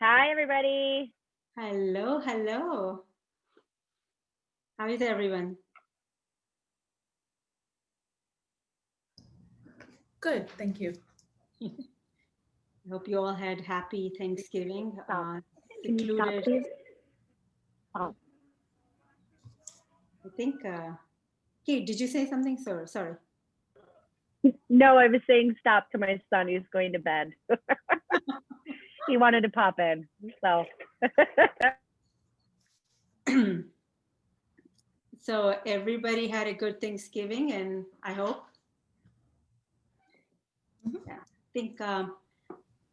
Hi, everybody. Hello, hello. How is everyone? Good, thank you. I hope you all had happy Thanksgiving. Can you stop, Secluded. please? Oh. I think, Kate, did you say something? Sorry. No, I was saying stop to my son. He's going to bed. He wanted to pop in. So. So everybody had a good Thanksgiving, and I hope. Yeah, I think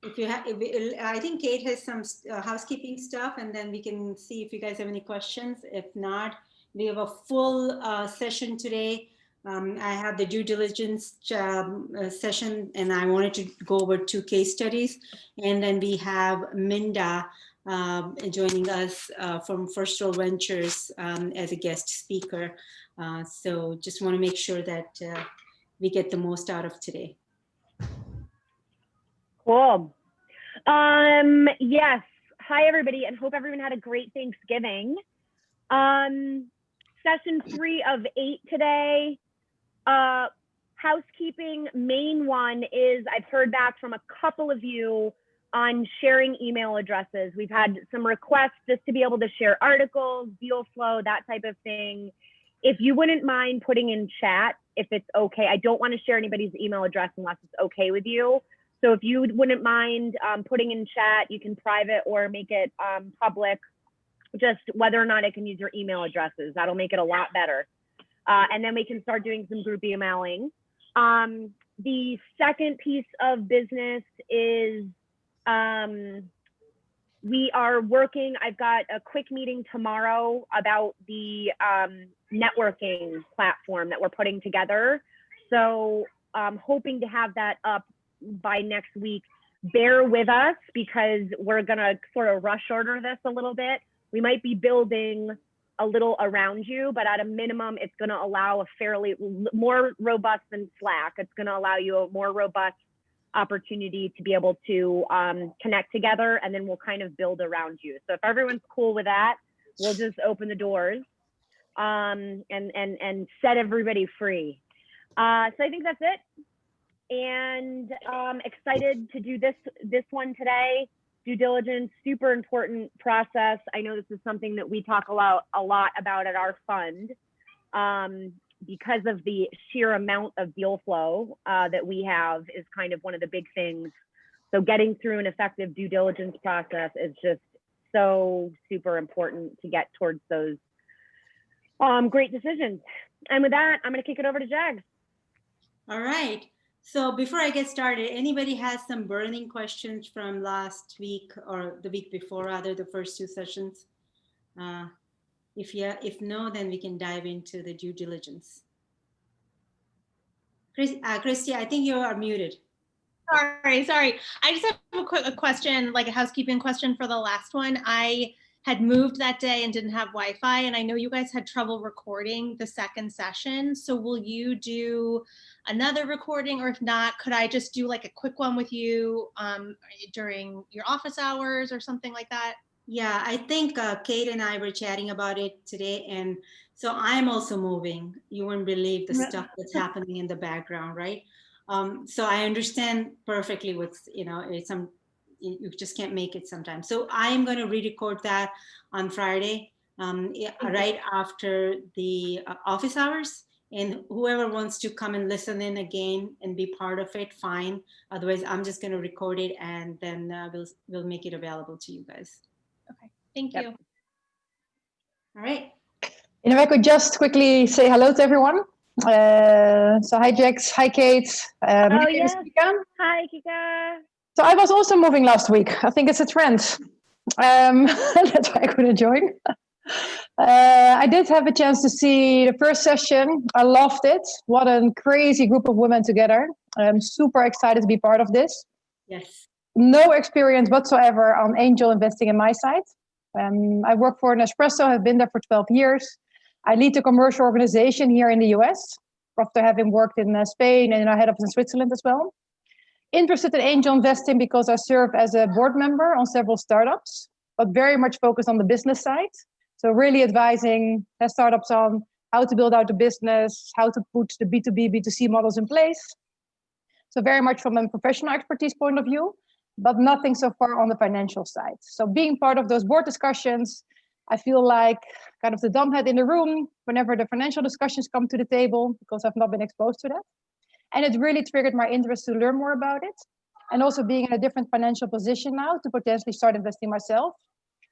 if you have, I think Kate has some housekeeping stuff, and then we can see if you guys have any questions. If not, we have a full session today. I have the due diligence session, and I wanted to go over 2 case studies. And then we have Minda joining us from First Row Ventures as a guest speaker. So just want to make sure that we get the most out of today. Cool. Yes. Hi, everybody, and hope everyone had a great Thanksgiving. Session 3 of 8 today. Housekeeping main one is I've heard back from a couple of you on sharing email addresses. We've had some requests just to be able to share articles, deal flow, that type of thing. If you wouldn't mind putting in chat, if it's okay. I don't want to share anybody's email address unless it's okay with you. So if you wouldn't mind putting in chat, you can private or make it public, just whether or not I can use your email addresses. That'll make it a lot better. And then we can start doing some group emailing. The second piece of business is we are working, I've got a quick meeting tomorrow about the networking platform that we're putting together. So I'm hoping to have that up by next week. Bear with us because we're gonna sort of rush order this a little bit. We might be building a little around you, but at a minimum, it's gonna allow a fairly more robust than Slack. It's gonna allow you a more robust opportunity to be able to connect together, and then we'll kind of build around you. So if everyone's cool with that, we'll just open the doors and set everybody free. So I think that's it. And excited to do this one today. Due diligence, super important process. I know this is something that we talk a lot about at our fund because of the sheer amount of deal flow that we have is kind of one of the big things. So getting through an effective due diligence process is just so super important to get towards those great decisions. And with that, I'm going to kick it over to Jags. All right. So before I get started, anybody has some burning questions from last week or the week before, rather, the first 2 sessions? If no, then we can dive into the due diligence. Christy, I think you are muted. Sorry. I just have a question, like a housekeeping question for the last one. I had moved that day and didn't have Wi-Fi, and I know you guys had trouble recording the second session. So will you do another recording, or if not, could I just do like a quick one with you during your office hours or something like that? Yeah, I think Kate and I were chatting about it today, and so I'm also moving. You wouldn't believe the stuff that's happening in the background, right? So I understand perfectly what's, you just can't make it sometimes. So I am going to re-record that on Friday, right after the office hours. And whoever wants to come and listen in again and be part of it, fine. Otherwise, I'm just going to record it, and then we'll make it available to you guys. Okay, thank you. All right. And if I could just quickly say hello to everyone. So hi, Jax. Hi, Kate. Oh, my name yes. is Kika. Hi, Kika. So I was also moving last week. I think it's a trend. That's why I couldn't join. I did have a chance to see the first session. I loved it. What a crazy group of women together. I'm super excited to be part of this. Yes. No experience whatsoever on angel investing in my side. I work for Nespresso. I've been there for 12 years. I lead the commercial organization here in the US after having worked in Spain and I head office in Switzerland as well. Interested in angel investing because I serve as a board member on several startups, but very much focused on the business side. So really advising startups on how to build out the business, how to put the B2B, B2C models in place. So very much from a professional expertise point of view, but nothing so far on the financial side. So being part of those board discussions, I feel like kind of the dumb head in the room whenever the financial discussions come to the table, because I've not been exposed to that. And it really triggered my interest to learn more about it. And also being in a different financial position now to potentially start investing myself.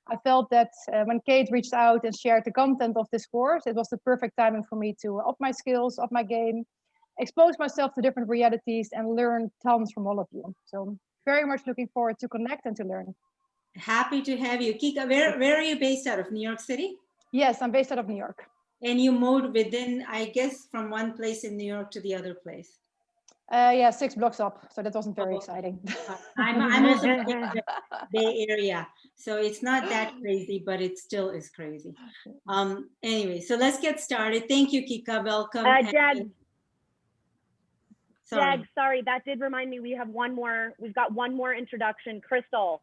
I felt that when Kate reached out and shared the content of this course, it was the perfect timing for me to up my skills, up my game, expose myself to different realities and learn tons from all of you. So very much looking forward to connect and to learn. Happy to have you. Kika, where are you based out of? New York City? Yes, I'm based out of New York. And you moved within, I guess, from one place in New York to the other place. Yeah, 6 blocks up. So that wasn't very exciting. I'm also in the Bay Area. So it's not that crazy, but it still is crazy. Anyway, so let's get started. Thank you, Kika. Welcome. Sorry, that did remind me we've got one more introduction. Crystal,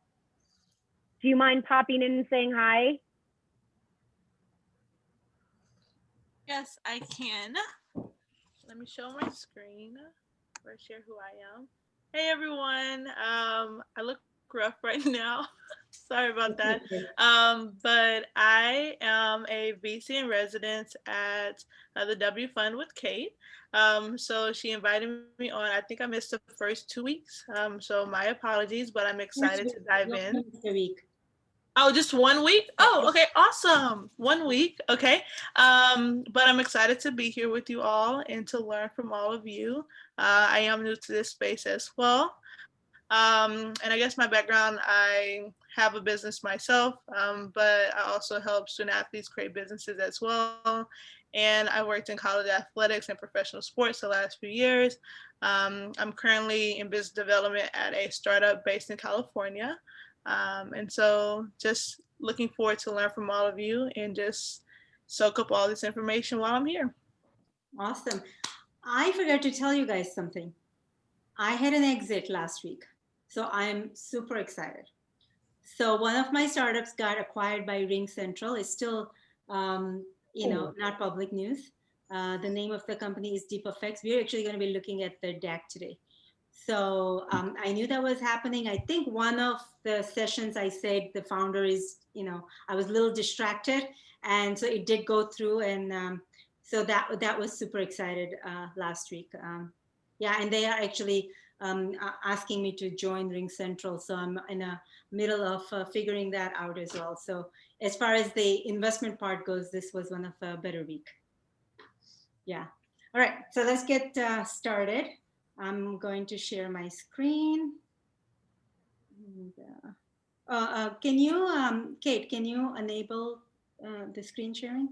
do you mind popping in and saying hi? Yes, I can. Let me show my screen or share who I am. Hey everyone, I look rough right now. Sorry about that. But I am a VC in residence at the W Fund with Kate. So she invited me on. I think I missed the first 2 weeks. So my apologies, but I'm excited to dive in. Oh, just 1 week? Oh, okay, awesome. 1 week, okay. But I'm excited to be here with you all and to learn from all of you. I am new to this space as well. And I guess my background, I have a business myself, but I also help student athletes create businesses as well. And I worked in college athletics and professional sports the last few years. I'm currently in business development at a startup based in California. And so just looking forward to learn from all of you and just soak up all this information while I'm here. Awesome. I forgot to tell you guys something. I had an exit last week, so I'm super excited. So one of my startups got acquired by Ring Central. It's still, not public news. The name of the company is Deep Effects. We're actually going to be looking at their deck today. So I knew that was happening. I think one of the sessions I said the founder is, I was a little distracted, and so it did go through, and so that was super excited last week. Yeah, and they are actually asking me to join Ring Central, so I'm in the middle of figuring that out as well. So as far as the investment part goes, this was one of a better week. Yeah. All right, so let's get started. I'm going to share my screen. And, can you, Kate, can you enable the screen sharing?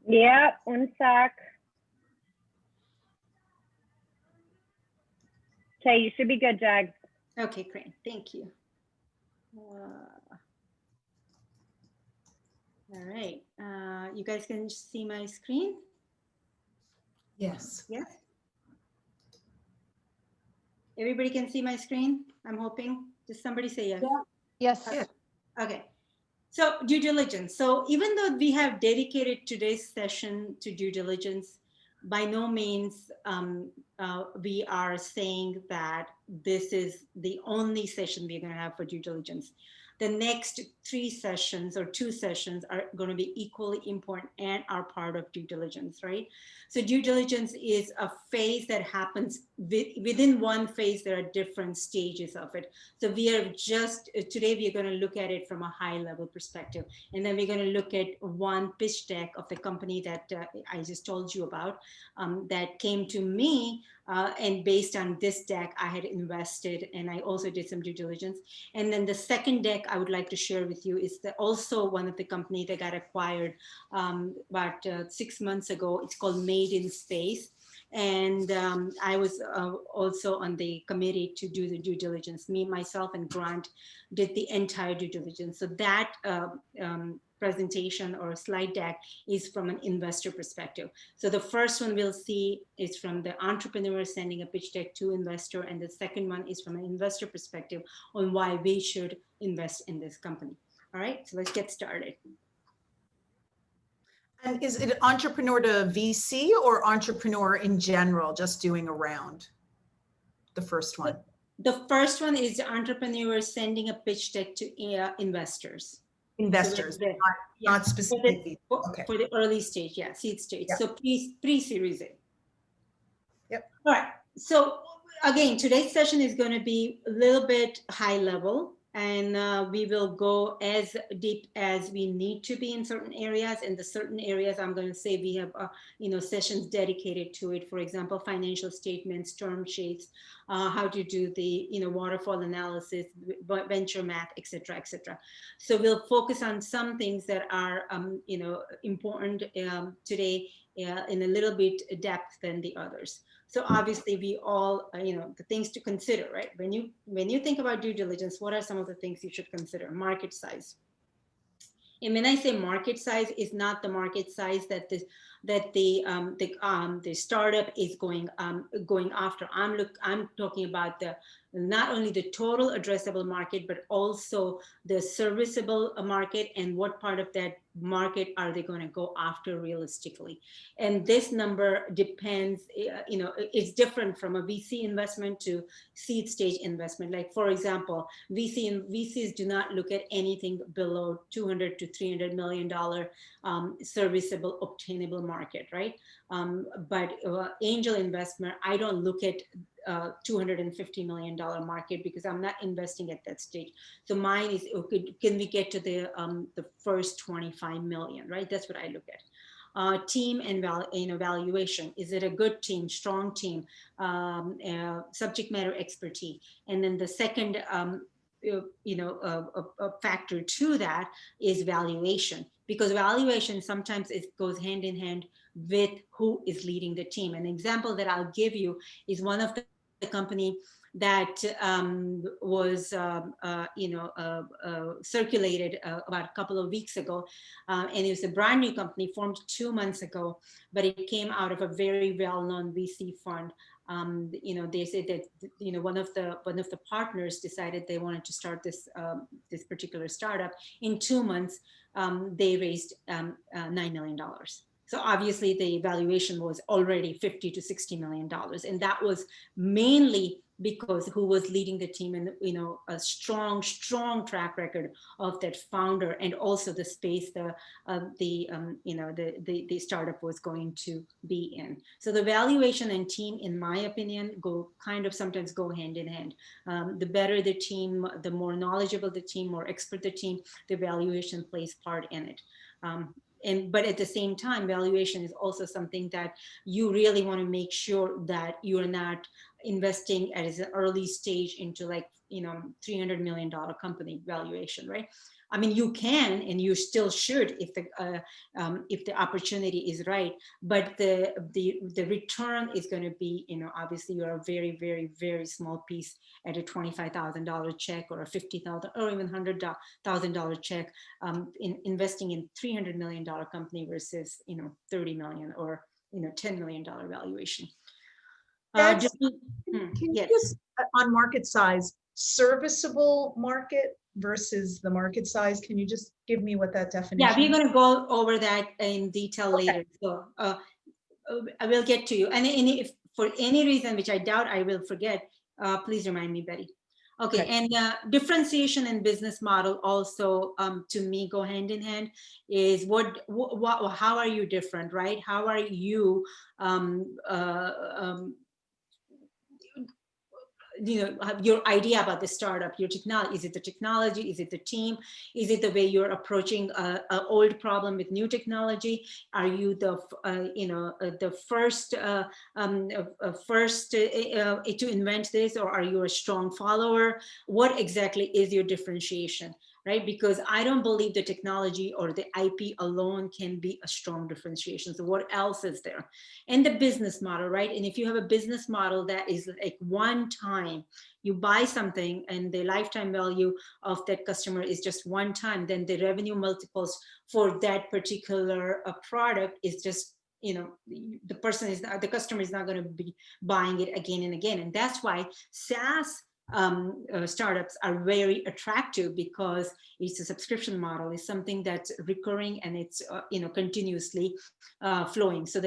Yeah, 1 sec. Okay, you should be good, Jag. Okay, great, thank you. All right, you guys can see my screen? Yes. Yes. Everybody can see my screen, I'm hoping. Does somebody say yes? Yeah. Yes. Okay. Okay. So due diligence. So even though we have dedicated today's session to due diligence, by no means we are saying that this is the only session we're going to have for due diligence. The next 3 sessions or 2 sessions are going to be equally important and are part of due diligence, right? So due diligence is a phase that happens within one phase. There are different stages of it. So we are today we're going to look at it from a high level perspective. And then we're going to look at one pitch deck of the company that I just told you about that came to me. And based on this deck, I had invested, and I also did some due diligence. And then the second deck I would like to share with you is also one of the company that got acquired about 6 months ago. It's called Made in Space. And I was also on the committee to do the due diligence. Me, myself, and Grant did the entire due diligence. So that presentation or slide deck is from an investor perspective. So the first one we'll see is from the entrepreneur sending a pitch deck to investor, and the second one is from an investor perspective on why we should invest in this company. All right, so let's get started. And is it entrepreneur to VC or entrepreneur in general, just doing a round? The first one. The first one is the entrepreneur sending a pitch deck to investors. Investors, So not specifically. Okay. For the early stage, yeah, seed stage. Yeah. So pre-series A. Yep. All right. So again, today's session is going to be a little bit high level, and we will go as deep as we need to be in certain areas. And the certain areas, I'm going to say we have, sessions dedicated to it. For example, financial statements, term sheets, how to do the, waterfall analysis, venture math, et cetera, et cetera. So we'll focus on some things that are, important today in a little bit depth than the others. So obviously we all, the things to consider, right? When you think about due diligence, what are some of the things you should consider? Market size. And when I say market size, is not the market size that the startup is going after. I'm talking about not only the total addressable market, but also the serviceable market, and what part of that market are they going to go after realistically. And this number depends, it's different from a VC investment to seed stage investment. Like, for example, VCs do not look at anything below $200 to $300 million serviceable, obtainable market, right? But angel investment, I don't look at $250 million market, because I'm not investing at that stage. So mine is, okay, can we get to the first 25 million, right? That's what I look at. Team and valuation. Is it a good team, strong team, subject matter expertise? And then the second a factor to that is valuation, because valuation sometimes it goes hand in hand with who is leading the team. An example that I'll give you is one of the company that was circulated about a couple of weeks ago, and it was a brand new company formed 2 months ago, but it came out of a very well-known VC fund. They said that one of the partners decided they wanted to start this particular startup. In 2 months, they raised $9 million. So obviously the valuation was already $50 to $60 million, and that was mainly because who was leading the team, and a strong track record of that founder, and also the space the startup was going to be in. So the valuation and team, in my opinion, sometimes go hand in hand. The better the team, the more knowledgeable the team, more expert the team, the valuation plays part in it. But at the same time, valuation is also something that you really want to make sure that you're not investing at an early stage into $300 million company valuation, right? I mean, you can, and you still should if the opportunity is right, but the return is going to be, obviously you're a very, very, very small piece at a $25,000 check, or a $50,000 or even $100,000 check, in investing in $300 million company versus 30 million or $10 million valuation. Can Yes. you just, on market size, serviceable market versus the market size, can you just give me what that definition is? Yeah, we're going to go over that in detail later. So I will get to you. And if for any reason, which I doubt I will forget, please remind me, Betty. Okay. And differentiation and business model also, to me, go hand in hand. Is how are you different, right? How are you your idea about the startup, your technology? Is it the technology? Is it the team? Is it the way you're approaching an old problem with new technology? Are you the first to invent this, or are you a strong follower? What exactly is your differentiation, right? Because I don't believe the technology or the IP alone can be a strong differentiation. So what else is there? And the business model, right? And if you have a business model that is like one time you buy something and the lifetime value of that customer is just one time, then the revenue multiples for that particular product is just, you know, the customer is not going to be buying it again and again. And that's why SaaS startups are very attractive, because it's a subscription model. It's something that's recurring and it's you know, continuously flowing. So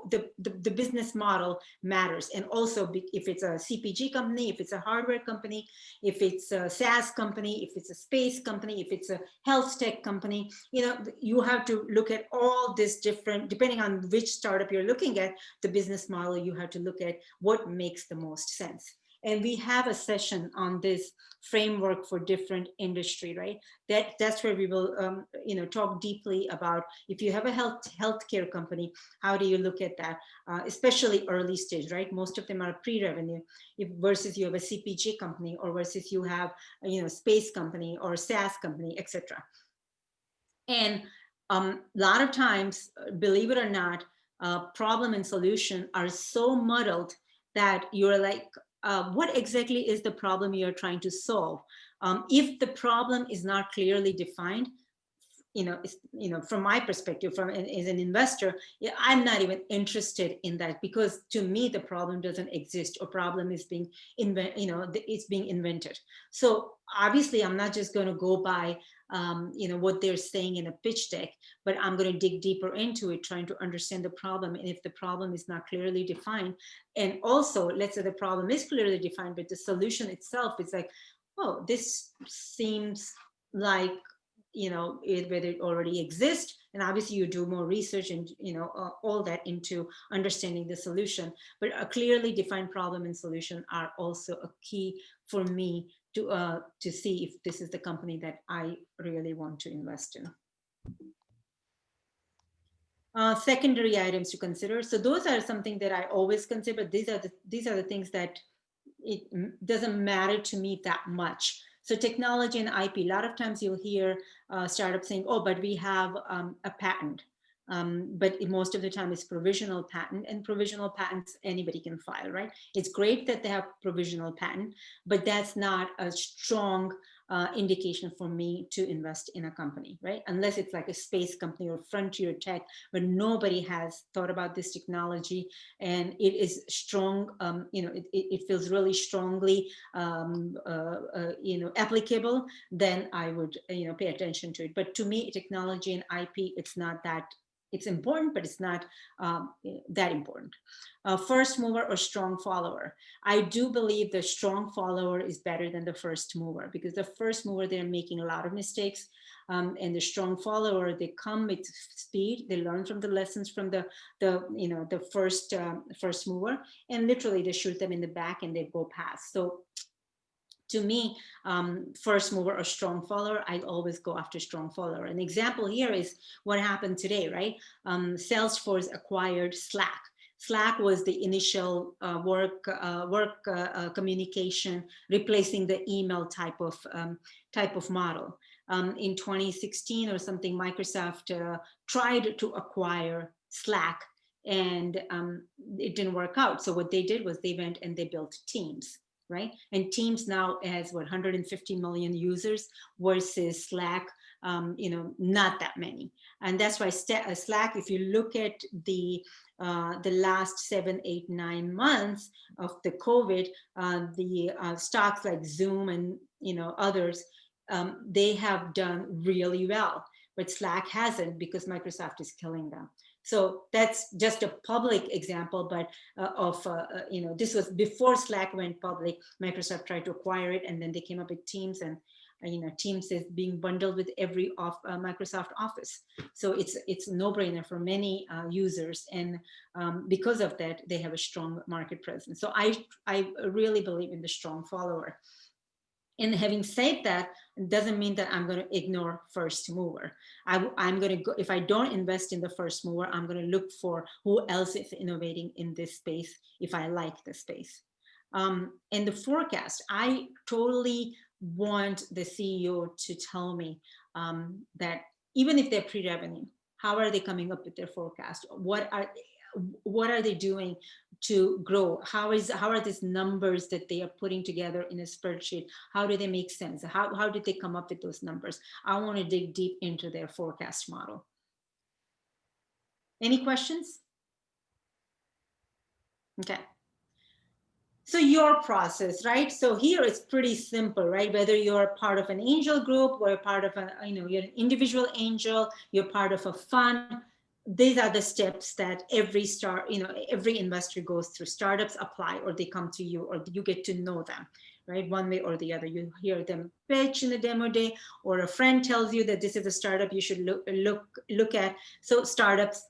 the business model matters. And also if it's a CPG company, if it's a hardware company, if it's a SaaS company, if it's a space company, if it's a health tech company, you know, you have to look at all this different, depending on which startup you're looking at, the business model, you have to look at what makes the most sense. And we have a session on this framework for different industry, right? That's where we will, you know, talk deeply about, if you have a healthcare company, how do you look at that, especially early stage, right? Most of them are pre-revenue, versus you have a CPG company, or versus you have, you know, space company or SaaS company, etc. And a lot of times, believe it or not, problem and solution are so muddled that you're like, what exactly is the problem you're trying to solve? If the problem is not clearly defined, from my perspective, as an investor, I'm not even interested in that, because to me the problem doesn't exist, or problem is being it's being invented. So obviously I'm not just going to go by what they're saying in a pitch deck, but I'm going to dig deeper into it, trying to understand the problem. And if the problem is not clearly defined, and also let's say the problem is clearly defined, but the solution itself is like, oh, this seems like whether it already exists, and obviously you do more research and all that into understanding the solution. But a clearly defined problem and solution are also a key for me to see if this is the company that I really want to invest in. Secondary items to consider. So those are something that I always consider. These are the things that it doesn't matter to me that much. So technology and IP, a lot of times you'll hear startups saying, oh, but we have a patent. But most of the time it's provisional patent, and provisional patents anybody can file, right? It's great that they have provisional patent, but that's not a strong indication for me to invest in a company, right? Unless it's like a space company or frontier tech, where nobody has thought about this technology and it is strong, it feels really strongly, applicable, then I would, pay attention to it. But to me, technology and IP, it's not that. It's important, but it's not that important. First mover or strong follower. I do believe the strong follower is better than the first mover, because the first mover, they're making a lot of mistakes. And the strong follower, they come with speed. They learn from the lessons from the first mover, and literally they shoot them in the back and they go past. So to me, first mover or strong follower, I always go after strong follower. An example here is what happened today, right? Salesforce acquired Slack. Slack was the initial work communication, replacing the email type of model. In 2016 or something, Microsoft tried to acquire Slack, and it didn't work out. So what they did was they went and they built Teams. Right? And Teams now has 150 million users, versus Slack, not that many. And that's why Slack, if you look at the last 7, 8, 9 months of the COVID, the stocks like Zoom and others, they have done really well, but Slack hasn't, because Microsoft is killing them. So that's just a public example, but this was before Slack went public. Microsoft tried to acquire it, and then they came up with Teams, and Teams is being bundled with every Microsoft Office. So it's a no-brainer for many users, and because of that, they have a strong market presence. So I really believe in the strong follower. And having said that, it doesn't mean that I'm going to ignore first mover. I'm going to go, if I don't invest in the first mover, I'm going to look for who else is innovating in this space if I like the space. And the forecast, I totally want the CEO to tell me that even if they're pre-revenue, how are they coming up with their forecast? What are they doing to grow? How are these numbers that they are putting together in a spreadsheet? How do they make sense? How did they come up with those numbers? I want to dig deep into their forecast model. Any questions? Okay. So your process, right? So here it's pretty simple, right? Whether you're part of an angel group or part of you're an individual angel, you're part of a fund. These are the steps that every investor goes through. Startups apply, or they come to you, or you get to know them, right? One way or the other. You hear them pitch in the demo day, or a friend tells you that this is a startup you should look at. So startups,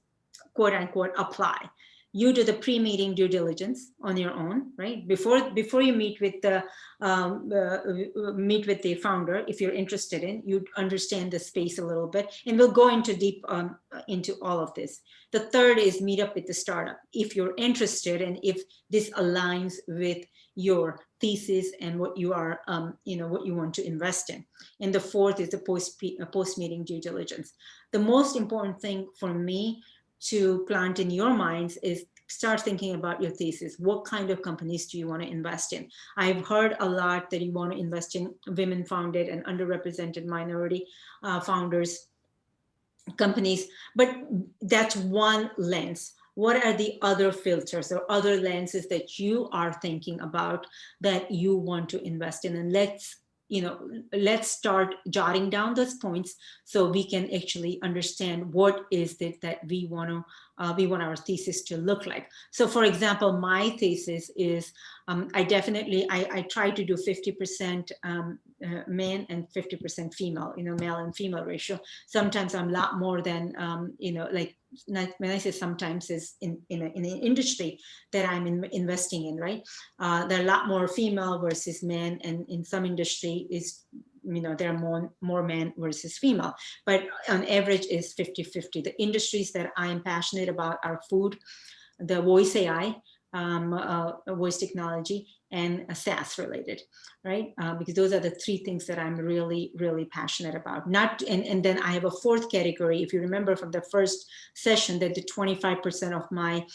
quote unquote, apply. You do the pre-meeting due diligence on your own, right? Before you meet with the founder, if you're interested in, you understand the space a little bit, and we'll go into deep into all of this. The third is meet up with the startup if you're interested, and if this aligns with your thesis and what you are, what you want to invest in. And the fourth is the post-meeting due diligence. The most important thing for me to plant in your minds is start thinking about your thesis. What kind of companies do you want to invest in? I've heard a lot that you want to invest in women-founded and underrepresented minority founders companies, but that's one lens. What are the other filters or other lenses that you are thinking about that you want to invest in? And let's start jotting down those points so we can actually understand what is it that we want our thesis to look like. So for example, my thesis is I try to do 50% men and 50% female, male and female ratio. Sometimes I'm a lot more than, like when I say sometimes is in an industry that I'm investing in, right? There are a lot more female versus men, and in some industry is, there are more men versus female, but on average is 50-50. The industries that I'm passionate about are food, the voice AI, voice technology, and SaaS related, right? Because those are the three things that I'm really, really passionate about. And then I have a fourth category. If you remember from the first session, that the 25% of my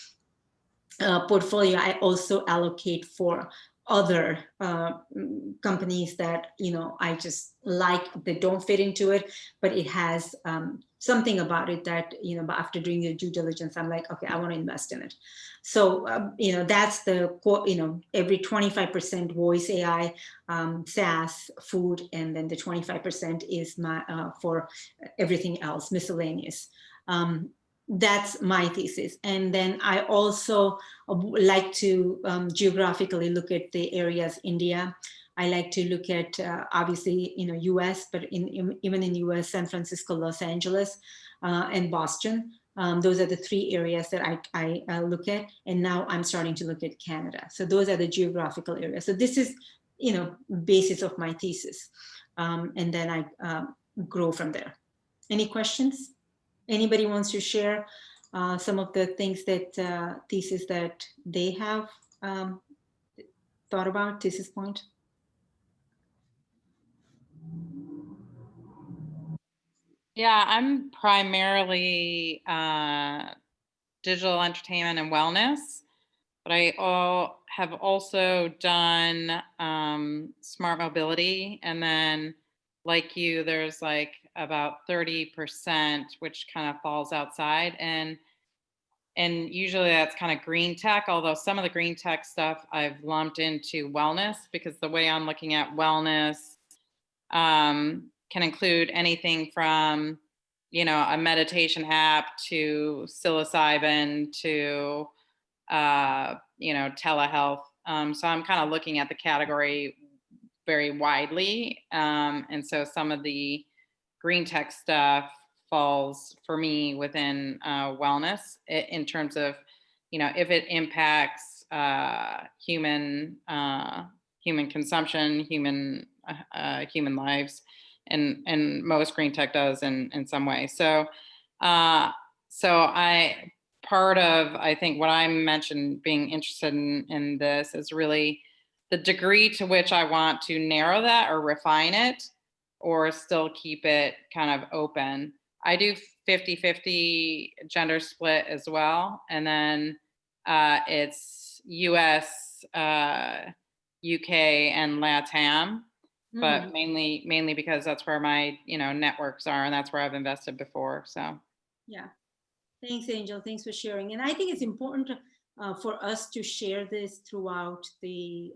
portfolio I also allocate for other companies that I just like, that don't fit into it, but it has something about it that after doing the due diligence, I'm like, okay, I want to invest in it. So that's the every 25% voice AI, SaaS, food, and then the 25% is my for everything else, miscellaneous. That's my thesis. And then I also like to geographically look at the areas. India, I like to look at obviously US, but even in US, San Francisco, Los Angeles, and Boston. Those are the three areas that I look at. And now I'm starting to look at Canada. So those are the geographical areas. So this is basis of my thesis, and then I grow from there. Any questions? Anybody wants to share some of the things that thesis that they have thought about, thesis point? Yeah, I'm primarily digital entertainment and wellness, but I have also done smart mobility, and then like you, there's like about 30% which kind of falls outside, and usually that's kind of green tech, although some of the green tech stuff I've lumped into wellness, because the way I'm looking at wellness can include anything from a meditation app to psilocybin to telehealth. So I'm kind of looking at the category very widely. And so some of the green tech stuff falls for me within wellness in terms of, if it impacts human consumption, human lives, and most green tech does in some way. So I think what I mentioned being interested in this is really the degree to which I want to narrow that or refine it or still keep it kind of open. I do 50-50 gender split as well. And then it's US, UK, and LATAM, but mainly because that's where my, networks are, and that's where I've invested before. So yeah. Thanks, Angel. Thanks for sharing. And I think it's important for us to share this throughout the,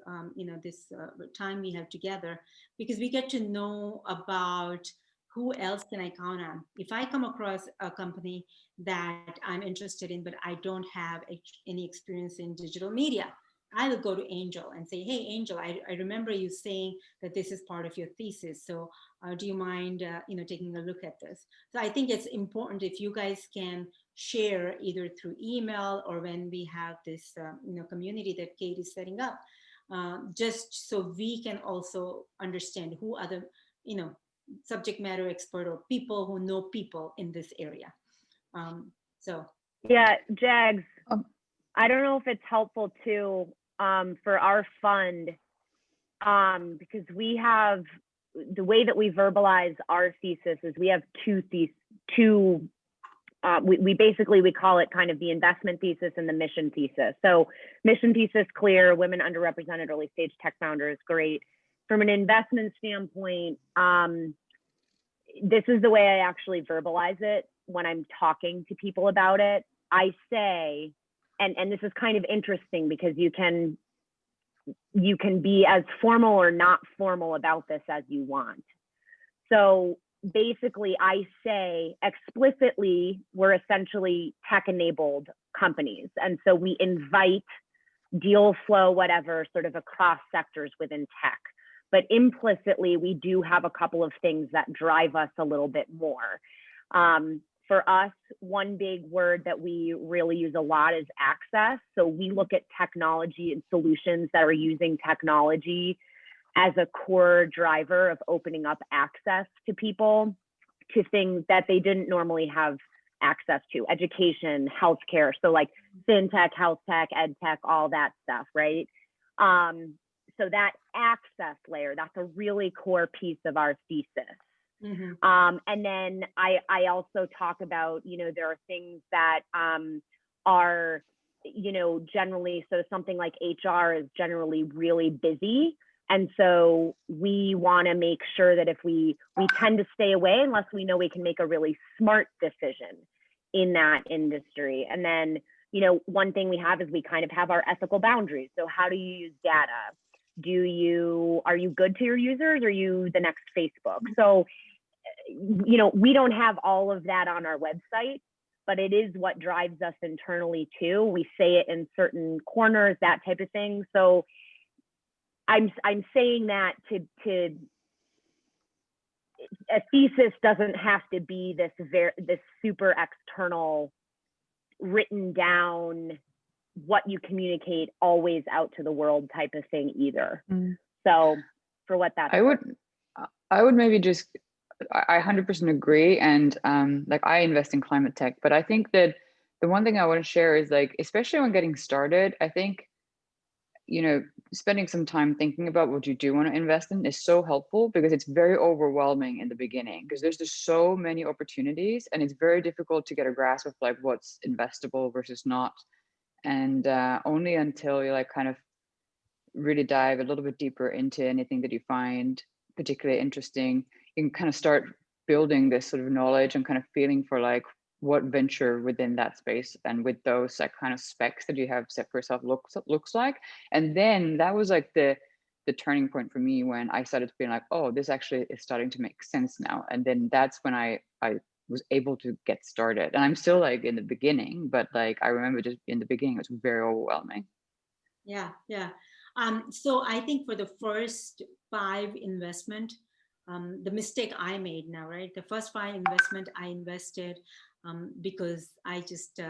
this time we have together, because we get to know about who else can I count on. If I come across a company that I'm interested in, but I don't have any experience in digital media, I will go to Angel and say, hey, Angel, I remember you saying that this is part of your thesis. So do you mind, taking a look at this? So I think it's important if you guys can share either through email or when we have this, community that Kate is setting up, just so we can also understand who other, subject matter expert or people who know people in this area. So. Yeah, Jags, I don't know if it's helpful too, for our fund, because we have, the way that we verbalize our thesis is we have we call it kind of the investment thesis and the mission thesis. So mission thesis, clear, women underrepresented early stage tech founders, great. From an investment standpoint, this is the way I actually verbalize it when I'm talking to people about it. I say, and this is kind of interesting because you can be as formal or not formal about this as you want. So basically, I say explicitly, we're essentially tech-enabled companies. And so we invite deal flow, whatever, sort of across sectors within tech. But implicitly, we do have a couple of things that drive us a little bit more. For us, one big word that we really use a lot is access. So we look at technology and solutions that are using technology as a core driver of opening up access to people to things that they didn't normally have access to, education, healthcare. So like fintech, health tech, ed tech, all that stuff, right? So that access layer, that's a really core piece of our thesis. Mm-hmm. And then I also talk about, there are things that are, generally, so something like HR is generally really busy. And so we want to make sure that if we tend to stay away unless we know we can make a really smart decision in that industry. And then, one thing we have is we kind of have our ethical boundaries. So how do you use data? Are you good to your users? Or are you the next Facebook? So, we don't have all of that on our website, but it is what drives us internally too. We say it in certain corners, that type of thing. So I'm saying that to a thesis doesn't have to be this super external, written down, what you communicate always out to the world type of thing either. So for what that's I would maybe just, I 100% agree. And I invest in climate tech, but I think that the one thing I want to share is especially when getting started, I think, spending some time thinking about what you do want to invest in is so helpful, because it's very overwhelming in the beginning because there's just so many opportunities and it's very difficult to get a grasp of what's investable versus not. And only until you kind of really dive a little bit deeper into anything that you find particularly interesting, you can kind of start building this sort of knowledge and kind of feeling for what venture within that space and with those kind of specs that you have set for yourself looks like. And then that was the turning point for me when I started being oh, this actually is starting to make sense now. And then that's when I was able to get started. And I'm still in the beginning, but I remember just in the beginning, it was very overwhelming. Yeah. So I think for the first 5 investment, the mistake I made now, right? The first 5 investment I invested because I just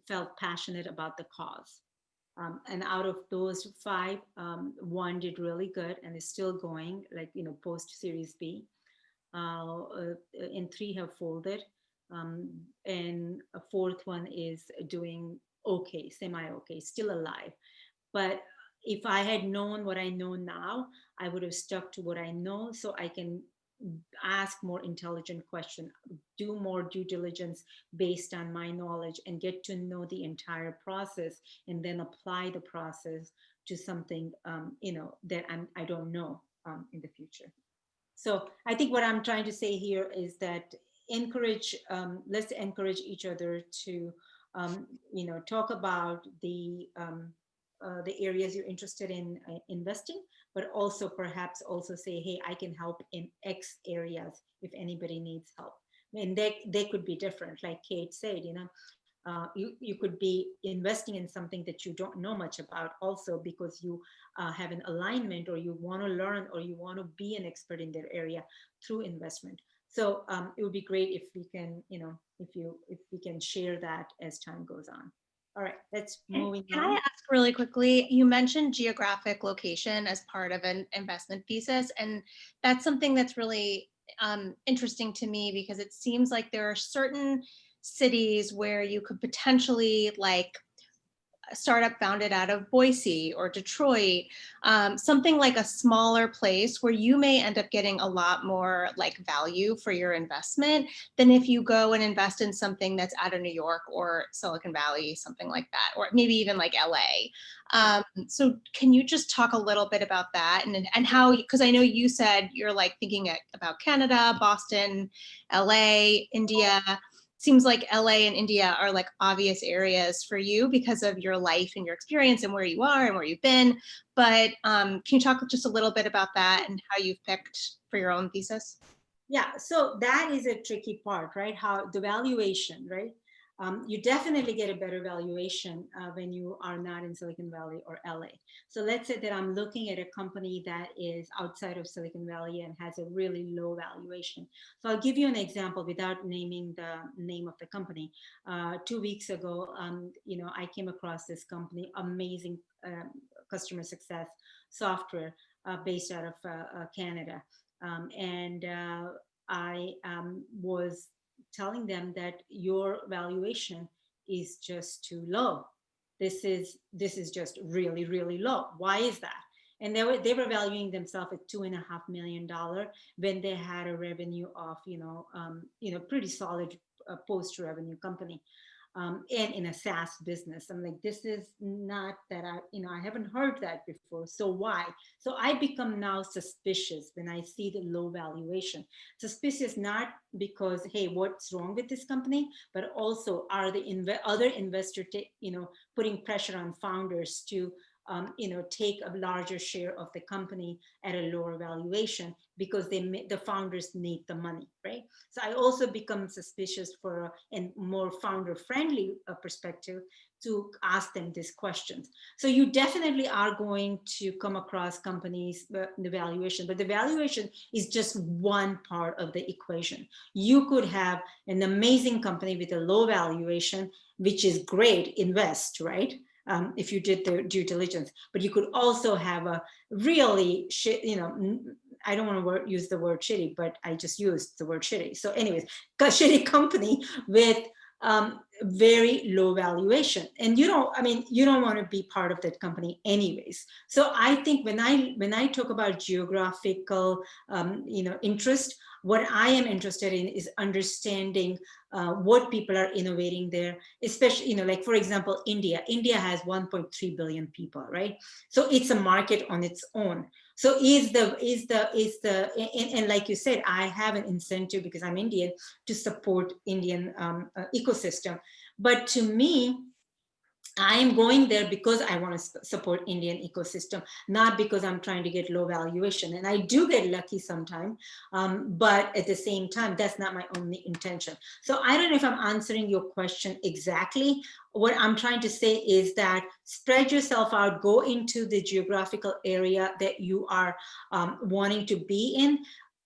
felt passionate about the cause. And out of those 5, 1 did really good and is still going, post Series B. And 3 have folded. And a 4th one is doing okay, semi-okay, still alive. But if I had known what I know now, I would have stuck to what I know so I can ask more intelligent questions, do more due diligence based on my knowledge, and get to know the entire process, and then apply the process to something that I don't know in the future. So I think what I'm trying to say here is that let's encourage each other to talk about the areas you're interested in investing, but also perhaps also say, hey, I can help in X areas if anybody needs help. And they could be different, like Kate said, you could be investing in something that you don't know much about also because you have an alignment, or you want to learn, or you want to be an expert in their area through investment. So it would be great if we can, if we can share that as time goes on. All right, let's moving on. Can I ask really quickly, you mentioned geographic location as part of an investment thesis, and that's something that's really interesting to me, because it seems like there are certain cities where you could potentially, like, a startup founded out of Boise or Detroit, something like a smaller place where you may end up getting a lot more like value for your investment than if you go and invest in something that's out of New York or Silicon Valley, something like that, or maybe even like LA. So can you just talk a little bit about that, and how, because I know you said you're like thinking about Canada, Boston, LA, India. Seems like LA and India are like obvious areas for you because of your life and your experience and where you are and where you've been. But can you talk just a little bit about that and how you've picked for your own thesis? Yeah, so that is a tricky part, right? How the valuation, right? You definitely get a better valuation when you are not in Silicon Valley or LA. So let's say that I'm looking at a company that is outside of Silicon Valley and has a really low valuation. So I'll give you an example without naming the name of the company. 2 weeks ago, I came across this company, amazing customer success software based out of Canada. I was telling them that your valuation is just too low. This is just really, really low. Why is that? And they were valuing themselves at $2.5 million when they had a revenue of pretty solid post-revenue company. And in a SaaS business. I'm like, this is not that I haven't heard that before. So why? So I become now suspicious when I see the low valuation. Suspicious not because, hey, what's wrong with this company, but also are the other investors, putting pressure on founders to take a larger share of the company at a lower valuation because the founders need the money, right? So I also become suspicious for a more founder-friendly perspective to ask them these questions. So you definitely are going to come across companies, the valuation, but the valuation is just one part of the equation. You could have an amazing company with a low valuation, which is great, invest, right? If you did the due diligence, but you could also have a really I don't want to use the word shitty, but I just used the word shitty. So anyways, a shitty company with very low valuation, and you don't want to be part of that company anyways. So I think when I talk about geographical interest, what I am interested in is understanding what people are innovating there, especially, like for example, India has 1.3 billion people, right? So it's a market on its own. So and like you said, I have an incentive because I'm Indian to support Indian ecosystem. But to me, I am going there because I want to support Indian ecosystem, not because I'm trying to get low valuation. And I do get lucky sometimes, but at the same time, that's not my only intention. So I don't know if I'm answering your question exactly. What I'm trying to say is that spread yourself out, go into the geographical area that you are wanting to be in.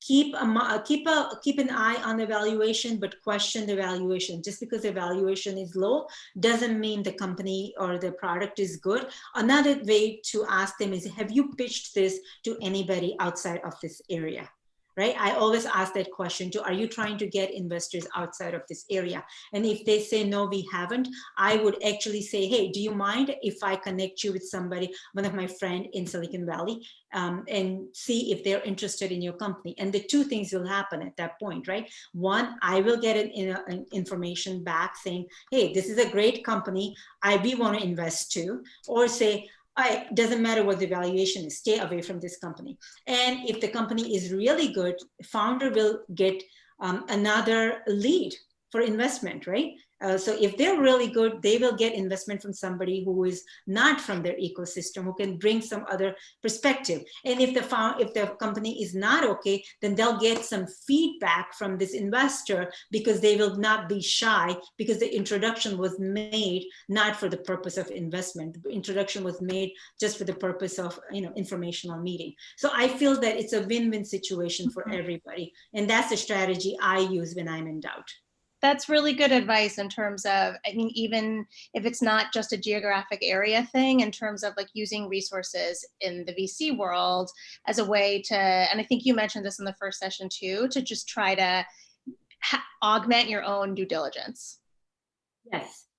Keep an eye on the valuation, but question the valuation. Just because the valuation is low doesn't mean the company or the product is good. Another way to ask them is, have you pitched this to anybody outside of this area? right? I always ask that question too. Are you trying to get investors outside of this area? And if they say, no, we haven't, I would actually say, hey, do you mind if I connect you with somebody, one of my friend in Silicon Valley, and see if they're interested in your company? And the two things will happen at that point, right? One, I will get an information back saying, hey, this is a great company. We want to invest too. Or say, it doesn't matter what the valuation is, stay away from this company. And if the company is really good, founder will get another lead for investment, right? So if they're really good, they will get investment from somebody who is not from their ecosystem, who can bring some other perspective. And if the company is not okay, then they'll get some feedback from this investor, because they will not be shy, because the introduction was made not for the purpose of investment. The introduction was made just for the purpose of, informational meeting. So I feel that it's a win-win situation for everybody. And that's the strategy I use when I'm in doubt. That's really good advice in terms of, I mean, even if it's not just a geographic area thing, in terms of like using resources in the VC world as a way to, and I think you mentioned this in the first session too, to just try to augment your own due diligence.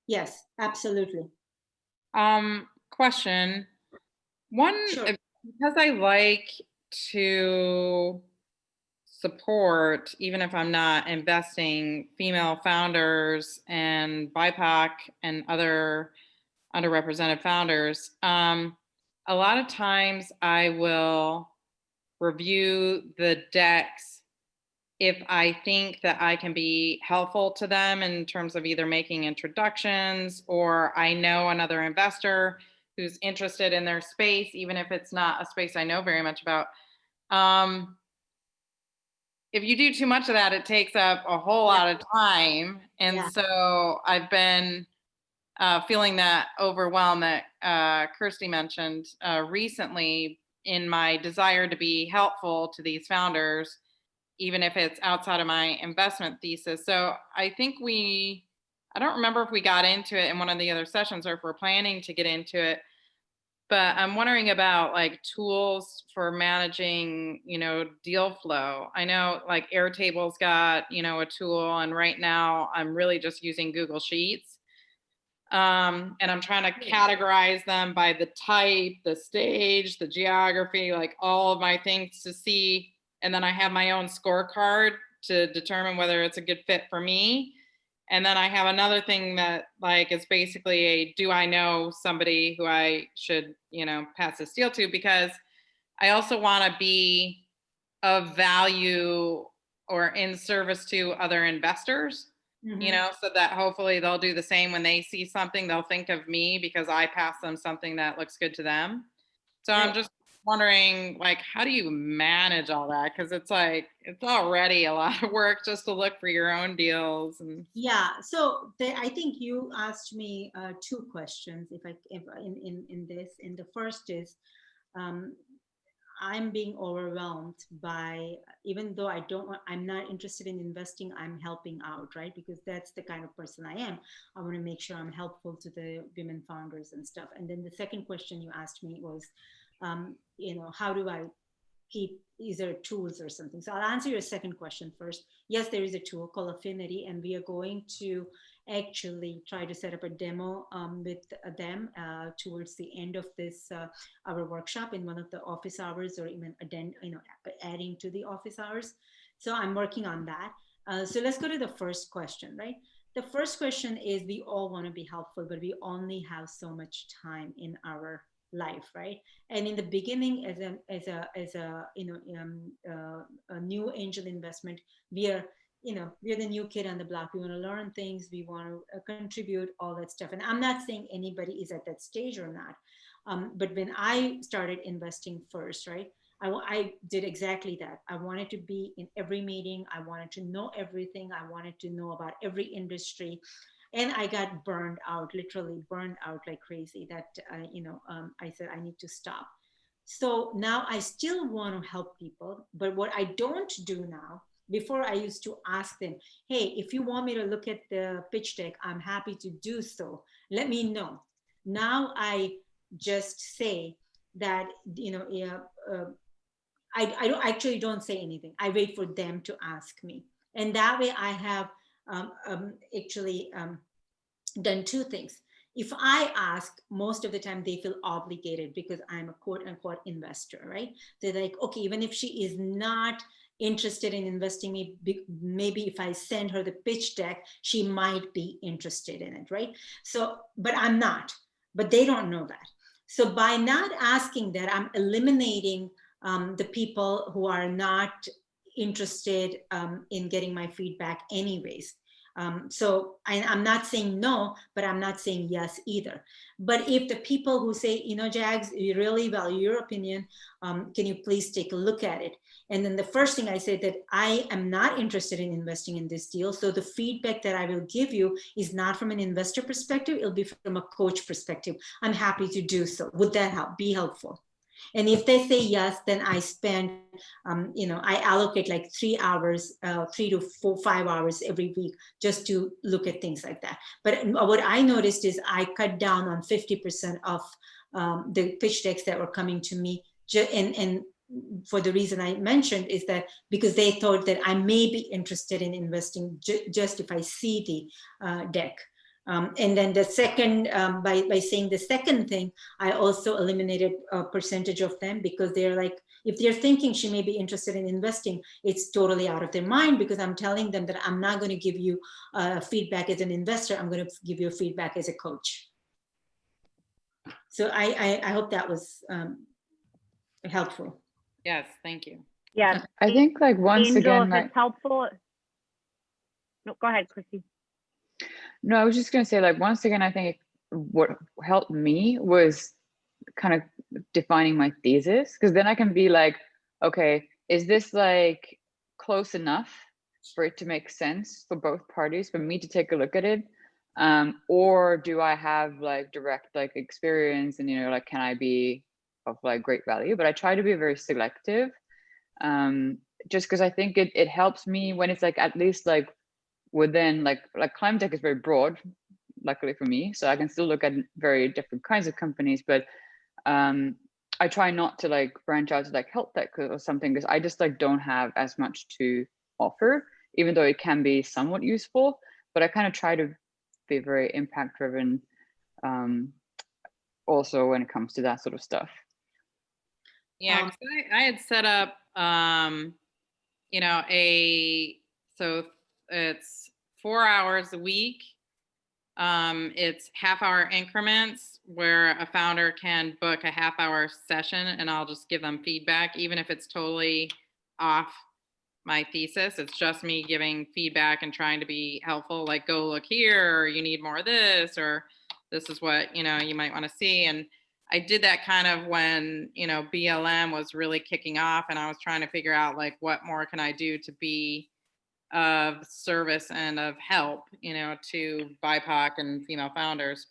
Yes, absolutely. Question. One, Sure. because I like to support, even if I'm not investing, female founders and BIPOC and other underrepresented founders. A lot of times I will review the decks if I think that I can be helpful to them in terms of either making introductions, or I know another investor who's interested in their space, even if it's not a space I know very much about. If you do too much of that, it takes up a whole lot of time. And so I've been feeling that overwhelm that Kirsty mentioned recently, in my desire to be helpful to these founders, even if it's outside of my investment thesis. So I think I don't remember if we got into it in one of the other sessions or if we're planning to get into it, but I'm wondering about like tools for managing, deal flow. I know like Airtable's got, a tool, and right now I'm really just using Google Sheets. And I'm trying to categorize them by the type, the stage, the geography, like all of my things to see. And then I have my own scorecard to determine whether it's a good fit for me. And then I have another thing that like is basically do I know somebody who I should, pass this deal to? Because I also want to be of value or in service to other investors, so that hopefully they'll do the same when they see something, they'll think of me because I pass them something that looks good to them. So right. I'm just wondering, like, how do you manage all that? Because it's like, it's already a lot of work just to look for your own deals. And so I think you asked me two questions in this. And the first is, I'm being overwhelmed by, even though I'm not interested in investing, I'm helping out, right? Because that's the kind of person I am. I want to make sure I'm helpful to the women founders and stuff. And then the second question you asked me was, how do I keep, is there tools or something? So I'll answer your second question first. Yes, there is a tool called Affinity, and we are going to actually try to set up a demo with them towards the end of this our workshop in one of the office hours, or even adding to the office hours. So I'm working on that. So let's go to the first question, right? The first question is, we all want to be helpful, but we only have so much time in our life, right? And in the beginning, as a new angel investment, we're the new kid on the block. We want to learn things. We want to contribute, all that stuff. And I'm not saying anybody is at that stage or not. But when I started investing first, right, I did exactly that. I wanted to be in every meeting. I wanted to know everything. I wanted to know about every industry. And I got burned out, literally burned out like crazy, that, I said, I need to stop. So now I still want to help people. But what I don't do now, before I used to ask them, hey, if you want me to look at the pitch deck, I'm happy to do so. Let me know. Now I just say that, I actually don't say anything. I wait for them to ask me. And that way I have actually done two things. If I ask, most of the time they feel obligated because I'm a quote unquote investor, right? They're like, okay, even if she is not interested in investing me, maybe if I send her the pitch deck, she might be interested in it, right? So, but I'm not, but they don't know that. So by not asking that, I'm eliminating the people who are not interested in getting my feedback anyways. So I'm not saying no, but I'm not saying yes either. But if the people who say, you know, Jags, we really value your opinion, can you please take a look at it? And then the first thing I say that I am not interested in investing in this deal. So the feedback that I will give you is not from an investor perspective, it'll be from a coach perspective. I'm happy to do so. Would that help? Be helpful? And if they say yes, then I spend, you know, I allocate like 3 hours, 3 to 5 hours every week just to look at things like that. But what I noticed is I cut down on 50% of the pitch decks that were coming to me. And for the reason I mentioned is that because they thought that I may be interested in investing just if I see the deck. And then the second, by saying the second thing, I also eliminated a percentage of them because they're like, if they're thinking she may be interested in investing, it's totally out of their mind because I'm telling them that I'm not going to give you feedback as an investor. I'm going to give you feedback as a coach. So I hope that was helpful. Yes, thank you. Yeah. I think like once Angel, again, if like, it's helpful. No, go ahead, Christy. no, I was just gonna say like once again, I think what helped me was kind of defining my thesis, because then I can be like, okay, is this like close enough for it to make sense for both parties, for me to take a look at it? Or do I have like direct like experience and, you know, like, can I be of like great value? But I try to be very selective, just because I think it helps me when it's like at least like within like climate tech is very broad, luckily for me, so I can still look at very different kinds of companies, but I try not to like branch out to like health tech or something, because I just like don't have as much to offer, even though it can be somewhat useful. But I kind of try to be very impact driven, also when it comes to that sort of stuff. Yeah, 'cause I had set up, you know, so it's 4 hours a week. It's half-hour increments where a founder can book a half-hour session, and I'll just give them feedback, even if it's totally off my thesis. It's just me giving feedback and trying to be helpful, like go look here, or you need more of this, or this is what, you know, you might want to see. And I did that kind of when, you know, BLM was really kicking off, and I was trying to figure out like what more can I do to be of service and of help, you know, to BIPOC and female founders.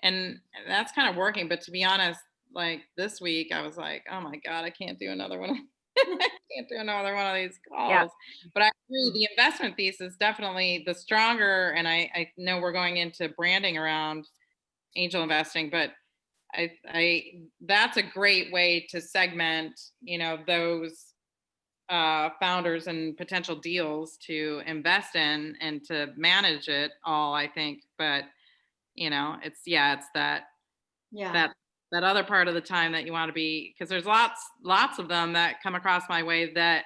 And that's kind of working. But to be honest, like this week, I was like, oh my God, I can't do another one. I can't do another one of these calls. Yeah. But I agree, the investment thesis definitely the stronger. And I know we're going into branding around angel investing, but I that's a great way to segment, you know, those founders and potential deals to invest in and to manage it all, I think. But you know, it's that other part of the time that you want to be, because there's lots of them that come across my way that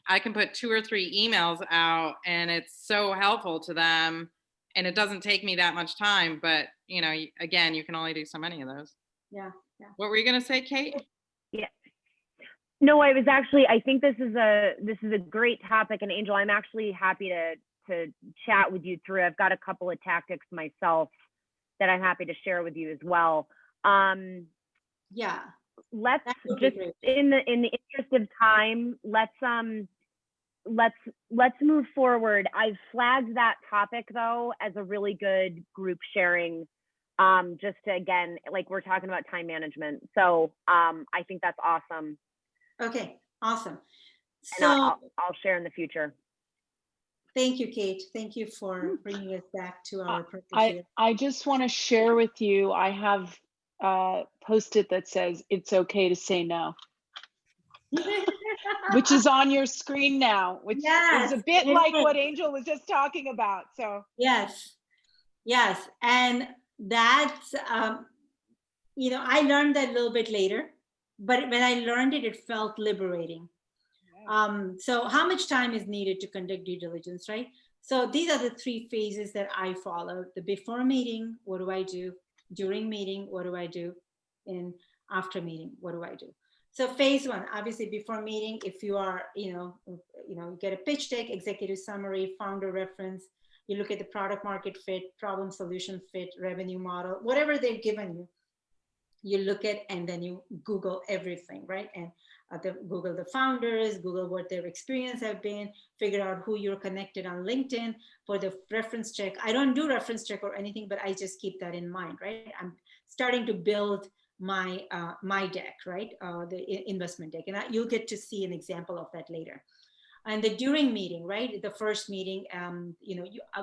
I can put 2 or 3 emails out and it's so helpful to them, and it doesn't take me that much time. But you know, again, you can only do so many of those. Yeah. What were you gonna say, Kate? Yeah. No, I was actually, I think this is a great topic, and Angel, I'm actually happy to chat with you through. I've got a couple of tactics myself that I'm happy to share with you as well. Yeah. Let's just in the interest of time, let's move forward. I've flagged that topic though as a really good group sharing. Just to, again, like we're talking about time management. So I think that's awesome. Okay, awesome. So and I'll share in the future. Thank you, Kate. Thank you for bringing us back to our purpose here. I just want to share with you, I have a Post-it that says, it's okay to say no. which is on your screen now, which Yes, is a bit it like is. what Angel was just talking about. So Yes, yes. And that's, you know, I learned that a little bit later, but when I learned it, it felt liberating. So how much time is needed to conduct due diligence, right? So these are the 3 phases that I follow. The before meeting, what do I do? During meeting, what do I do? And after meeting, what do I do? So phase 1, obviously before meeting, if you are, you get a pitch deck, executive summary, founder reference, you look at the product market fit, problem solution fit, revenue model, whatever they've given you, you look at, and then you Google everything, right? And Google the founders, Google what their experience have been, figure out who you're connected on LinkedIn for the reference check. I don't do reference check or anything, but I just keep that in mind, right? I'm starting to build my my deck, right? The investment deck, and you'll get to see an example of that later. And the during meeting, right? The first meeting,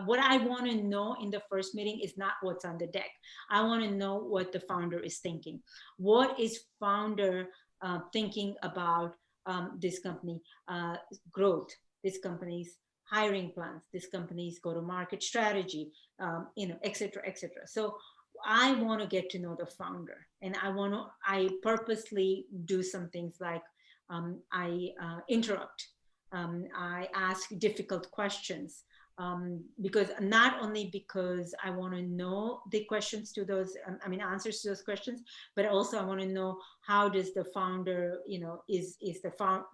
what I want to know in the first meeting is not what's on the deck. I want to know what the founder is thinking. What is founder thinking about this company growth, this company's hiring plans, this company's go-to-market strategy, et cetera, et cetera. So I want to get to know the founder, and I purposely do some things like I interrupt. I ask difficult questions because not only because I want to know the questions to those, answers to those questions, but also I want to know how does the founder, is the founder,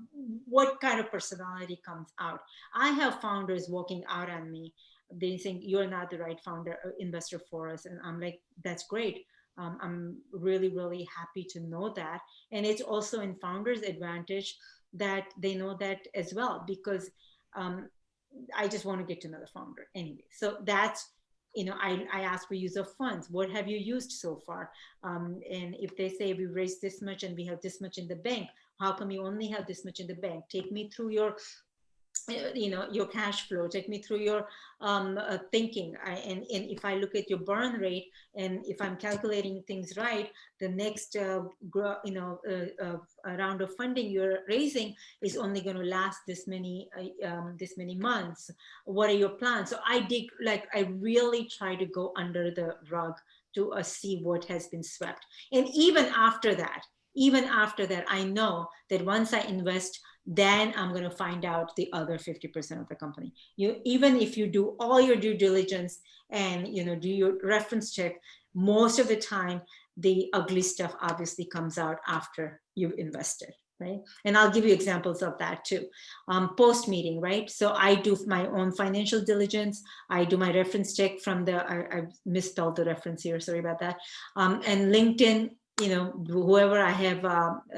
what kind of personality comes out. I have founders walking out on me. They think you're not the right founder investor for us, and I'm like, that's great. I'm really, really happy to know that, and it's also in founders' advantage that they know that as well, because I just want to get to know the founder anyway. So that's, I ask for use of funds. What have you used so far? And if they say we raised this much and we have this much in the bank, how come you only have this much in the bank? Take me through your your cash flow, take me through your thinking. And if I look at your burn rate, and if I'm calculating things right, the next round of funding you're raising is only going to last this many months. What are your plans? So I really try to go under the rug to see what has been swept. And even after that, I know that once I invest, then I'm going to find out the other 50% of the company. Even if you do all your due diligence and do your reference check, most of the time the ugly stuff obviously comes out after you've invested, right? And I'll give you examples of that too. Post meeting, right? So I do my own financial diligence. I do my reference check from I misspelled the reference here, sorry about that. And LinkedIn, whoever I have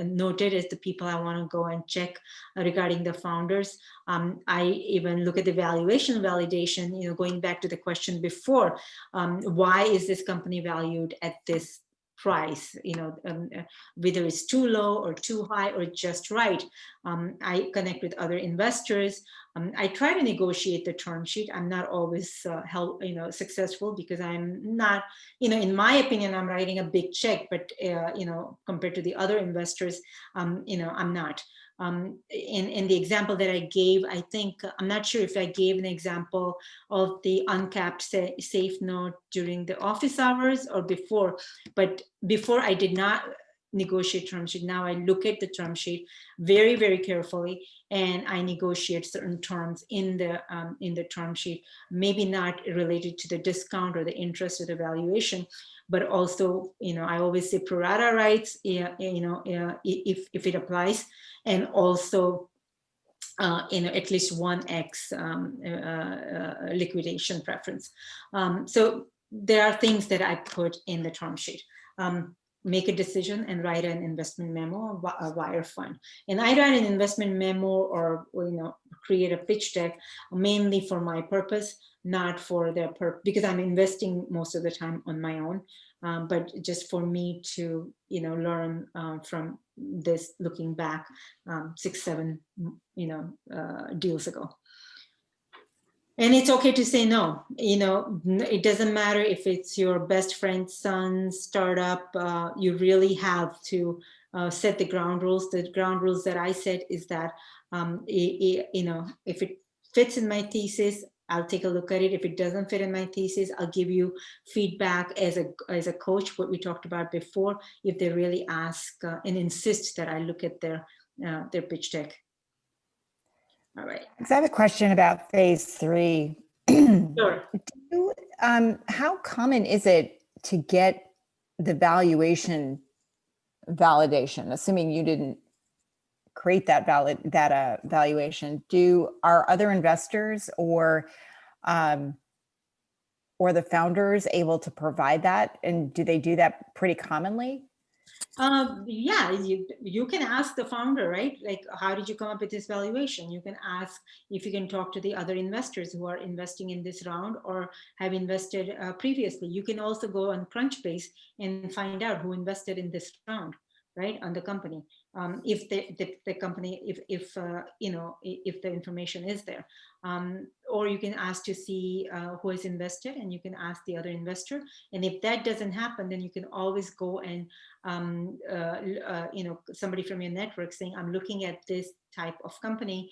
noted as the people I want to go and check regarding the founders. I even look at the valuation validation, going back to the question before, why is this company valued at this price, whether it's too low or too high or just right. I connect with other investors. I try to negotiate the term sheet. I'm not always successful, because I'm not, in my opinion, I'm writing a big check, but compared to the other investors, I'm not. In the example that I gave, I think, I'm not sure if I gave an example of the uncapped safe note during the office hours or before, but before I did not negotiate term sheet. Now I look at the term sheet very, very carefully, and I negotiate certain terms in the term sheet, maybe not related to the discount or the interest or the valuation, but also, I always say pro rata rights, if it applies, and also, at least 1x liquidation preference. So there are things that I put in the term sheet. Make a decision and write an investment memo, a wire fund. And I write an investment memo or create a pitch deck mainly for my purpose, not for their purpose, because I'm investing most of the time on my own, but just for me to learn from this, looking back 6-7 deals ago. And it's okay to say no. It doesn't matter if it's your best friend's son's startup. You really have to set the ground rules. The ground rules that I set is that, if it fits in my thesis, I'll take a look at it. If it doesn't fit in my thesis, I'll give you feedback as a coach, what we talked about before, if they really ask and insist that I look at their pitch deck. All right. I have a question about phase 3. Sure. How common is it to get the valuation validation, assuming you didn't create that valuation? Are other investors or the founders able to provide that, and do they do that pretty commonly? Yeah, you can ask the founder, right? Like, how did you come up with this valuation? You can ask if you can talk to the other investors who are investing in this round or have invested previously. You can also go on Crunchbase and find out who invested in this round, right, on the company. If the company, if the information is there, or you can ask to see who has invested, and you can ask the other investor. And if that doesn't happen, then you can always go and somebody from your network saying, I'm looking at this type of company.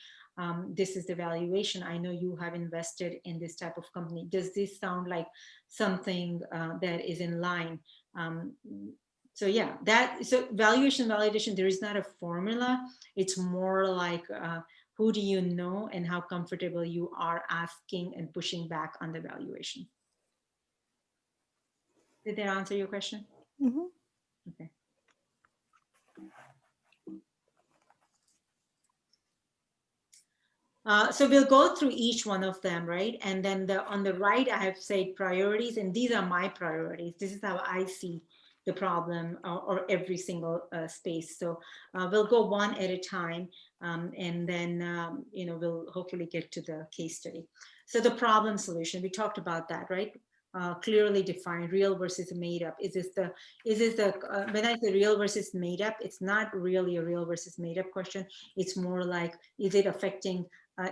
This is the valuation. I know you have invested in this type of company. Does this sound like something that is in line? So yeah, so valuation validation, there is not a formula. It's more like who do you know and how comfortable you are asking and pushing back on the valuation. Did that answer your question? Mm-hmm. Okay. So we'll go through each one of them, right? And then on the right, I have said priorities, and these are my priorities. This is how I see the problem or every single space. So we'll go one at a time, and then we'll hopefully get to the case study. So the problem solution, we talked about that, right? Clearly defined, real versus made up. When I say real versus made up, it's not really a real versus made up question. It's more like, is it affecting,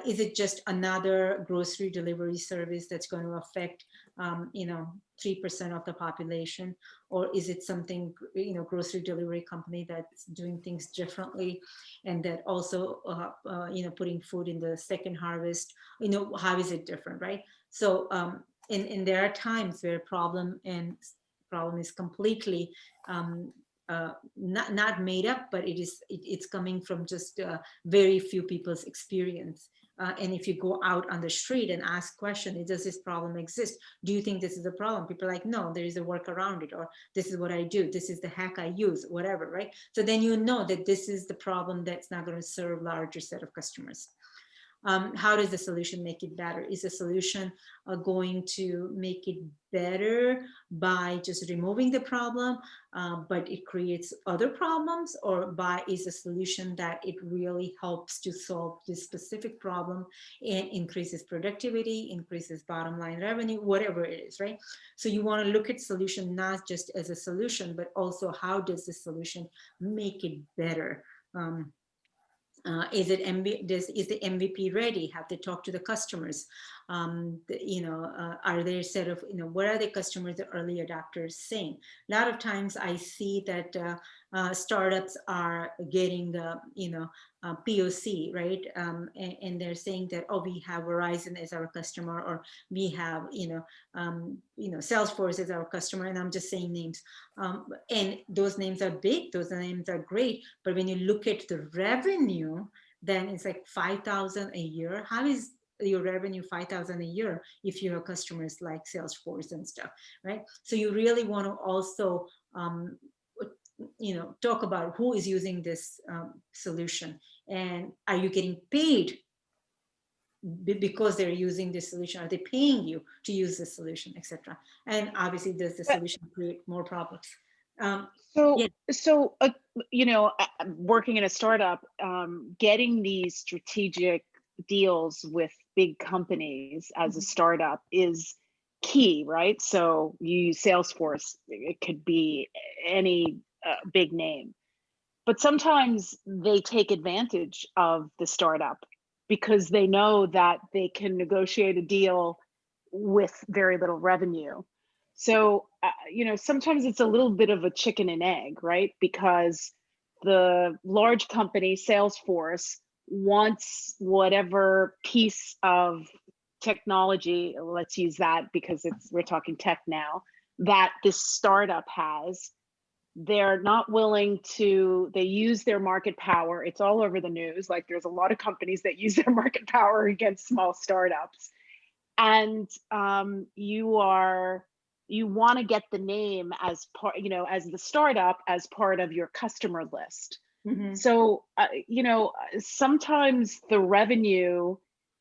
is it just another grocery delivery service that's going to affect 3% of the population? Or is it something, grocery delivery company that's doing things differently, and that also, putting food in the second harvest, how is it different, right? So, and there are times where problem is completely not made up, but it's coming from just very few people's experience. And if you go out on the street and ask questions, does this problem exist? Do you think this is a problem? People are like, no, there is a work around it, or this is what I do, this is the hack I use, whatever, right? So then you know that this is the problem that's not going to serve a larger set of customers. How does the solution make it better? Is the solution going to make it better by just removing the problem, but it creates other problems? Or is a solution that it really helps to solve this specific problem and increases productivity, increases bottom line revenue, whatever it is, right? So you want to look at solution not just as a solution, but also how does the solution make it better? Is the MVP ready? Have they talked to the customers? Are there set of, what are the customers, the early adopters saying? A lot of times I see that startups are getting the, POC, right? And they're saying that, oh, we have Verizon as our customer, or we have, Salesforce as our customer, and I'm just saying names. And those names are big, those names are great, but when you look at the revenue, then it's like 5,000 a year. How is your revenue 5,000 a year if you have customers like Salesforce and stuff, right? So you really want to also talk about who is using this solution, and are you getting paid because they're using this solution? Are they paying you to use this solution, etc.? And obviously, does the solution create more problems? Working in a startup, getting these strategic deals with big companies as a startup is key, right? So you use Salesforce, it could be any big name, but sometimes they take advantage of the startup because they know that they can negotiate a deal with very little revenue. So, sometimes it's a little bit of a chicken and egg, right? Because the large company, Salesforce, wants whatever piece of technology, let's use that because we're talking tech now, that this startup has. They're not willing to, they use their market power. It's all over the news. Like there's a lot of companies that use their market power against small startups. And you want to get the name as part, as the startup, as part of your customer list. Mhm. So, sometimes the revenue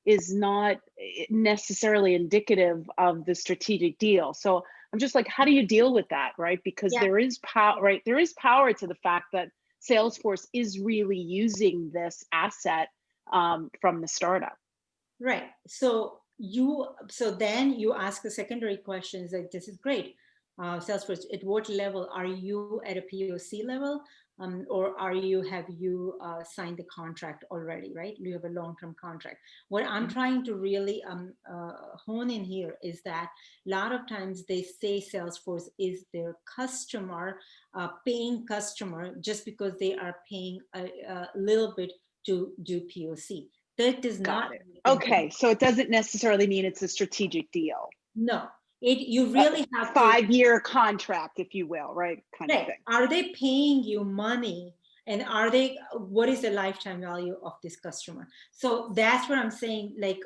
is not necessarily indicative of the strategic deal. So I'm just like, how do you deal with that, right? Because Yeah. there is power, right? There is power to the fact that Salesforce is really using this asset from the startup. Right. So then you ask the secondary questions like, this is great. Salesforce, at what level are you at a POC level? Or have you signed the contract already, right? You have a long-term contract. What I'm trying to really hone in here is that a lot of times they say Salesforce is their customer, paying customer, just because they are paying a little bit to do POC. That does not. Got it. Okay, so it doesn't necessarily mean it's a strategic deal. No, you really have 5-year contract, if you will, right? Kind of thing. Are they paying you money? And what is the lifetime value of this customer? So that's what I'm saying, like,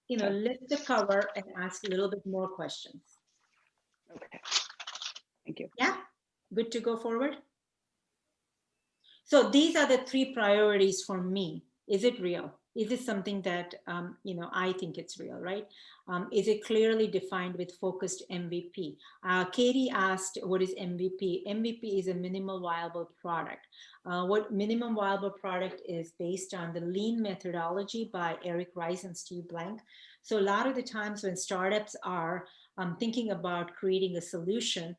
lift the cover and ask a little bit more questions. Okay, thank you. Yeah, good to go forward. So these are the 3 priorities for me. Is it real? Is it something that, I think it's real, right? Is it clearly defined with focused MVP? Katie asked, what is MVP? MVP is a minimal viable product. What minimum viable product is based on the lean methodology by Eric Rice and Steve Blank. So a lot of the times when startups are thinking about creating a solution,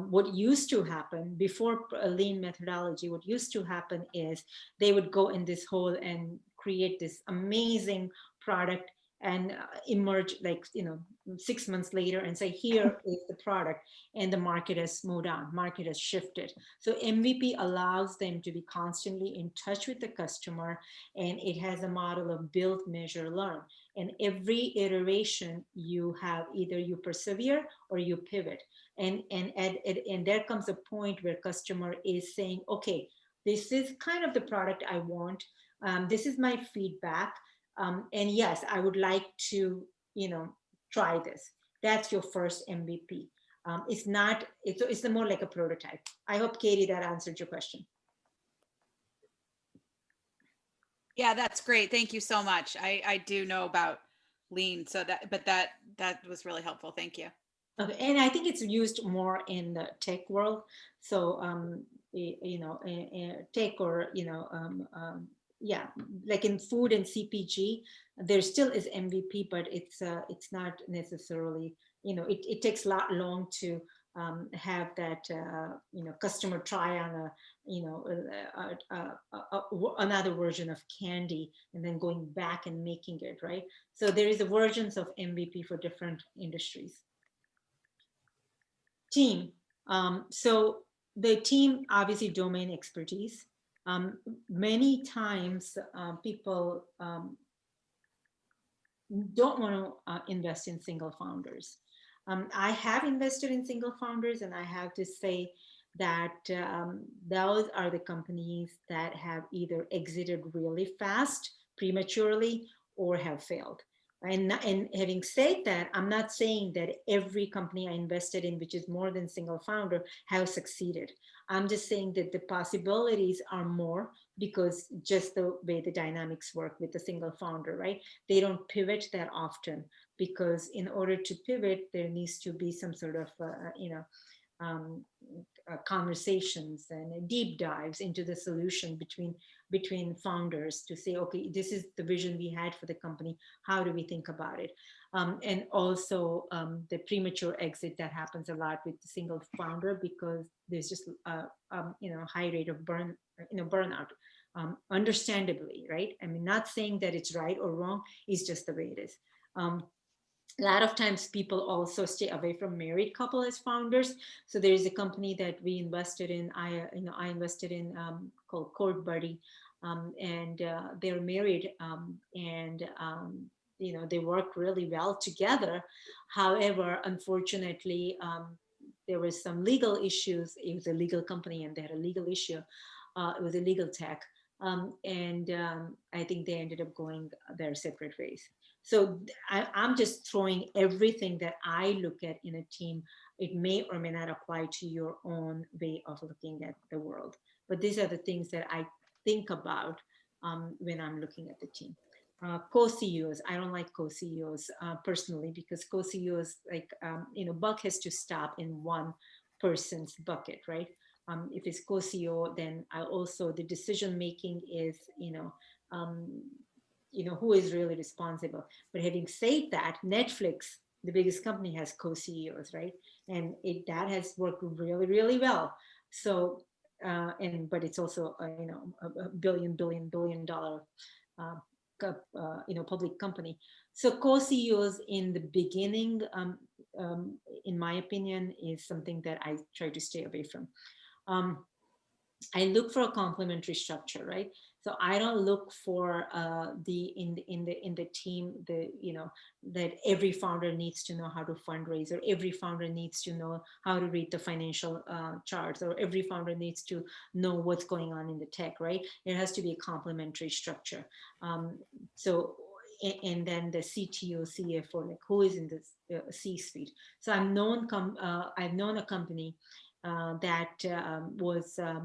what used to happen before a lean methodology, what used to happen is they would go in this hole and create this amazing product and emerge 6 months later and say, here is the product, and the market has moved on, market has shifted. So MVP allows them to be constantly in touch with the customer, and it has a model of build, measure, learn. And every iteration you have, either you persevere or you pivot. And there comes a point where customer is saying, okay, this is kind of the product I want. This is my feedback. And yes, I would like to, try this. That's your first MVP. It's more like a prototype. I hope, Katie, that answered your question. Yeah, that's great. Thank you so much. I do know about lean, so that was really helpful. Thank you. Okay, and I think it's used more in the tech world. So, tech or, yeah, like in food and CPG, there still is MVP, but it's not necessarily, it takes a lot long to have that, customer try on another version of candy and then going back and making it, right? So there is a versions of MVP for different industries. Team. So the team, obviously domain expertise. Many times people don't want to invest in single founders. I have invested in single founders, and I have to say that those are the companies that have either exited really fast, prematurely, or have failed. And having said that, I'm not saying that every company I invested in, which is more than single founder, have succeeded. I'm just saying that the possibilities are more because just the way the dynamics work with the single founder, right? They don't pivot that often, because in order to pivot, there needs to be some sort of, conversations and deep dives into the solution between founders to say, okay, this is the vision we had for the company. How do we think about it? And also the premature exit that happens a lot with the single founder, because there's just high rate of burnout. Understandably, right? I mean, not saying that it's right or wrong, it's just the way it is. A lot of times people also stay away from married couple as founders. So there is a company that we invested in, I invested in, called Court Buddy, and they're married, and they work really well together. However, unfortunately, there was some legal issues. It was a legal company and they had a legal issue. It was a legal tech. And I think they ended up going their separate ways. So I'm just throwing everything that I look at in a team. It may or may not apply to your own way of looking at the world. But these are the things that I think about when I'm looking at the team. Co-CEOs, I don't like co-CEOs personally, because co-CEOs, like, buck has to stop in one person's bucket, right? If it's co-CEO, then the decision making is, who is really responsible. But having said that, Netflix, the biggest company, has co-CEOs, right? And that has worked really, really well. So, but it's also a billion dollar public company. So co-CEOs in the beginning, in my opinion, is something that I try to stay away from. I look for a complementary structure, right? So I don't look for in the team that every founder needs to know how to fundraise, or every founder needs to know how to read the financial charts, or every founder needs to know what's going on in the tech, right? It has to be a complementary structure. And then the CTO, CFO, like who is in the C-suite. So I've known a company that was a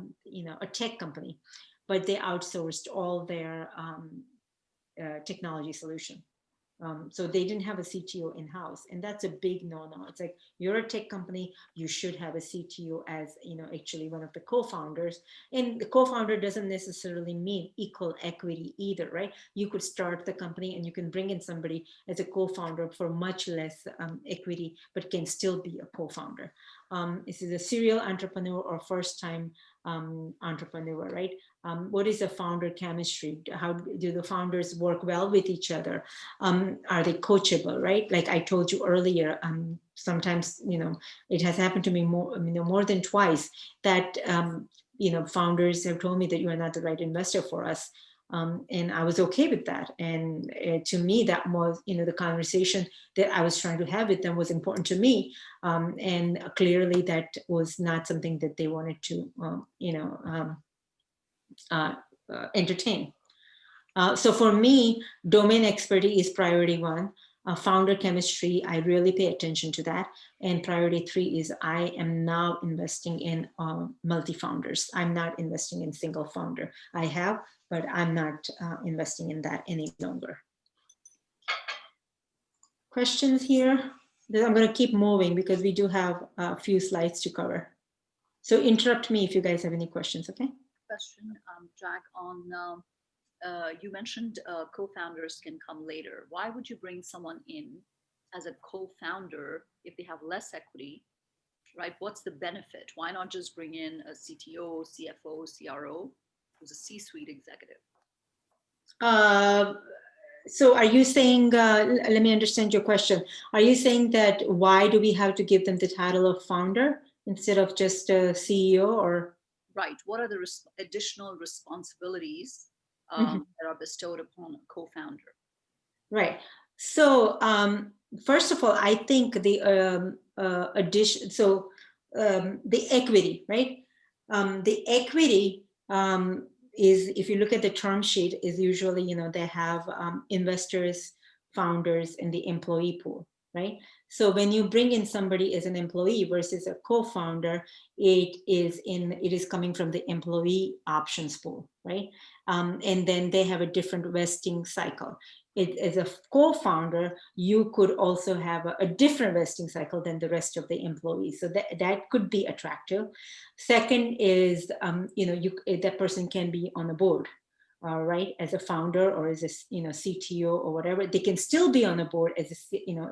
tech company, but they outsourced all their technology solution. So they didn't have a CTO in-house, and that's a big no-no. It's like, you're a tech company, you should have a CTO as actually one of the co-founders. And the co-founder doesn't necessarily mean equal equity either, right? You could start the company and you can bring in somebody as a co-founder for much less equity, but can still be a co-founder. This is a serial entrepreneur or first-time entrepreneur, right? What is the founder chemistry? How do the founders work well with each other? Are they coachable, right? Like I told you earlier, sometimes, it has happened to me more than twice that, founders have told me that you are not the right investor for us. And I was okay with that. And to me, that was, the conversation that I was trying to have with them was important to me. And clearly that was not something that they wanted to, entertain. So for me, domain expertise is priority 1. Founder chemistry, I really pay attention to that. And priority 3 is I am now investing in multi-founders. I'm not investing in single founder. I have, but I'm not investing in that any longer. Questions here? I'm going to keep moving because we do have a few slides to cover. So interrupt me if you guys have any questions, okay? Question, Jack, on you mentioned co-founders can come later. Why would you bring someone in as a co-founder if they have less equity, right? What's the benefit? Why not just bring in a CTO, CFO, CRO, who's a C-suite executive? So are you saying, let me understand your question. Are you saying that why do we have to give them the title of founder instead of just a CEO or? Right, what are the additional responsibilities that are bestowed upon a co-founder? Right, so first of all, I think the addition, so the equity, right? The equity is, if you look at the term sheet, is usually, they have investors, founders, and the employee pool, right? So when you bring in somebody as an employee versus a co-founder, it is coming from the employee options pool, right? And then they have a different vesting cycle. As a co-founder, you could also have a different vesting cycle than the rest of the employees. So that could be attractive. Second is, that person can be on the board. right, as a founder or as a CTO or whatever. They can still be on a board as a,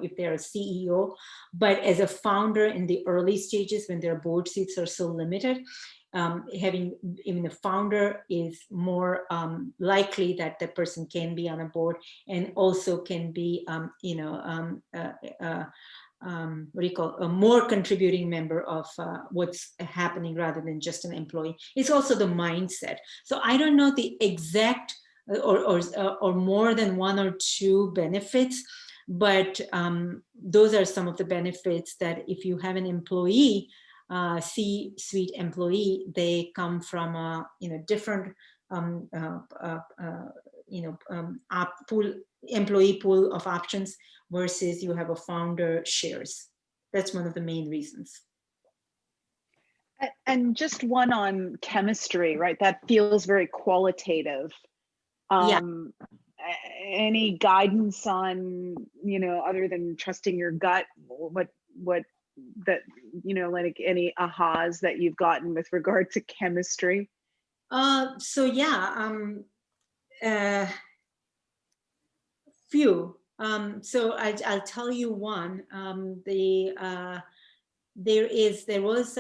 if they're a CEO, but as a founder in the early stages when their board seats are so limited, having even a founder is more likely that the person can be on a board and also can be, what do you call, a more contributing member of what's happening rather than just an employee. It's also the mindset. So I don't know the exact or more than one or two benefits, but those are some of the benefits that if you have an employee, C-suite employee, they come from a different employee pool of options versus you have a founder shares. That's one of the main reasons. And just one on chemistry, right? That feels very qualitative. Yeah. Any guidance on, other than trusting your gut, what that, like any ahas that you've gotten with regard to chemistry? Few. So I'll tell you one. There was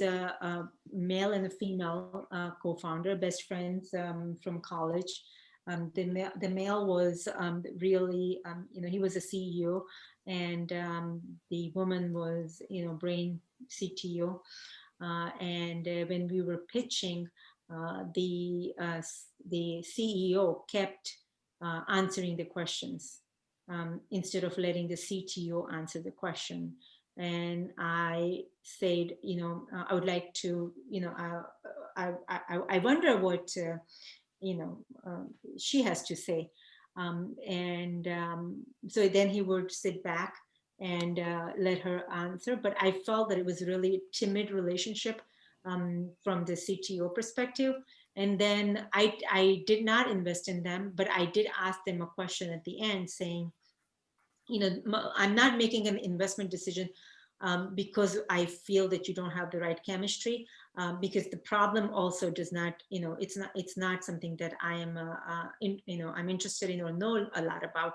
a male and a female co-founder, best friends from college. The male was really, he was a CEO, and the woman was, brain CTO. And when we were pitching, the CEO kept answering the questions instead of letting the CTO answer the question. And I said, I would like to, I wonder what, she has to say. So then he would sit back and let her answer. But I felt that it was really a timid relationship from the CTO perspective. And then I did not invest in them, but I did ask them a question at the end saying, I'm not making an investment decision because I feel that you don't have the right chemistry, because the problem also does not, it's not something that I am, I'm interested in or know a lot about.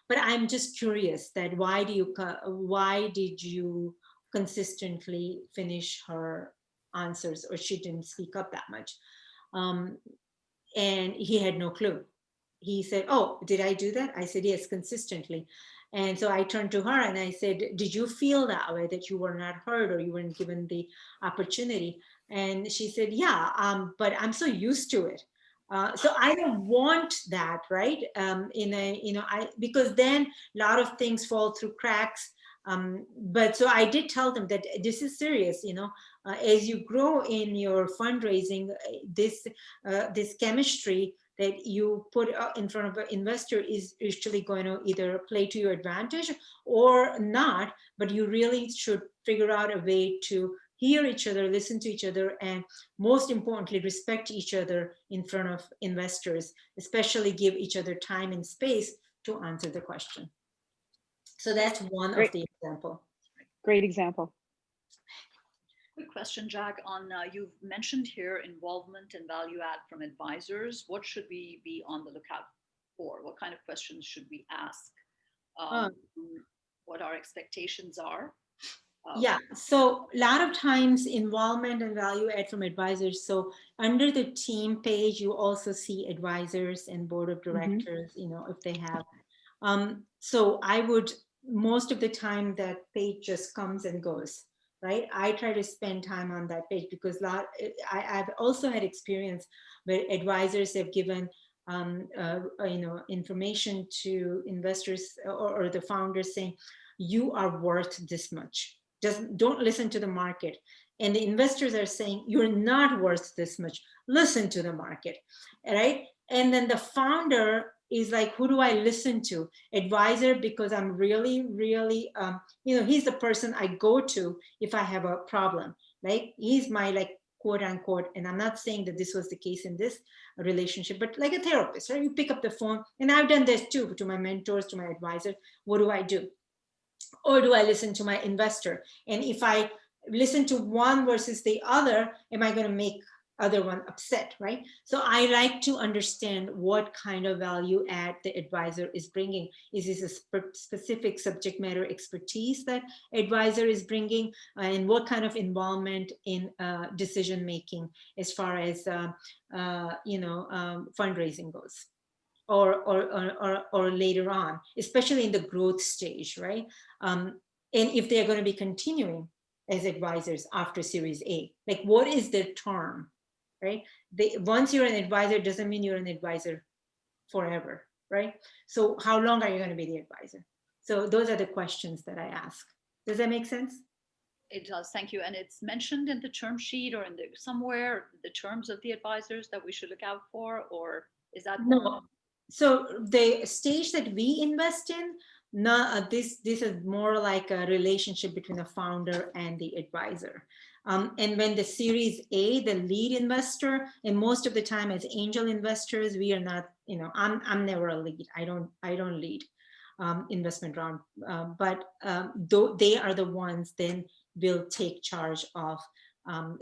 But I'm just curious that why did you consistently finish her answers, or she didn't speak up that much? And he had no clue. He said, "Oh, did I do that?" I said, "Yes, consistently." And so I turned to her and I said, "Did you feel that way, that you were not heard or you weren't given the opportunity?" And she said, "Yeah, but I'm so used to it." So I don't want that, right? Because then a lot of things fall through cracks. But so I did tell them that this is serious, as you grow in your fundraising, this chemistry that you put in front of an investor is usually going to either play to your advantage or not, but you really should figure out a way to hear each other, listen to each other, and most importantly, respect each other in front of investors, especially give each other time and space to answer the question. So that's one of the example. Great example. Quick question, Jack, on you've mentioned here involvement and value add from advisors. What should we be on the lookout for? What kind of questions should we ask? What our expectations are? Yeah, so a lot of times involvement and value add from advisors. So under the team page, you also see advisors and board of directors, if they have. So I would, most of the time that page just comes and goes, right? I try to spend time on that page because I've also had experience where advisors have given information to investors or the founders saying, you are worth this much. Just don't listen to the market. And the investors are saying, you're not worth this much. Listen to the market, right? And then the founder is like, who do I listen to? Advisor, because I'm really, really, he's the person I go to if I have a problem, right? He's my quote unquote, and I'm not saying that this was the case in this relationship, but like a therapist, right? You pick up the phone, and I've done this too, to my mentors, to my advisor. What do I do? Or do I listen to my investor? And if I listen to one versus the other, am I going to make other one upset, right? So I like to understand what kind of value add the advisor is bringing. Is this a specific subject matter expertise that advisor is bringing, and what kind of involvement in decision making as far as fundraising goes, or later on, especially in the growth stage, right? And if they're going to be continuing as advisors after Series A, like what is their term? Right? Once you're an advisor, doesn't mean you're an advisor forever, right? So how long are you going to be the advisor? So those are the questions that I ask. Does that make sense? It does, thank you. And it's mentioned in the term sheet or in somewhere the terms of the advisors that we should look out for, or is that no? So the stage that we invest in, this is more like a relationship between the founder and the advisor. And when the Series A, the lead investor, and most of the time as angel investors, we are not, I'm never a lead. I don't lead investment round, but though they are the ones then will take charge of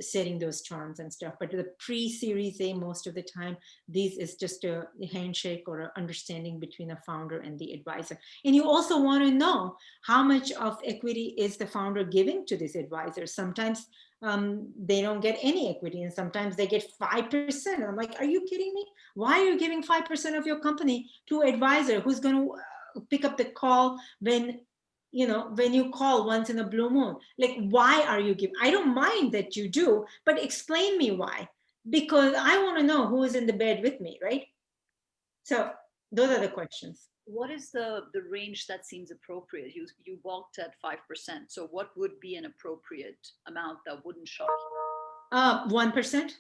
setting those terms and stuff. But the pre-Series A, most of the time, this is just a handshake or an understanding between a founder and the advisor. And you also want to know how much of equity is the founder giving to this advisor. Sometimes they don't get any equity, and sometimes they get 5%. I'm like, are you kidding me? Why are you giving 5% of your company to an advisor who's going to pick up the call when you call once in a blue moon? Like, why are you giving? I don't mind that you do, but explain me why, because I want to know who is in the bed with me, right? So those are the questions. What is the range that seems appropriate? You balked at 5%. So what would be an appropriate amount that wouldn't shock you? 1%,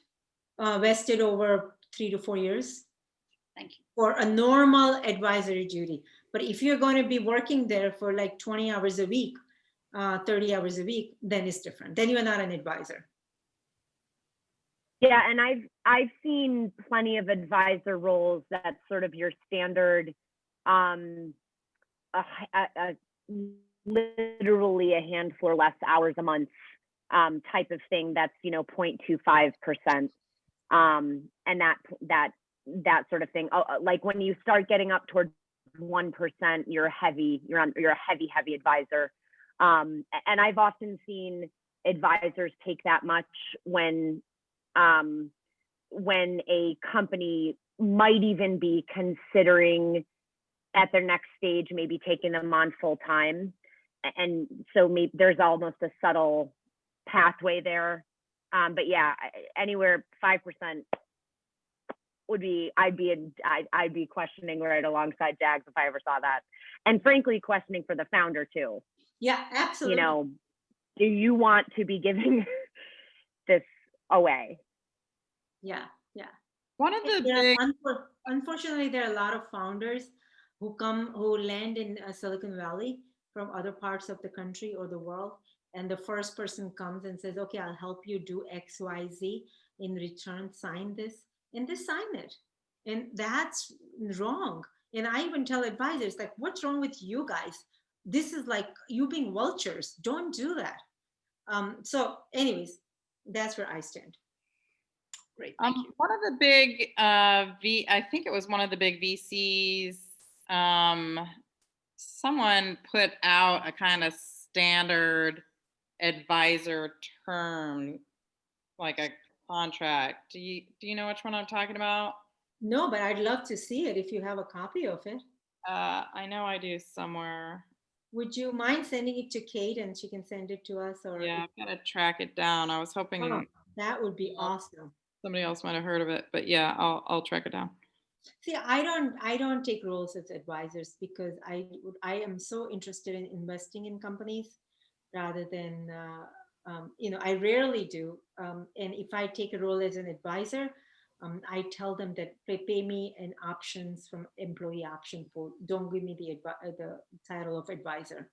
vested over 3 to 4 years. Thank you. For a normal advisory duty. But if you're going to be working there for like 20 hours a week, 30 hours a week, then it's different. Then you're not an advisor. Yeah, and I've seen plenty of advisor roles that's sort of your standard, literally a handful or less hours a month type of thing. That's 0.25%, and that sort of thing. Like when you start getting up towards 1%, you're a heavy advisor. And I've often seen advisors take that much when a company might even be considering at their next stage, maybe taking them on full time. And so maybe there's almost a subtle pathway there. But yeah, anywhere 5% would be, I'd be questioning right alongside Jags if I ever saw that. And frankly, questioning for the founder too. Yeah, absolutely. Do you want to be giving this away? Yeah. One of the unfortunately, there are a lot of founders who land in Silicon Valley from other parts of the country or the world. And the first person comes and says, okay, I'll help you do X, Y, Z. In return, sign this. And they sign it. And that's wrong. And I even tell advisors, like, what's wrong with you guys? This is like you being vultures. Don't do that. So anyways, that's where I stand. Great, thank you. One of the big, I think it was one of the big VCs, someone put out a kind of standard advisor term, like a contract. Do you know which one I'm talking about? No, but I'd love to see it if you have a copy of it. I know I do somewhere. Would you mind sending it to Kate and she can send it to us? Or yeah, I've got to track it down. I was hoping that would be awesome. Somebody else might have heard of it, but yeah, I'll track it down. See, I don't take roles as advisors because I am so interested in investing in companies rather than I rarely do. And if I take a role as an advisor, I tell them that pay me an options from employee option pool. Don't give me the title of advisor.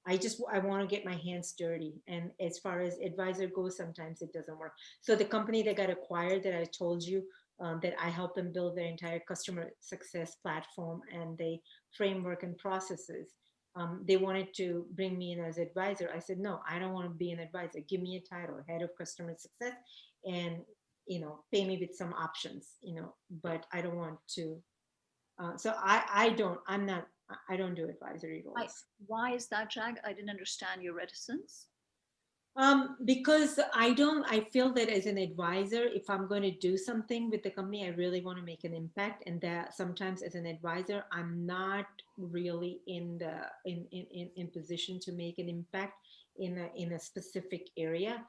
I want to get my hands dirty. And as far as advisor goes, sometimes it doesn't work. So the company that got acquired that I told you, that I helped them build their entire customer success platform and the framework and processes. They wanted to bring me in as advisor. I said, no, I don't want to be an advisor. Give me a title, head of customer success, and pay me with some options, but I don't want to. So I don't do advisory roles. Why is that, Jag? I didn't understand your reticence. Because I feel that as an advisor, if I'm going to do something with the company, I really want to make an impact. And that sometimes as an advisor, I'm not really in position to make an impact in a specific area.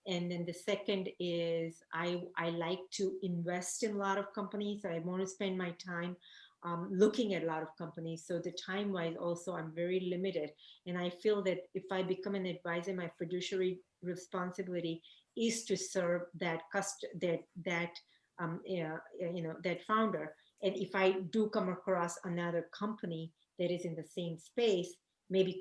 And then the second is I like to invest in a lot of companies. I want to spend my time looking at a lot of companies. So the time wise also, I'm very limited. And I feel that if I become an advisor, my fiduciary responsibility is to serve that that founder. And if I do come across another company that is in the same space, maybe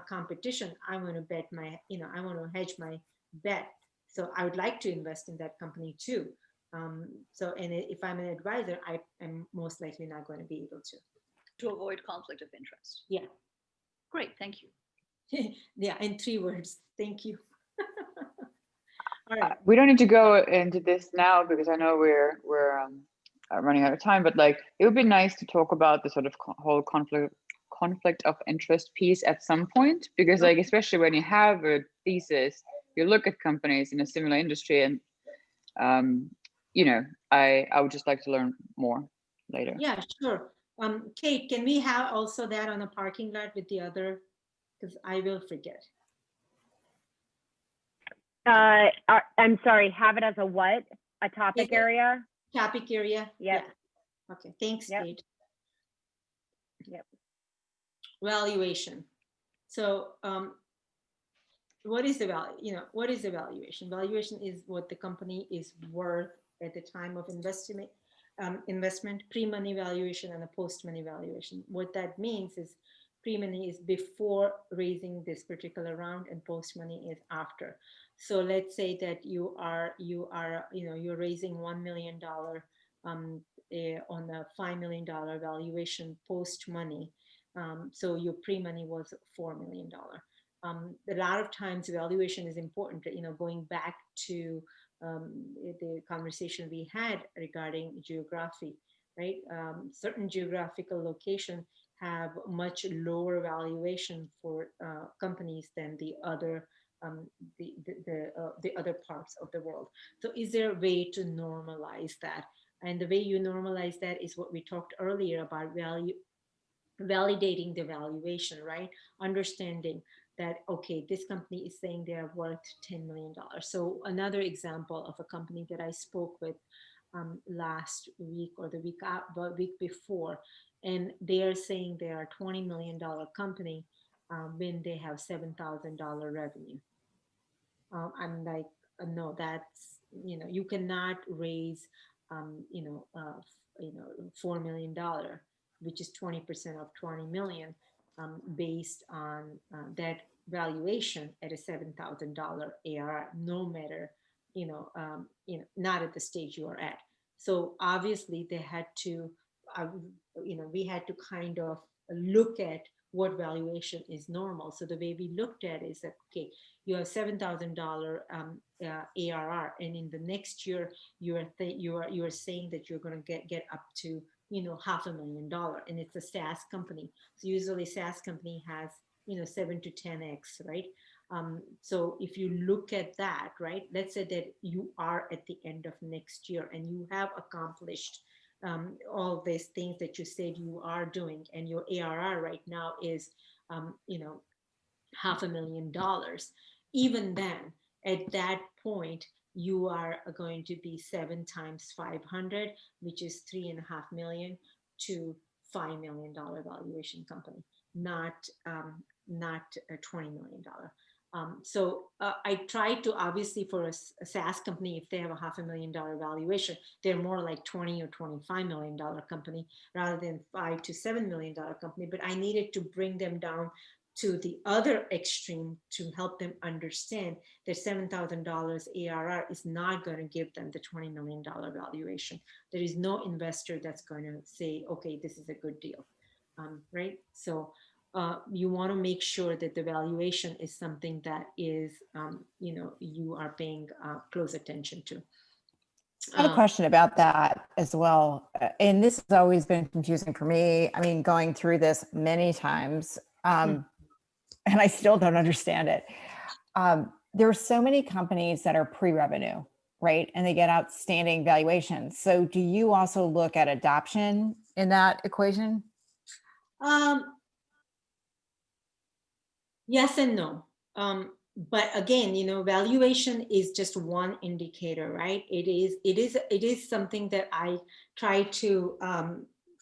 competition, I want to bet I want to hedge my bet. So I would like to invest in that company too. And if I'm an advisor, I am most likely not going to be able to avoid conflict of interest. Yeah. Great. Thank you. Yeah. In 3 words. Thank you. All right. We don't need to go into this now because I know we're running out of time, but like, it would be nice to talk about the sort of whole conflict of interest piece at some point, because like, especially when you have a thesis, you look at companies in a similar industry, and I would just like to learn more later. Yeah, sure. Kate, can we have also that on a parking lot with the other, because I will forget. I'm sorry, have it as a what? A topic area? Topic area. Yep. Yeah. Okay, thanks, Yep. Kate. Yep. Valuation. So what is the value? What is the valuation? Valuation is what the company is worth at the time of investment, pre-money valuation and a post-money valuation. What that means is pre-money is before raising this particular round, and post-money is after. So let's say that you're raising $1 million on a $5 million valuation post-money. So your pre-money was $4 million. A lot of times valuation is important, going back to the conversation we had regarding geography, right? Certain geographical locations have much lower valuation for companies than the other the other parts of the world. So is there a way to normalize that? And the way you normalize that is what we talked earlier about validating the valuation, right? Understanding that, okay, this company is saying they're worth $10 million. So another example of a company that I spoke with last week or the week before, and they are saying they are a $20 million company when they have $7,000 revenue. I'm like, no, that's, you cannot raise, $4 million, which is 20% of 20 million, based on that valuation at a $7,000 ARR, no matter, not at the stage you are at. So obviously they had to, we had to kind of look at what valuation is normal. So the way we looked at it is that, okay, you have $7,000 ARR, and in the next year you are saying that you're going to get up to $500,000, and it's a SaaS company. So usually SaaS company has 7 to 10x, right? So if you look at that, right, let's say that you are at the end of next year and you have accomplished all these things that you said you are doing, and your ARR right now is $500,000. Even then, at that point, you are going to be 7 times 500, which is $3.5 million to $5 million valuation company, not a $20 million. So I try to, obviously, for a SaaS company, if they have a $500,000 valuation, they're more like $20 or $25 million company rather than $5 to $7 million company. But I needed to bring them down to the other extreme to help them understand that $7,000 ARR is not going to give them the $20 million valuation. There is no investor that's going to say, okay, this is a good deal, right? So you want to make sure that the valuation is something that is, you are paying close attention to. I have a question about that as well. And this has always been confusing for me. I mean, going through this many times, and I still don't understand it. There are so many companies that are pre-revenue, right? And they get outstanding valuations. So do you also look at adoption in that equation? Yes and no. But again, valuation is just one indicator, right? It is something that I try to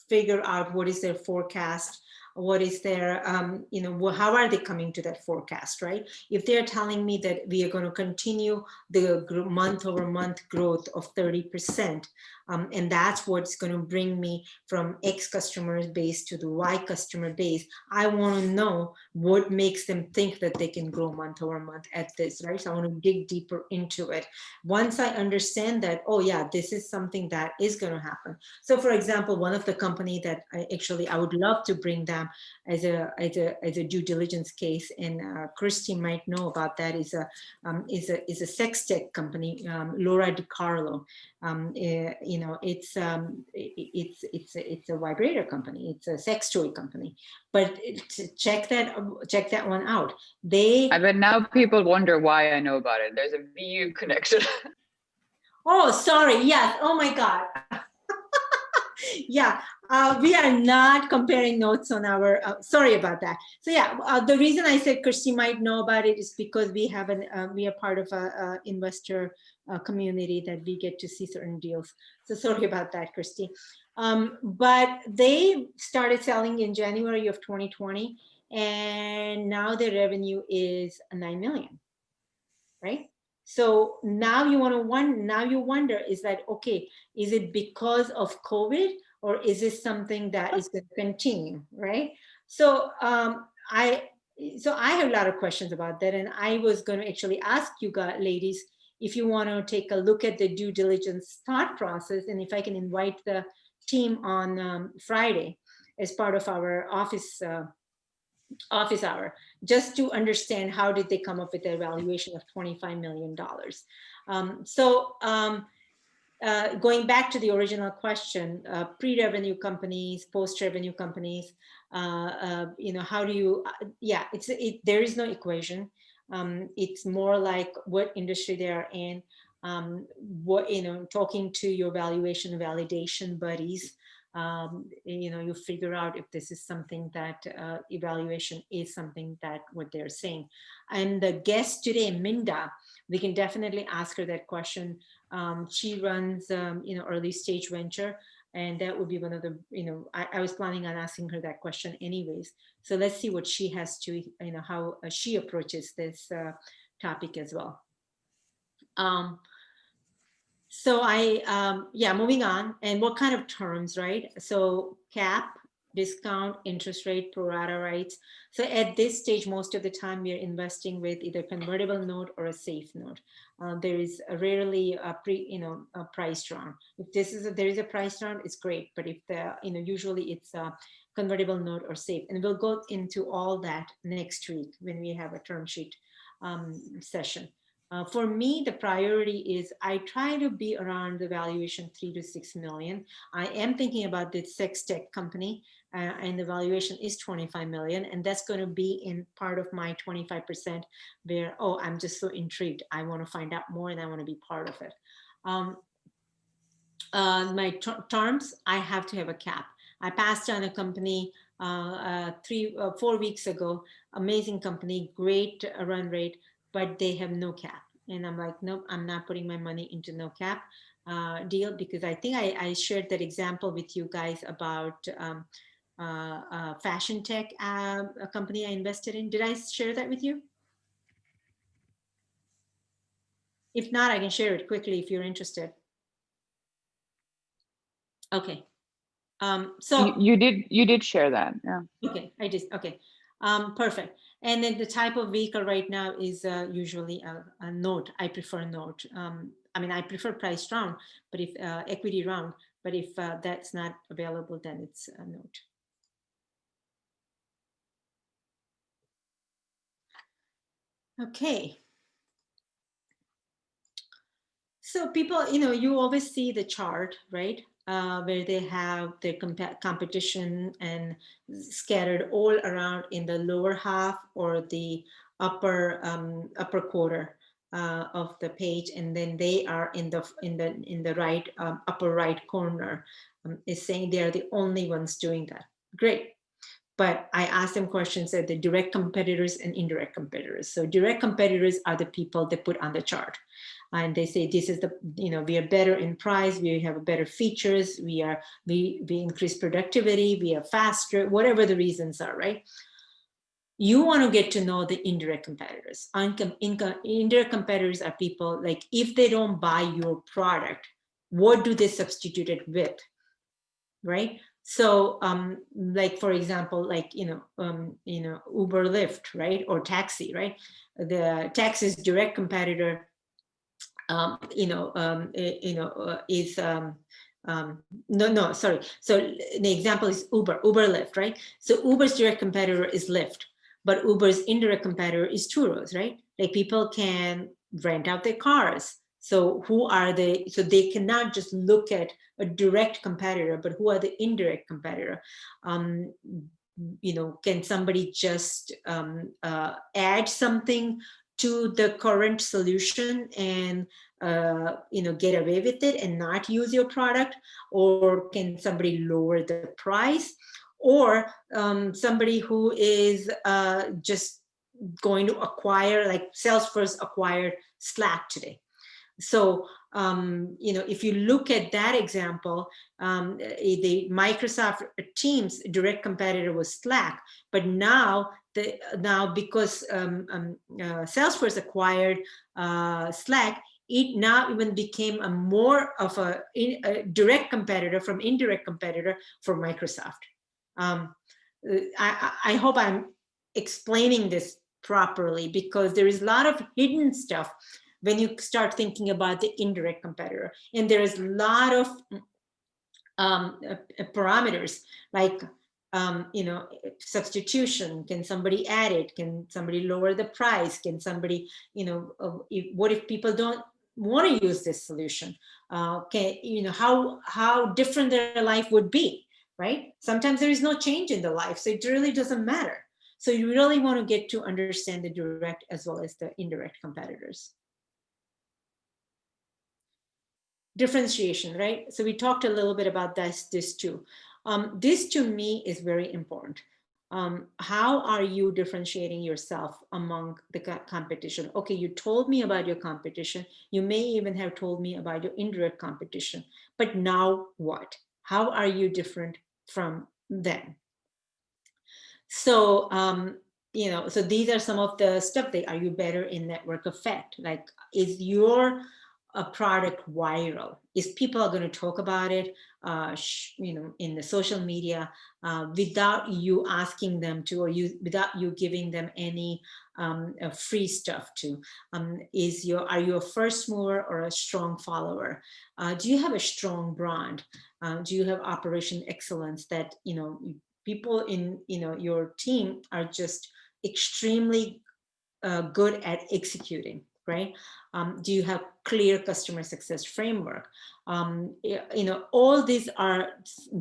figure out what is their forecast, what is their, how are they coming to that forecast, right? If they're telling me that we are going to continue the month over month growth of 30%, and that's what's going to bring me from X customer base to the Y customer base, I want to know what makes them think that they can grow month over month at this, right? So I want to dig deeper into it. Once I understand that, oh yeah, this is something that is going to happen. So for example, one of the company that I would love to bring them as a due diligence case, and Christy might know about that, is a sex tech company, Laura DiCarlo. It's a vibrator company. It's a sex toy company. But check that one out. I bet now people wonder why I know about it. There's a VU connection. Oh, sorry. Yes. Oh my God. Yeah, we are not comparing notes on our, sorry about that. So yeah, the reason I said Christy might know about it is because we have we are part of a investor community that we get to see certain deals. So sorry about that, Christy. But they started selling in January of 2020, and now their revenue is 9 million, right? So now you wonder, is that, okay, is it because of COVID, or is this something that is going to continue, right? So I have a lot of questions about that, and I was going to actually ask you guys, ladies, if you want to take a look at the due diligence thought process, and if I can invite the team on Friday as part of our office hour, just to understand how did they come up with their valuation of $25 million. Going back to the original question, pre-revenue companies, post-revenue companies, how do you, there is no equation. It's more like what industry they are in, talking to your valuation validation buddies. You figure out if this is something that evaluation is something that what they're saying. And the guest today, Minda, we can definitely ask her that question. She runs, early stage venture, and that would be one of the, I was planning on asking her that question anyways. So let's see what she has to, how she approaches this topic as well. So moving on, and what kind of terms, right? So cap, discount, interest rate, pro rata rights. So at this stage, most of the time we are investing with either convertible note or a safe note. There is rarely a price round. If there is a price round, it's great. But if usually it's a convertible note or safe, and we'll go into all that next week when we have a term sheet session. For me, the priority is I try to be around the valuation 3 to 6 million. I am thinking about this sex tech company, and the valuation is 25 million, and that's going to be in part of my 25% where, oh, I'm just so intrigued. I want to find out more and I want to be part of it. My terms, I have to have a cap. I passed on a company 4 weeks ago, amazing company, great run rate, but they have no cap. And I'm like, nope, I'm not putting my money into no cap deal, because I think I shared that example with you guys about fashion tech, a company I invested in. Did I share that with you? If not, I can share it quickly if you're interested. Okay. So you did share that, yeah. Okay, I did. Okay, perfect. And then the type of vehicle right now is usually a note. I prefer note. I mean, I prefer price round, but if equity round, but if that's not available, then it's a note. Okay. So people, you always see the chart, right? Where they have their competition and scattered all around in the lower half or the upper quarter of the page, and then they are in the right upper right corner. Is saying they are the only ones doing that. Great. But I asked them questions at the direct competitors and indirect competitors. So direct competitors are the people they put on the chart. And they say, this is we are better in price, we have better features, we increase productivity, we are faster, whatever the reasons are, right? You want to get to know the indirect competitors. Indirect competitors are people like, if they don't buy your product, what do they substitute it with, right? So, like for example, like Uber, Lyft, right, or taxi, right? The taxi's direct competitor, is no, sorry. So the example is Uber, Lyft, right? So Uber's direct competitor is Lyft, but Uber's indirect competitor is Turos, right? Like people can rent out their cars. So who are they? So they cannot just look at a direct competitor, but who are the indirect competitor? Can somebody just add something to the current solution and get away with it and not use your product? Or can somebody lower the price? Or somebody who is just going to acquire, like Salesforce acquired Slack today. So, if you look at that example, the Microsoft Teams direct competitor was Slack, but now because Salesforce acquired Slack, it now even became a more of a direct competitor from indirect competitor for Microsoft. I hope I'm explaining this properly, because there is a lot of hidden stuff when you start thinking about the indirect competitor. And there's a lot of parameters like, substitution. Can somebody add it? Can somebody lower the price? Can somebody, what if people don't want to use this solution? How different their life would be, right? Sometimes there is no change in the life, so it really doesn't matter. So you really want to get to understand the direct as well as the indirect competitors. Differentiation, right? So we talked a little bit about this too. This to me is very important. How are you differentiating yourself among the competition? Okay, you told me about your competition. You may even have told me about your indirect competition, but now what? How are you different from them? So, so these are some of the stuff that, are you better in network effect? Like, is your product viral? Is people are going to talk about it, in the social media, without you asking them to, or without you giving them any free stuff to? Are you a first mover or a strong follower? Do you have a strong brand? Do you have operation excellence that, people in your team are just extremely good at executing, right? Do you have clear customer success framework? All these are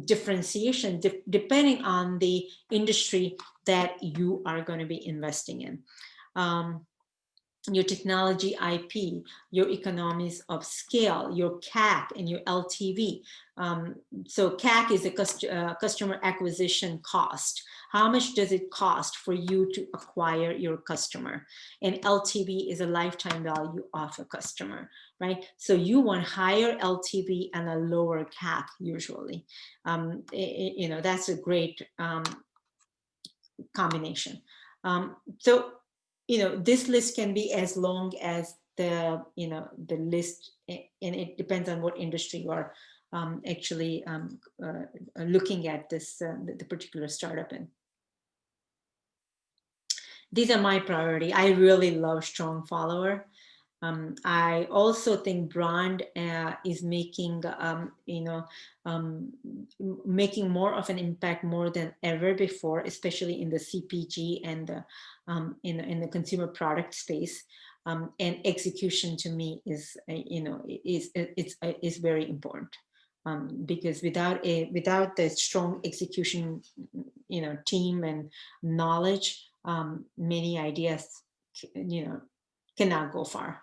differentiation depending on the industry that you are going to be investing in. Your technology IP, your economies of scale, your CAC and your LTV. So CAC is a customer acquisition cost. How much does it cost for you to acquire your customer? And LTV is a lifetime value of a customer, right? So you want higher LTV and a lower CAC usually. That's a great combination. So, this list can be as long as the list, and it depends on what industry you are actually looking at this, the particular startup in. These are my priority. I really love strong follower. I also think brand is making, making more of an impact more than ever before, especially in the CPG and the, in the consumer product space. And execution to me is, is very important. Because without the strong execution, team and knowledge, many ideas, cannot go far.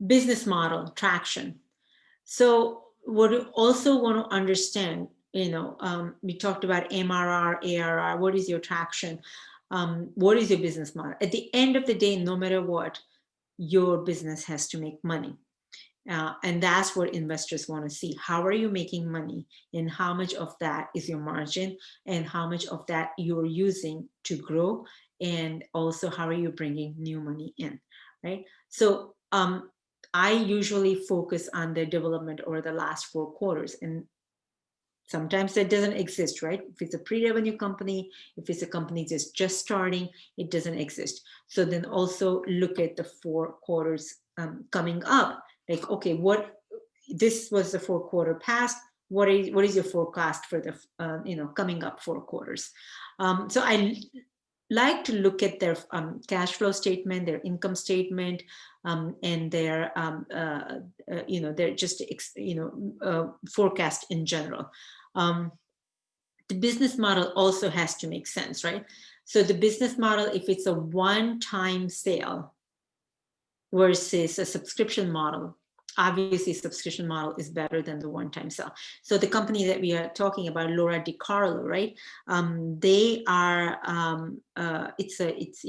Business model traction. So what we also want to understand, we talked about MRR, ARR. What is your traction? What is your business model? At the end of the day, no matter what, your business has to make money. And that's what investors want to see. How are you making money, and how much of that is your margin, and how much of that you're using to grow, and also how are you bringing new money in, right? So I usually focus on the development over the last 4 quarters, and sometimes that doesn't exist, right? If it's a pre-revenue company, if it's a company that's just starting, it doesn't exist. So then also look at the 4 quarters coming up. Like, okay, this was the 4 quarter past. What is your forecast for the coming up 4 quarters? So I like to look at their cash flow statement, their income statement, and their their just forecast in general. The business model also has to make sense, right? So the business model, if it's a one-time sale versus a subscription model, obviously subscription model is better than the one-time sale. So the company that we are talking about, Laura DiCarlo, right? They are it's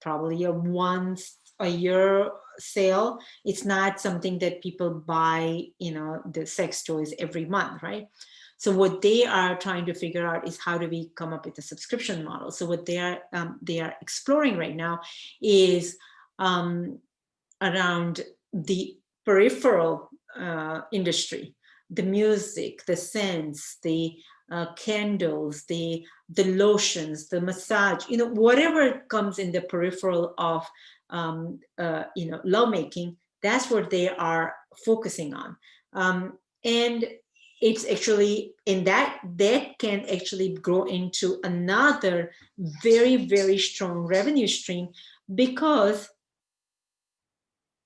probably a once a year sale. It's not something that people buy, the sex toys every month, right? So what they are trying to figure out is how do we come up with a subscription model. So what they are exploring right now is around the peripheral industry, the music, the scents, the candles, the lotions, the massage, whatever comes in the peripheral of lovemaking. That's what they are focusing on, and it's actually in that can actually grow into another very, very strong revenue stream, because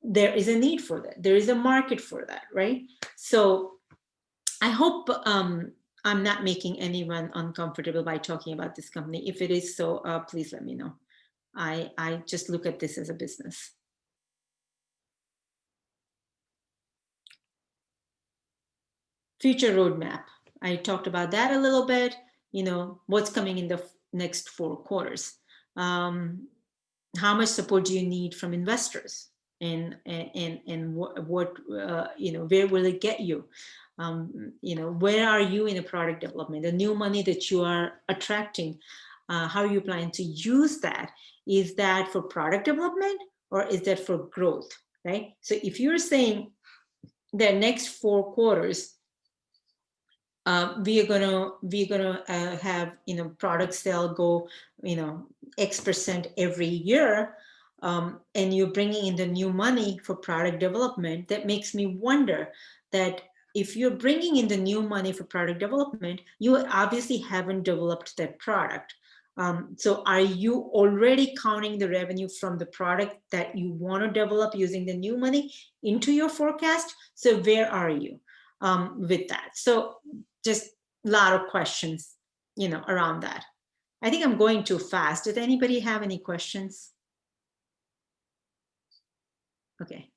there is a need for that. There is a market for that, right? So I hope I'm not making anyone uncomfortable by talking about this company. If it is so, please let me know. I just look at this as a business. Future roadmap. I talked about that a little bit. What's coming in the next 4 quarters. How much support do you need from investors? And what where will it get you? Where are you in the product development? The new money that you are attracting, how are you planning to use that? Is that for product development, or is that for growth, right? So if you're saying the next 4 quarters, we are gonna have product sale go X% every year, and you're bringing in the new money for product development. That makes me wonder that if you're bringing in the new money for product development, you obviously haven't developed that product. So are you already counting the revenue from the product that you want to develop using the new money into your forecast? So where are you with that? So just a lot of questions, around that. I think I'm going too fast. Does anybody have any questions? Okay.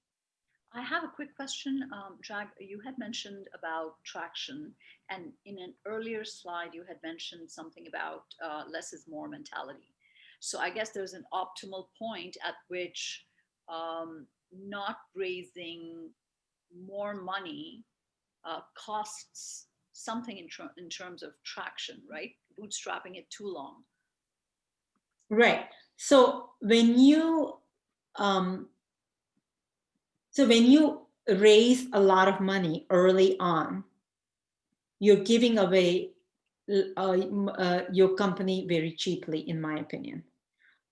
I have a quick question. Jag, you had mentioned about traction, and in an earlier slide, you had mentioned something about less is more mentality. So I guess there's an optimal point at which not raising more money costs something in terms of traction, right? Bootstrapping it too long. Right. So when you raise a lot of money early on, you're giving away your company very cheaply, in my opinion.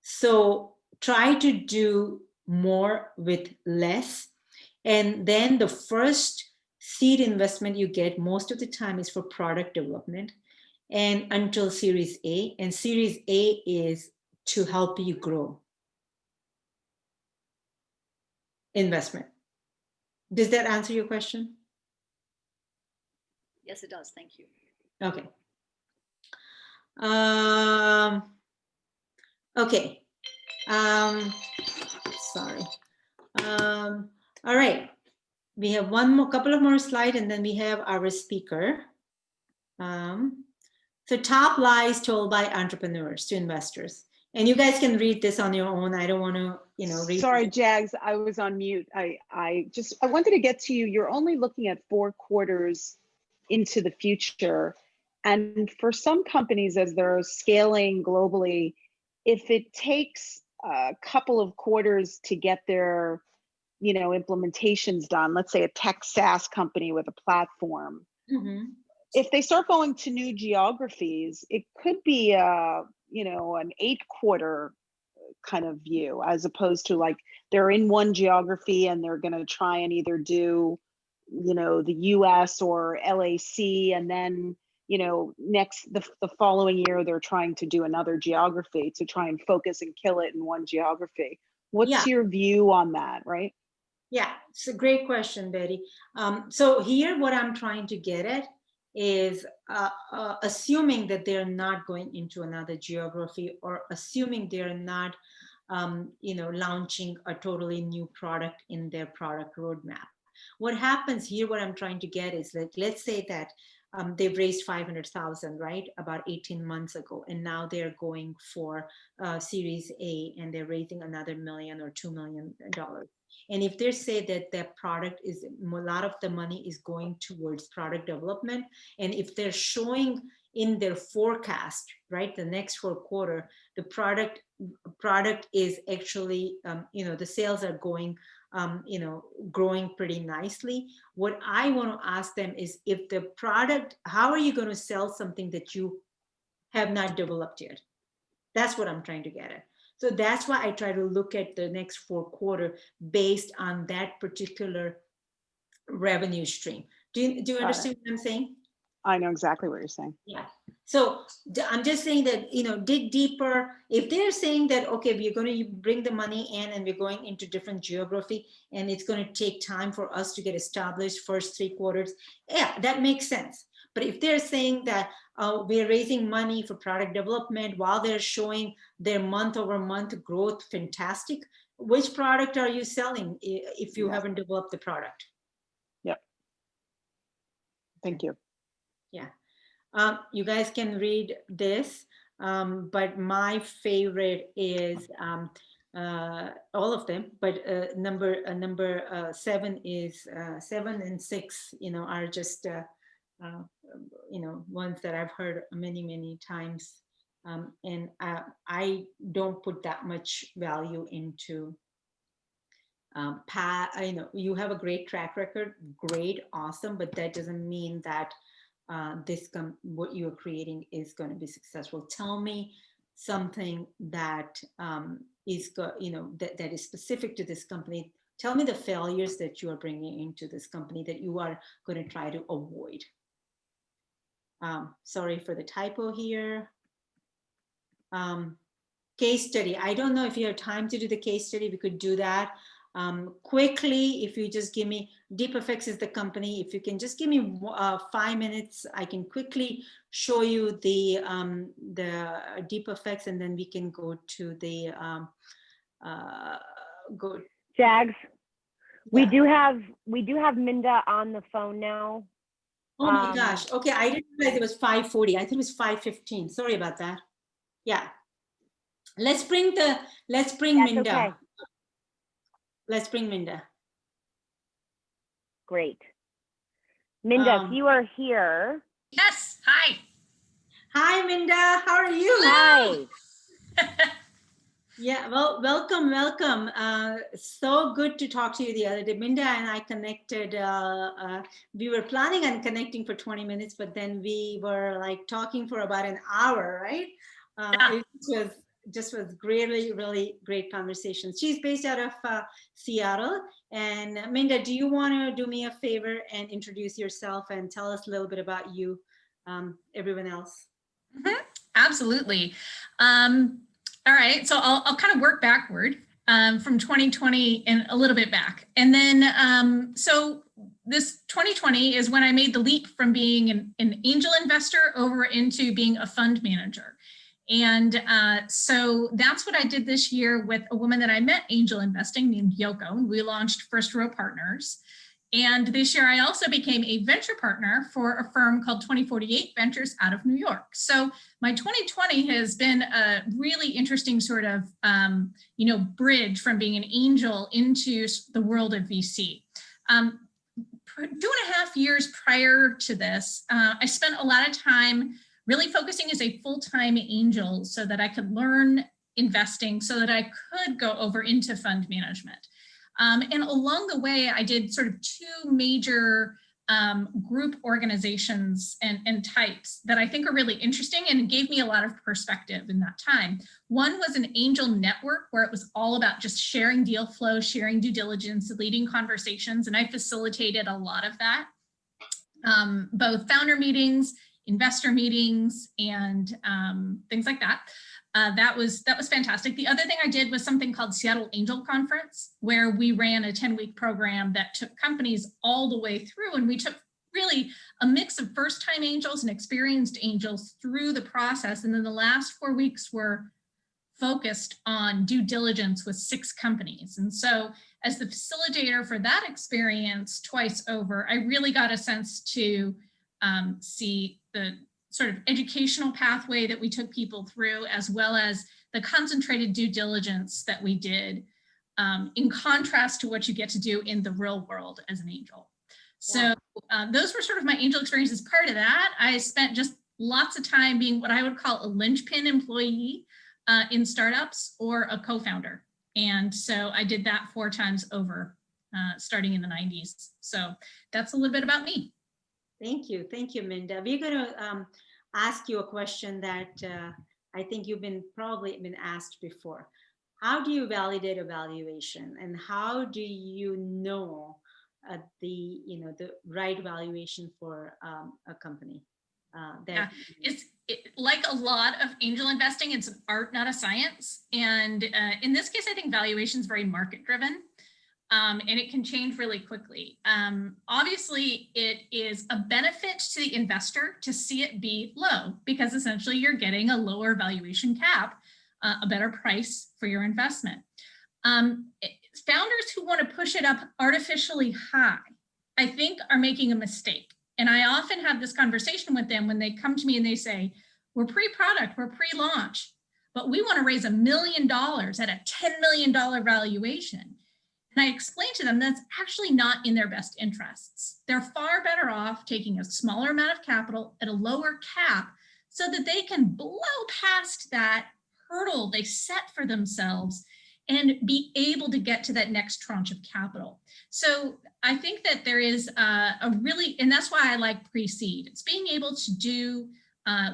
So try to do more with less. And then the first seed investment you get most of the time is for product development. and until Series A. And Series A is to help you grow. Investment. Does that answer your question? Yes, it does. Thank you. Okay. Okay. Sorry. All right. We have couple of more slides, and then we have our speaker. So top lies told by entrepreneurs to investors. And you guys can read this on your own. I don't want to, read. Sorry, Jags, I was on mute. I wanted to get to you. You're only looking at 4 quarters into the future. And for some companies, as they're scaling globally, if it takes a couple of quarters to get their, implementations done, let's say a tech SaaS company with a platform, if they start going to new geographies, it could be an 8-quarter kind of view, as opposed to like they're in one geography and they're going to try and either do, the US or LAC, and then, the following year they're trying to do another geography to try and focus and kill it in one geography. What's your view on that, right? Yeah, it's a great question, Betty. So here what I'm trying to get at is assuming that they're not going into another geography, or assuming they're not launching a totally new product in their product roadmap. What happens here, what I'm trying to get is, like, let's say that they've raised 500,000, right, about 18 months ago, and now they're going for Series A, and they're raising another $1 million or $2 million. And if they say that their product is, a lot of the money is going towards product development, and if they're showing in their forecast, right, the next 4 quarters, the product is actually, the sales are going, growing pretty nicely. What I want to ask them is, if the product, how are you going to sell something that you have not developed yet? That's what I'm trying to get at. So that's why I try to look at the next 4 quarters based on that particular revenue stream. Do you understand what I'm saying? I know exactly what you're saying. Yeah. So I'm just saying that, dig deeper. If they're saying that, okay, we're going to bring the money in and we're going into different geography, and it's going to take time for us to get established first 3 quarters, yeah, that makes sense. But if they're saying that we're raising money for product development while they're showing their month-over-month growth, fantastic. Which product are you selling if you haven't developed the product? Yep. Thank you. Yeah. You guys can read this, but my favorite is all of them. But number 7 is 7 and 6. Are just ones that I've heard many times, and I don't put that much value into. You have a great track record, great, awesome, but that doesn't mean that what you're creating is going to be successful. Tell me something that is that is specific to this company. Tell me the failures that you are bringing into this company that you are going to try to avoid. Sorry for the typo here. Case study. I don't know if you have time to do the case study. We could do that. Quickly, if you just give me, DeepFX is the company. If you can just give me 5 minutes, I can quickly show you the DeepFX, and then we can go to the Jags. Yeah. We do have Minda on the phone now. Oh my gosh. Okay, I didn't realize it was 5:40. I think it was 5:15. Sorry about that. Yeah. Let's bring Minda. Okay. Let's bring Minda. Great. Minda, if you are here. Yes. Hi. Hi, Minda. How are you? Hi. Yeah, well, welcome. So good to talk to you the other day. Minda and I connected. We were planning on connecting for 20 minutes, but then we were like talking for about an hour, right? It was really great conversation. She's based out of Seattle. And Minda, do you want to do me a favor and introduce yourself and tell us a little bit about you, everyone else? Absolutely. All right, so I'll kind of work backward from 2020 and a little bit back. And then, so this 2020 is when I made the leap from being an angel investor over into being a fund manager. And so that's what I did this year with a woman that I met angel investing named Yoko, and we launched First Row Partners. And this year I also became a venture partner for a firm called 2048 Ventures out of New York. So my 2020 has been a really interesting sort of, bridge from being an angel into the world of VC. 2.5 years prior to this, I spent a lot of time really focusing as a full-time angel so that I could learn investing so that I could go over into fund management. And along the way, I did sort of two major group organizations and types that I think are really interesting and gave me a lot of perspective in that time. One was an angel network where it was all about just sharing deal flow, sharing due diligence, leading conversations, and I facilitated a lot of that. Both founder meetings, investor meetings, and things like that. That was fantastic. The other thing I did was something called Seattle Angel Conference, where we ran a 10-week program that took companies all the way through, and we took really a mix of first-time angels and experienced angels through the process. And then the last 4 weeks were focused on due diligence with 6 companies. And so as the facilitator for that experience twice over, I really got a sense to see the sort of educational pathway that we took people through, as well as the concentrated due diligence that we did, in contrast to what you get to do in the real world as an angel. So those were sort of my angel experiences. Part of that, I spent just lots of time being what I would call a linchpin employee in startups or a co-founder. And so I did that 4 times over, starting in the 90s. So that's a little bit about me. Thank you, Minda. We're going to ask you a question that I think you've probably been asked before. How do you validate a valuation, and how do you know the right valuation for a company? Like a lot of angel investing, it's an art, not a science. And in this case, I think valuation is very market driven. And it can change really quickly. Obviously, it is a benefit to the investor to see it be low, because essentially you're getting a lower valuation cap, a better price for your investment. Founders who want to push it up artificially high, I think, are making a mistake. And I often have this conversation with them when they come to me and they say, we're pre-product, we're pre-launch, but we want to raise $1 million at a $10 million valuation. And I explain to them that's actually not in their best interests. They're far better off taking a smaller amount of capital at a lower cap so that they can blow past that hurdle they set for themselves and be able to get to that next tranche of capital. So I think that there is and that's why I like pre-seed. It's being able to do,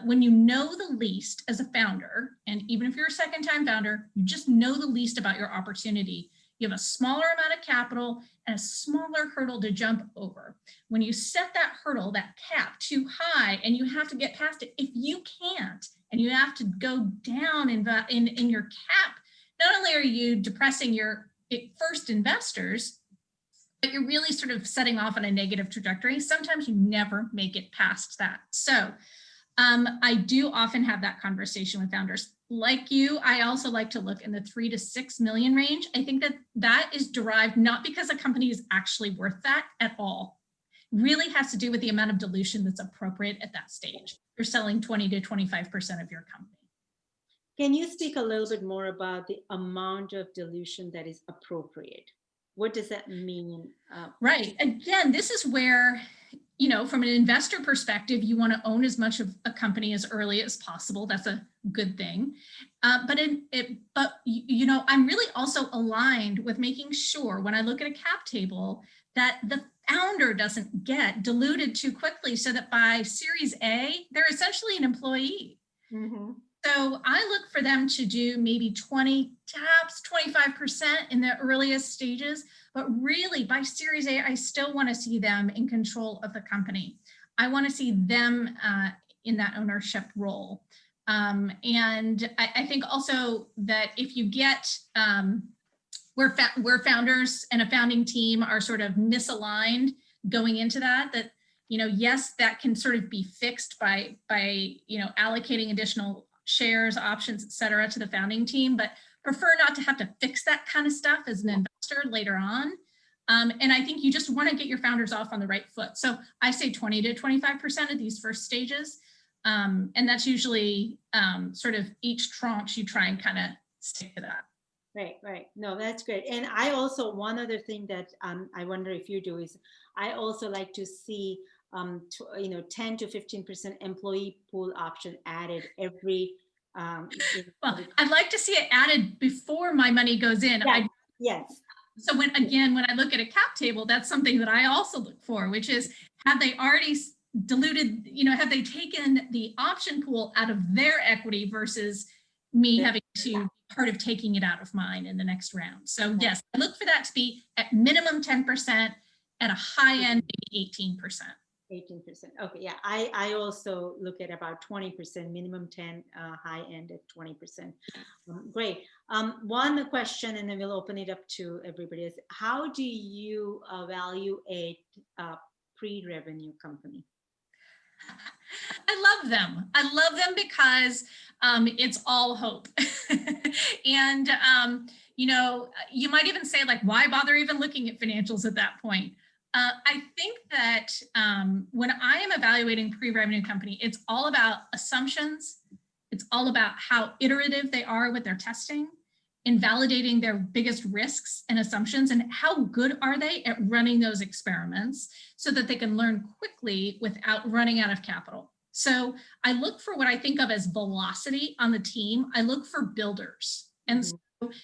when you know the least as a founder, and even if you're a second-time founder, you just know the least about your opportunity. You have a smaller amount of capital and a smaller hurdle to jump over. When you set that hurdle, that cap, too high, and you have to get past it, if you can't, and you have to go down in your cap, not only are you depressing your first investors, but you're really sort of setting off on a negative trajectory. Sometimes you never make it past that. So I do often have that conversation with founders. Like you, I also like to look in the 3 to 6 million range. I think that is derived not because a company is actually worth that at all. It really has to do with the amount of dilution that's appropriate at that stage. You're selling 20 to 25% of your company. Can you speak a little bit more about the amount of dilution that is appropriate? What does that mean? Right. Again, this is where, from an investor perspective, you want to own as much of a company as early as possible. That's a good thing. But I'm really also aligned with making sure when I look at a cap table that the founder doesn't get diluted too quickly, so that by Series A, they're essentially an employee. Mm-hmm. So I look for them to do maybe 20, tops 25% in the earliest stages, but really by Series A, I still want to see them in control of the company. I want to see them in that ownership role. And I think also that if you get where founders and a founding team are sort of misaligned going into that, yes, that can sort of be fixed by allocating additional shares, options, et cetera, to the founding team, but prefer not to have to fix that kind of stuff as an investor later on. And I think you just want to get your founders off on the right foot. So I say 20 to 25% of these first stages. And that's usually sort of each tranche you try and kind of stick to that. Right. No, that's great. And I also, one other thing that I wonder if you do is I also like to see 10 to 15% employee pool option added every. Well, I'd like to see it added before my money goes in. Yes. So when I look at a cap table, that's something that I also look for, which is, have they already diluted, have they taken the option pool out of their equity versus me having to be part of taking it out of mine in the next round. So yes, I look for that to be at minimum 10%, at a high end, maybe 18%. 18%. Okay, yeah, I also look at about 20%, minimum 10, high end at 20%. Great. One question, and then we'll open it up to everybody, is how do you evaluate a pre-revenue company? I love them. I love them because it's all hope. And, you might even say, like, why bother even looking at financials at that point? I think that when I am evaluating pre-revenue company, it's all about assumptions. It's all about how iterative they are with their testing, in validating their biggest risks and assumptions, and how good are they at running those experiments so that they can learn quickly without running out of capital. So I look for what I think of as velocity on the team. I look for builders. And so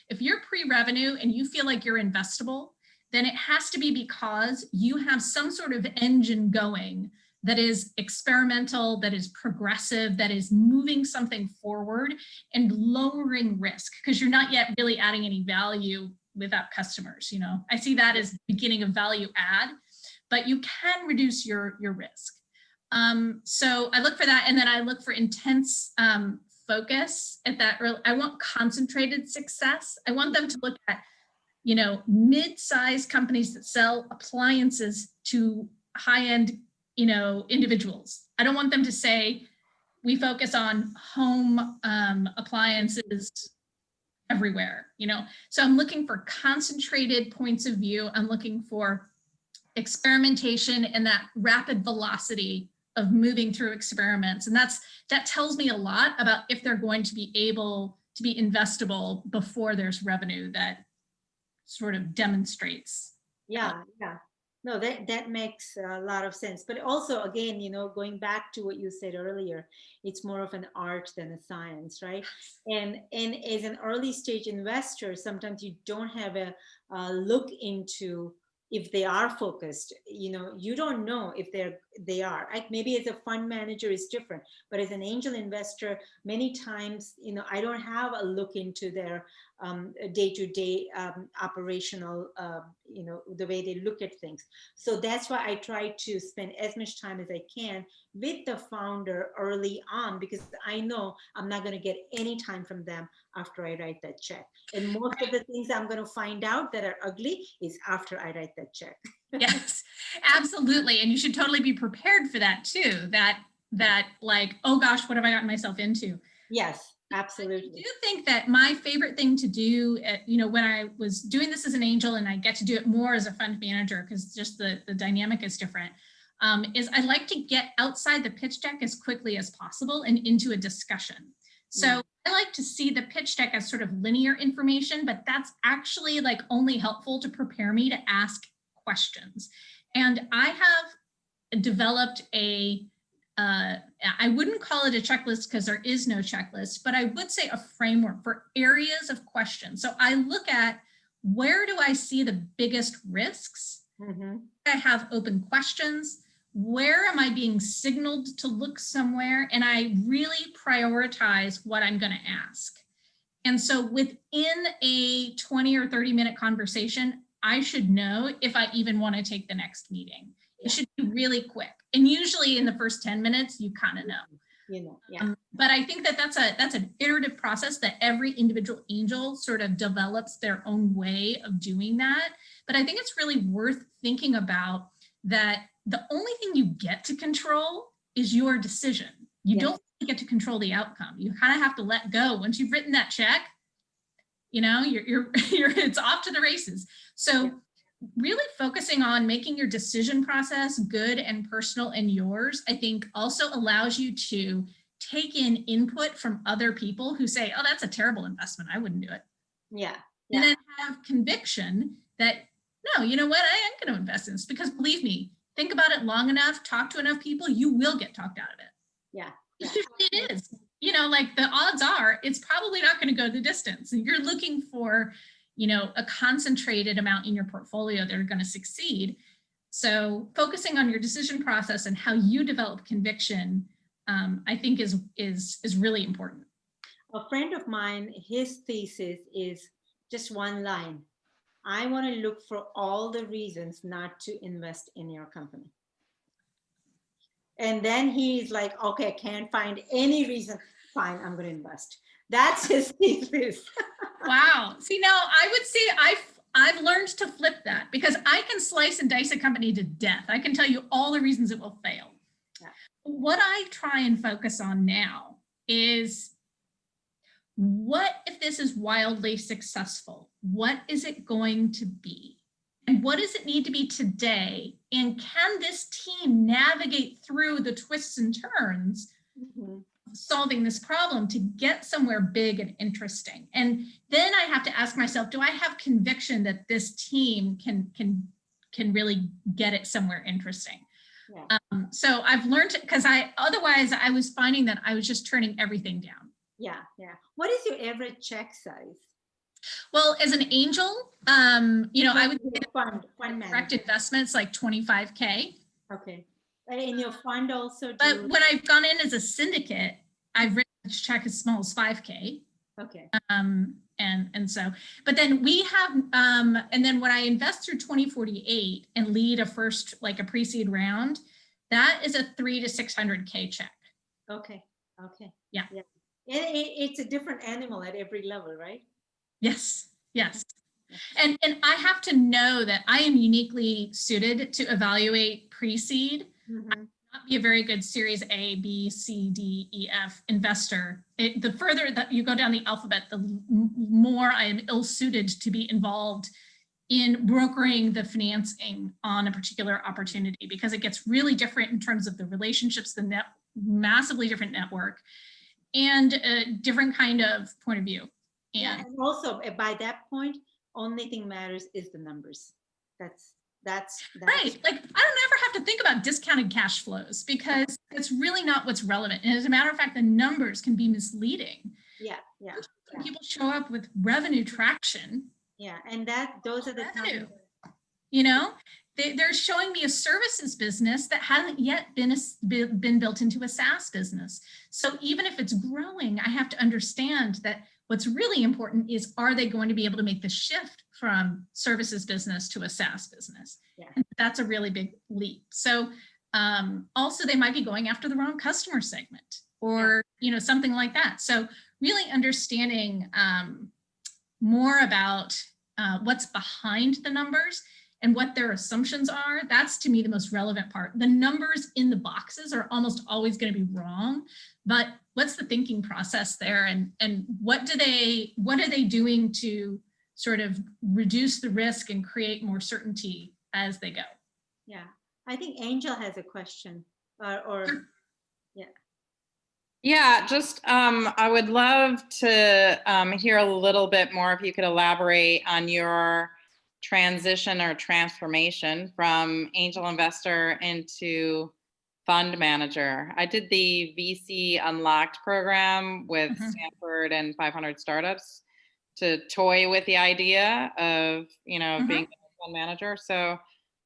if you're pre-revenue and you feel like you're investable, then it has to be because you have some sort of engine going that is experimental, that is progressive, that is moving something forward and lowering risk, because you're not yet really adding any value without customers. I see that as the beginning of value add, but you can reduce your risk. So I look for that, and then I look for intense focus at that. I want concentrated success. I want them to look at mid-sized companies that sell appliances to high-end, individuals. I don't want them to say, we focus on home appliances everywhere, So I'm looking for concentrated points of view. I'm looking for experimentation and that rapid velocity of moving through experiments. And that tells me a lot about if they're going to be able to be investable before there's revenue that sort of demonstrates. Yeah. No, that makes a lot of sense. But also, again, going back to what you said earlier, it's more of an art than a science, right? And as an early stage investor, sometimes you don't have a look into if they are focused. You don't know if they are. Maybe as a fund manager is different, but as an angel investor, many times, I don't have a look into their day-to-day operational, the way they look at things. So that's why I try to spend as much time as I can with the founder early on, because I know I'm not going to get any time from them after I write that check. And most of the things I'm going to find out that are ugly is after I write that check. Yes, absolutely. And you should totally be prepared for that too. That like, oh gosh, what have I gotten myself into? Yes. Absolutely. I do think that my favorite thing to do, when I was doing this as an angel, and I get to do it more as a fund manager because just the dynamic is different, is I like to get outside the pitch deck as quickly as possible and into a discussion. So I like to see the pitch deck as sort of linear information, but that's actually like only helpful to prepare me to ask questions. And I have developed I wouldn't call it a checklist because there is no checklist, but I would say a framework for areas of questions. So I look at, where do I see the biggest risks? I have open questions. Where am I being signaled to look somewhere? And I really prioritize what I'm going to ask. And so within a 20 or 30-minute conversation, I should know if I even want to take the next meeting. It should be really quick. And usually in the first 10 minutes, you kind of know. Yeah. But I think that that's an iterative process that every individual angel sort of develops their own way of doing that. But I think it's really worth thinking about that the only thing you get to control is your decision. You don't get to control the outcome. You kind of have to let go. Once you've written that check, you're it's off to the races. So really focusing on making your decision process good and personal and yours, I think also allows you to take in input from other people who say, oh, that's a terrible investment, I wouldn't do it. Yeah. And then have conviction that, no, you know what, I am going to invest in this, because believe me, think about it long enough, talk to enough people, you will get talked out of it. Yeah. Usually it is. Like the odds are it's probably not going to go the distance. And you're looking for, a concentrated amount in your portfolio that are going to succeed. So focusing on your decision process and how you develop conviction, I think is really important. A friend of mine, his thesis is just one line. I want to look for all the reasons not to invest in your company. And then he's like, okay, I can't find any reason. Fine, I'm going to invest. That's his thesis. Wow. See, now I would say I've learned to flip that, because I can slice and dice a company to death. I can tell you all the reasons it will fail. Yeah. What I try and focus on now is, what if this is wildly successful? What is it going to be? And what does it need to be today? And can this team navigate through the twists and turns solving this problem to get somewhere big and interesting? And then I have to ask myself, do I have conviction that this team can really get it somewhere interesting? Yeah. So I've learned, because otherwise I was finding that I was just turning everything down. Yeah. What is your average check size? Well, as an angel, I would say fund direct investments like 25K. Okay. In your fund also? But when I've gone in as a syndicate, I've written a check as small as 5K. Okay. And so, but then we have, and then when I invest through 2048 and lead a first, like a pre-seed round, that is a 300 to 600K check. Okay. Yeah. It's a different animal at every level, right? Yes. And I have to know that I am uniquely suited to evaluate pre-seed. I would not be a very good Series A, B, C, D, E, F investor. The further that you go down the alphabet, the more I am ill-suited to be involved in brokering the financing on a particular opportunity, because it gets really different in terms of the relationships, the massively different network, and a different kind of point of view. And also by that point, only thing matters is the numbers. That's right. Like, I don't ever have to think about discounted cash flows, because it's really not what's relevant. And as a matter of fact, the numbers can be misleading. Yeah. People show up with revenue traction. Yeah, and those are the revenue. They're showing me a services business that hasn't yet been built into a SaaS business. So even if it's growing, I have to understand that what's really important is, are they going to be able to make the shift from services business to a SaaS business? Yeah. And that's a really big leap. So also they might be going after the wrong customer segment, or something like that. So really understanding more about what's behind the numbers and what their assumptions are. That's, to me, the most relevant part. The numbers in the boxes are almost always going to be wrong, but what's the thinking process there, and what are they doing to sort of reduce the risk and create more certainty as they go? Yeah, I think Angel has a question, or yeah. Yeah, just I would love to hear a little bit more, if you could elaborate on your transition or transformation from angel investor into fund manager. I did the VC Unlocked program with Stanford and 500 startups to toy with the idea of, being a fund manager. So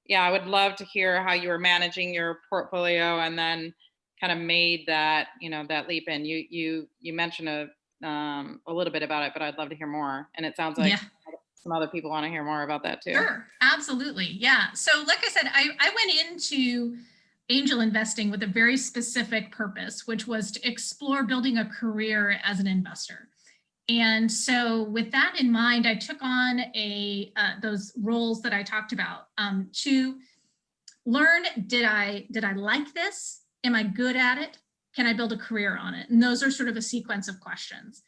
yeah, I would love to hear how you were managing your portfolio and then kind of made that, that leap in. You mentioned a little bit about it, but I'd love to hear more. And it sounds like some other people want to hear more about that too. Sure, absolutely. Yeah. So like I said, I went into angel investing with a very specific purpose, which was to explore building a career as an investor. And so with that in mind, I took on those roles that I talked about to learn, did I like this? Am I good at it? Can I build a career on it? And those are sort of a sequence of questions.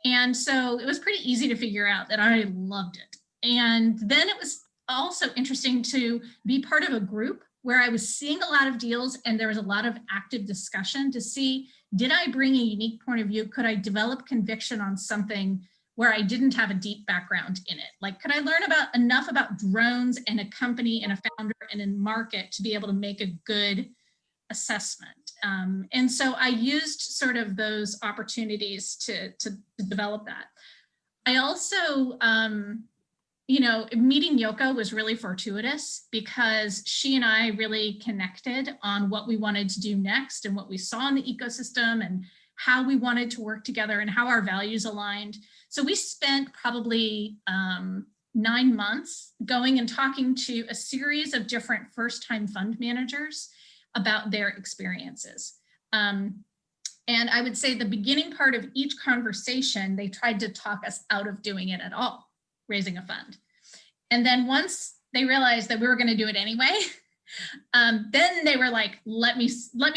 And so it was pretty easy to figure out that I loved it. And then it was also interesting to be part of a group where I was seeing a lot of deals and there was a lot of active discussion to see, did I bring a unique point of view? Could I develop conviction on something where I didn't have a deep background in it? Like, could I learn enough about drones and a company and a founder and a market to be able to make a good assessment? And so I used sort of those opportunities to develop that. I also, meeting Yoko was really fortuitous because she and I really connected on what we wanted to do next and what we saw in the ecosystem and how we wanted to work together and how our values aligned. So we spent probably 9 months going and talking to a series of different first-time fund managers about their experiences. And I would say the beginning part of each conversation, they tried to talk us out of doing it at all, raising a fund. And then once they realized that we were going to do it anyway, then they were like, let me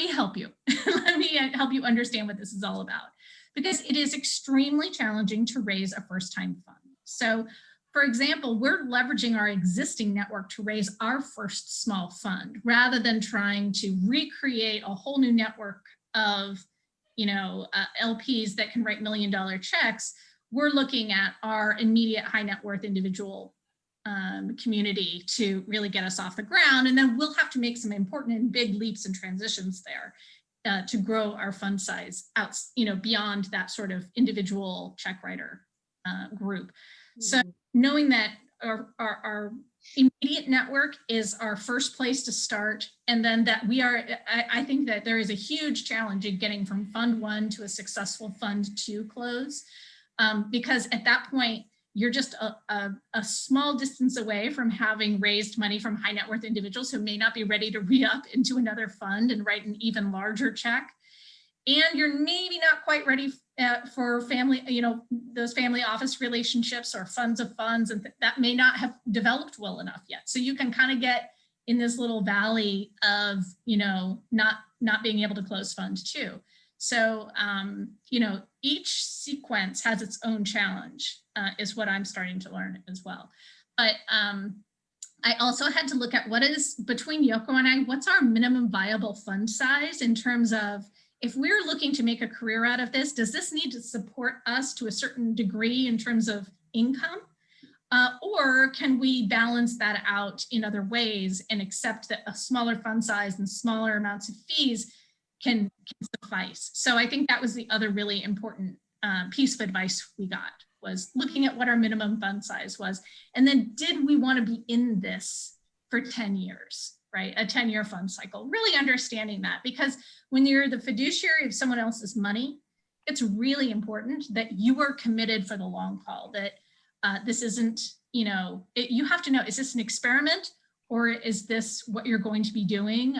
help you. Let me help you understand what this is all about. Because it is extremely challenging to raise a first-time fund. So for example, we're leveraging our existing network to raise our first small fund rather than trying to recreate a whole new network of LPs that can write $1 million checks. We're looking at our immediate high net worth individual community to really get us off the ground. And then we'll have to make some important and big leaps and transitions there to grow our fund size out, beyond that sort of individual check writer group. Mm-hmm. So knowing that our immediate network is our first place to start, and then that I think that there is a huge challenge in getting from fund 1 to a successful fund 2 close, because at that point, you're just a small distance away from having raised money from high net worth individuals who may not be ready to re-up into another fund and write an even larger check. And you're maybe not quite ready for family, those family office relationships or funds of funds, and that may not have developed well enough yet. So you can kind of get in this little valley of, not being able to close fund 2. So, each sequence has its own challenge, is what I'm starting to learn as well. But I also had to look at what is, between Yoko and I, what's our minimum viable fund size in terms of, if we're looking to make a career out of this, does this need to support us to a certain degree in terms of income? Or can we balance that out in other ways and accept that a smaller fund size and smaller amounts of fees can suffice? So I think that was the other really important piece of advice we got, was looking at what our minimum fund size was. And then did we want to be in this for 10 years, right? A 10-year fund cycle, really understanding that, because when you're the fiduciary of someone else's money, it's really important that you are committed for the long haul, that this isn't, you have to know, is this an experiment or is this what you're going to be doing?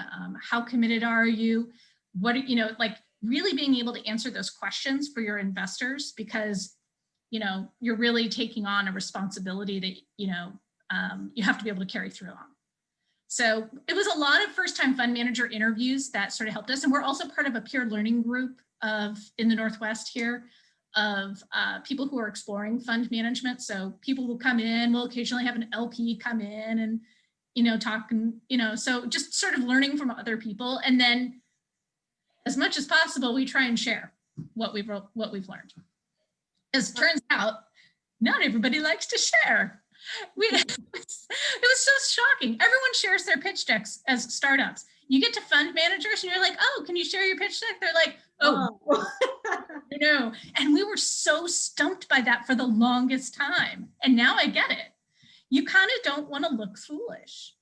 How committed are you? What, really being able to answer those questions for your investors, because, you're really taking on a responsibility that, you have to be able to carry through on. So it was a lot of first-time fund manager interviews that sort of helped us. And we're also part of a peer learning group in the Northwest here of people who are exploring fund management. So people will come in, we'll occasionally have an LP come in and, talk, and, so just sort of learning from other people. And then as much as possible, we try and share what we've learned. As it turns out, not everybody likes to share. It was so shocking. Everyone shares their pitch decks as startups. You get to fund managers and you're like, oh, can you share your pitch deck? They're like, oh, no. And we were so stumped by that for the longest time. And now I get it. You kind of don't want to look foolish.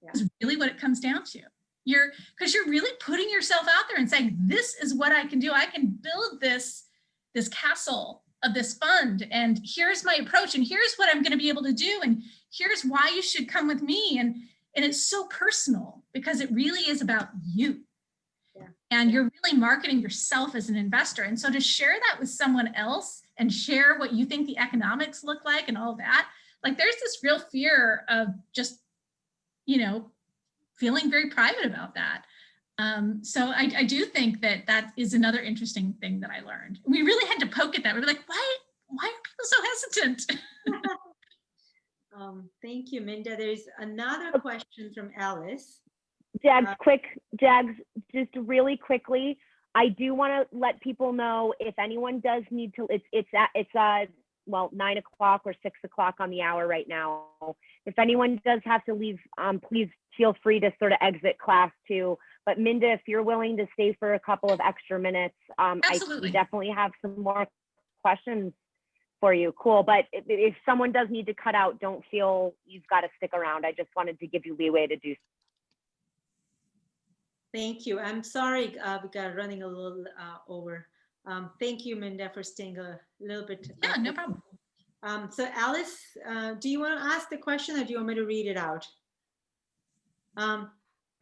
Yeah. That's really what it comes down to. Because you're really putting yourself out there and saying, this is what I can do. I can build this castle of this fund, and here's my approach, and here's what I'm going to be able to do, and here's why you should come with me. And And it's so personal because it really is about you. Yeah. And you're really marketing yourself as an investor. And so to share that with someone else and share what you think the economics look like and all that, like there's this real fear of just, you know, feeling very private about that. So I do think that that is another interesting thing that I learned. We really had to poke at that. We were like, why are people so hesitant? Thank you, Minda. There's another question from Alice. Jags, just really quickly, I do want to let people know if anyone does need to, it's 9 o'clock or 6 o'clock on the hour right now. If anyone does have to leave, please feel free to sort of exit class too. But Minda, if you're willing to stay for a couple of extra minutes, I definitely have some more questions for you. Cool. But if someone does need to cut out, don't feel you've got to stick around. I just wanted to give you leeway to do so. Thank you. I'm sorry we got running a little over. Thank you, Minda, for staying a little bit. Yeah, no problem. So Alice, do you want to ask the question or do you want me to read it out?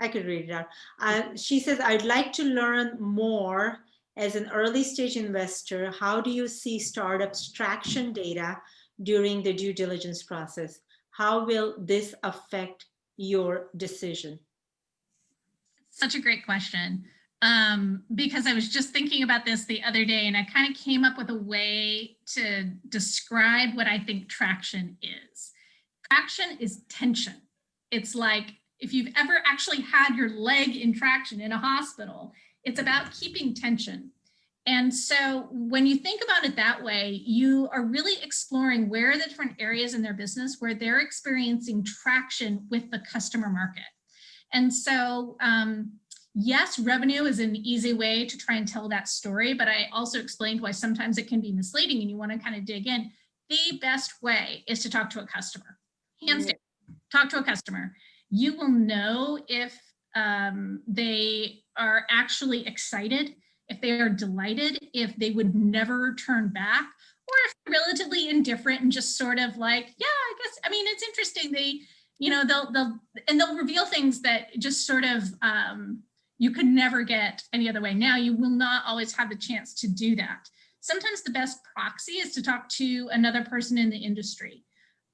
I could read it out. She says, I'd like to learn more as an early stage investor. How do you see startups' traction data during the due diligence process? How will this affect your decision? Such a great question. Because I was just thinking about this the other day and I kind of came up with a way to describe what I think traction is. Traction is tension. It's like if you've ever actually had your leg in traction in a hospital, it's about keeping tension. And so when you think about it that way, you are really exploring where are the different areas in their business where they're experiencing traction with the customer market. And so, yes, revenue is an easy way to try and tell that story, but I also explained why sometimes it can be misleading and you want to kind of dig in. The best way is to talk to a customer. Hands down, talk to a customer. You will know if they are actually excited, if they are delighted, if they would never turn back, or if they're relatively indifferent and just sort of like, yeah, I guess, I mean, it's interesting. They, you know, they'll reveal things that just sort of, you could never get any other way. Now, you will not always have the chance to do that. Sometimes the best proxy is to talk to another person in the industry.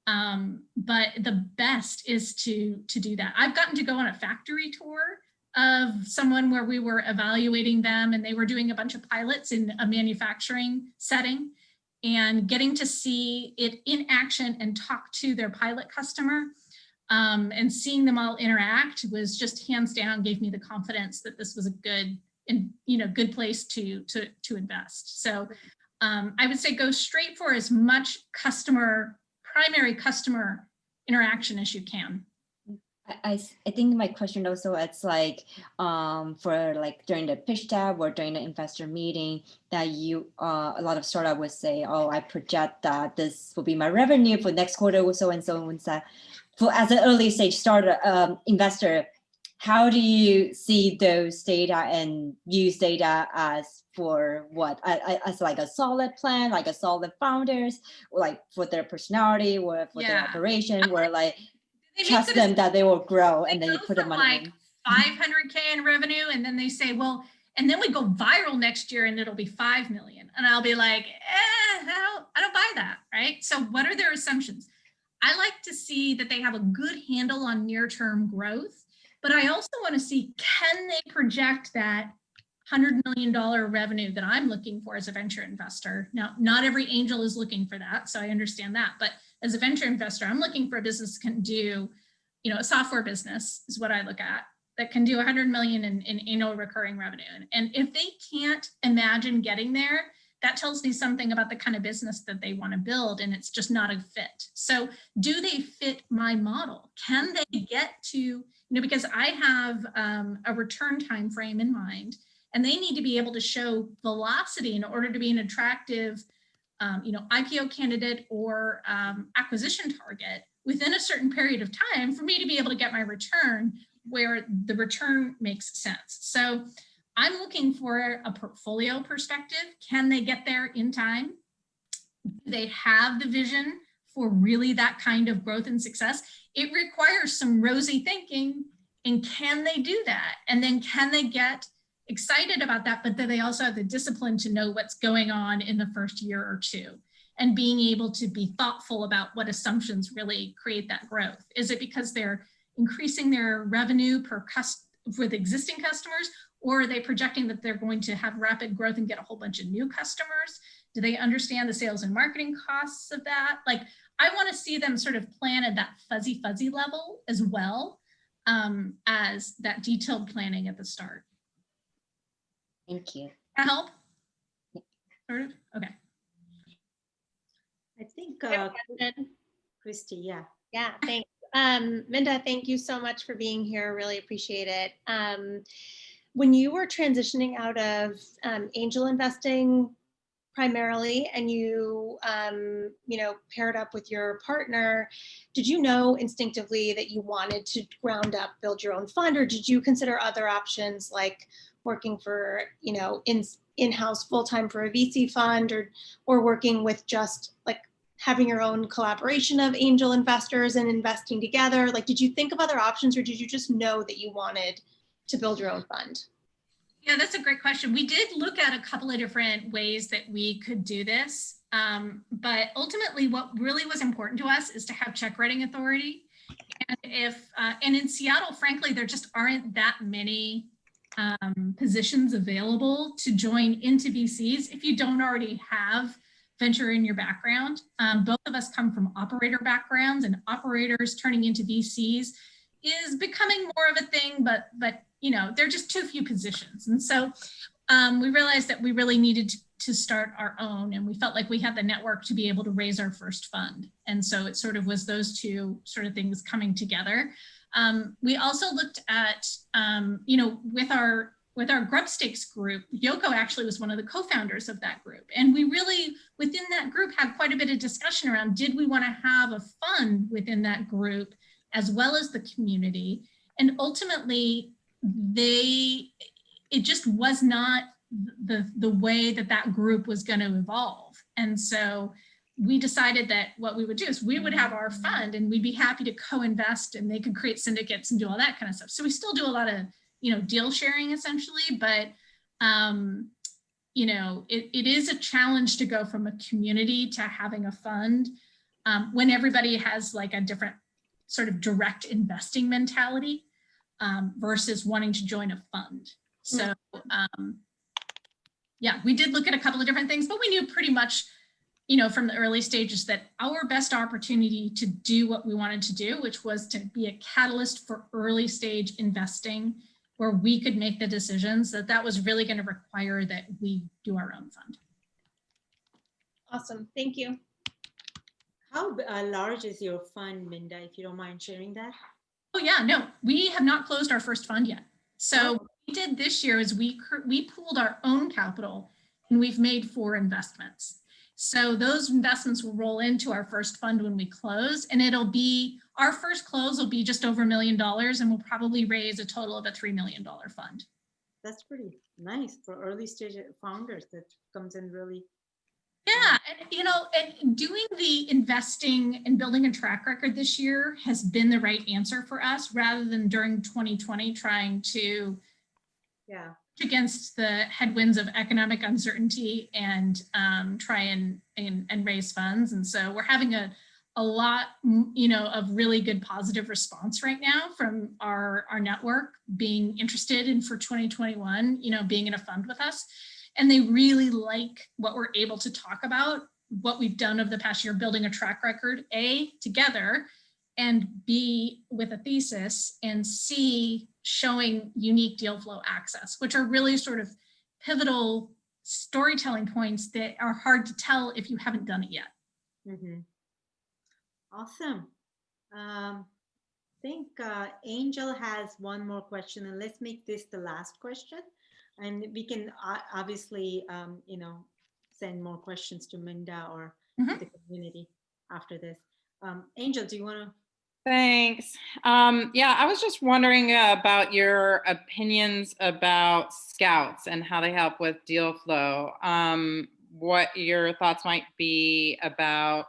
But the best is to do that. I've gotten to go on a factory tour of someone where we were evaluating them and they were doing a bunch of pilots in a manufacturing setting, and getting to see it in action and talk to their pilot customer. And seeing them all interact was just hands down gave me the confidence that this was a good and good place to invest. So I would say go straight for as much primary customer interaction as you can. I think my question also, it's like for like during the pitch deck or during the investor meeting that you a lot of startup would say, oh, I project that this will be my revenue for next quarter or so and so and so. For as an early stage startup investor, how do you see those data and use data as for what? As like a solid plan, like a solid founders, or like for their personality or for their operation, where like trust them that they will grow and then you put the money like in. 500K in revenue and then they say, well, and then we go viral next year and it'll be 5 million. And I'll be like, I don't buy that, right? So what are their assumptions? I like to see that they have a good handle on near-term growth, but I also want to see, can they project that $100 million revenue that I'm looking for as a venture investor? Now, not every angel is looking for that, so I understand that. But as a venture investor, I'm looking for a business that can do, a software business is what I look at, that can do 100 million in annual recurring revenue. And if they can't imagine getting there, that tells me something about the kind of business that they want to build, and it's just not a fit. So do they fit my model? Can they get to, because I have a return time frame in mind, and they need to be able to show velocity in order to be an attractive IPO candidate or acquisition target within a certain period of time for me to be able to get my return where the return makes sense. So I'm looking for a portfolio perspective. Can they get there in time? Do they have the vision for really that kind of growth and success, it requires some rosy thinking. And can they do that? And then can they get excited about that, but then they also have the discipline to know what's going on in the first year or two, and being able to be thoughtful about what assumptions really create that growth. Is it because they're increasing their revenue with existing customers, or are they projecting that they're going to have rapid growth and get a whole bunch of new customers? Do they understand the sales and marketing costs of that? Like, I want to see them sort of plan at that fuzzy level as well as that detailed planning at the start. Thank you. That help? Sort of? Okay. I think Christy, yeah. Yeah, thanks. Minda, thank you so much for being here. Really appreciate it. When you were transitioning out of angel investing primarily, and you paired up with your partner, did you know instinctively that you wanted to ground up build your own fund, or did you consider other options like working for in-house full-time for a VC fund, or working with just like having your own collaboration of angel investors and investing together? Like, did you think of other options, or did you just know that you wanted to build your own fund? Yeah, that's a great question. We did look at a couple of different ways that we could do this. But ultimately, what really was important to us is to have check writing authority. And in Seattle, frankly, there just aren't that many positions available to join into VCs if you don't already have venture in your background. Both of us come from operator backgrounds, and operators turning into VCs is becoming more of a thing, but there are just too few positions. And so we realized that we really needed to start our own, and we felt like we had the network to be able to raise our first fund. And so it sort of was those two sort of things coming together. We also looked at, with our Grub Stakes group, Yoko actually was one of the co-founders of that group. And we really, within that group, had quite a bit of discussion around, did we want to have a fund within that group as well as the community? And ultimately, it just was not the way that group was going to evolve. And so we decided that what we would do is we would have our fund, and we'd be happy to co-invest, and they could create syndicates and do all that kind of stuff. So we still do a lot of deal sharing essentially, but it is a challenge to go from a community to having a fund when everybody has like a different sort of direct investing mentality versus wanting to join a fund. So yeah, we did look at a couple of different things, but we knew pretty much from the early stages that our best opportunity to do what we wanted to do, which was to be a catalyst for early stage investing, where we could make the decisions, that was really going to require that we do our own fund. Awesome, thank you. How large is your fund, Minda, if you don't mind sharing that? Oh yeah, no, we have not closed our first fund yet. So what we did this year is we pooled our own capital, and we've made 4 investments. So those investments will roll into our first fund when we close, and our first close will be just over $1 million, and we'll probably raise a total of a $3 million fund. That's pretty nice for early stage founders. That comes in really. Yeah, and doing the investing and building a track record this year has been the right answer for us, rather than during 2020 trying to against the headwinds of economic uncertainty and try and raise funds. And so we're having a lot, of really good positive response right now from our network being interested in for 2021, being in a fund with us. And they really like what we're able to talk about, what we've done over the past year, building a track record, A, together, and B, with a thesis, and C, showing unique deal flow access, which are really sort of pivotal storytelling points that are hard to tell if you haven't done it yet. Mm-hmm. Awesome. I think Angel has one more question, and let's make this the last question. And we can obviously, send more questions to Minda or to the community after this. Angel, do you want to? Thanks. Yeah, I was just wondering about your opinions about scouts and how they help with deal flow. What your thoughts might be about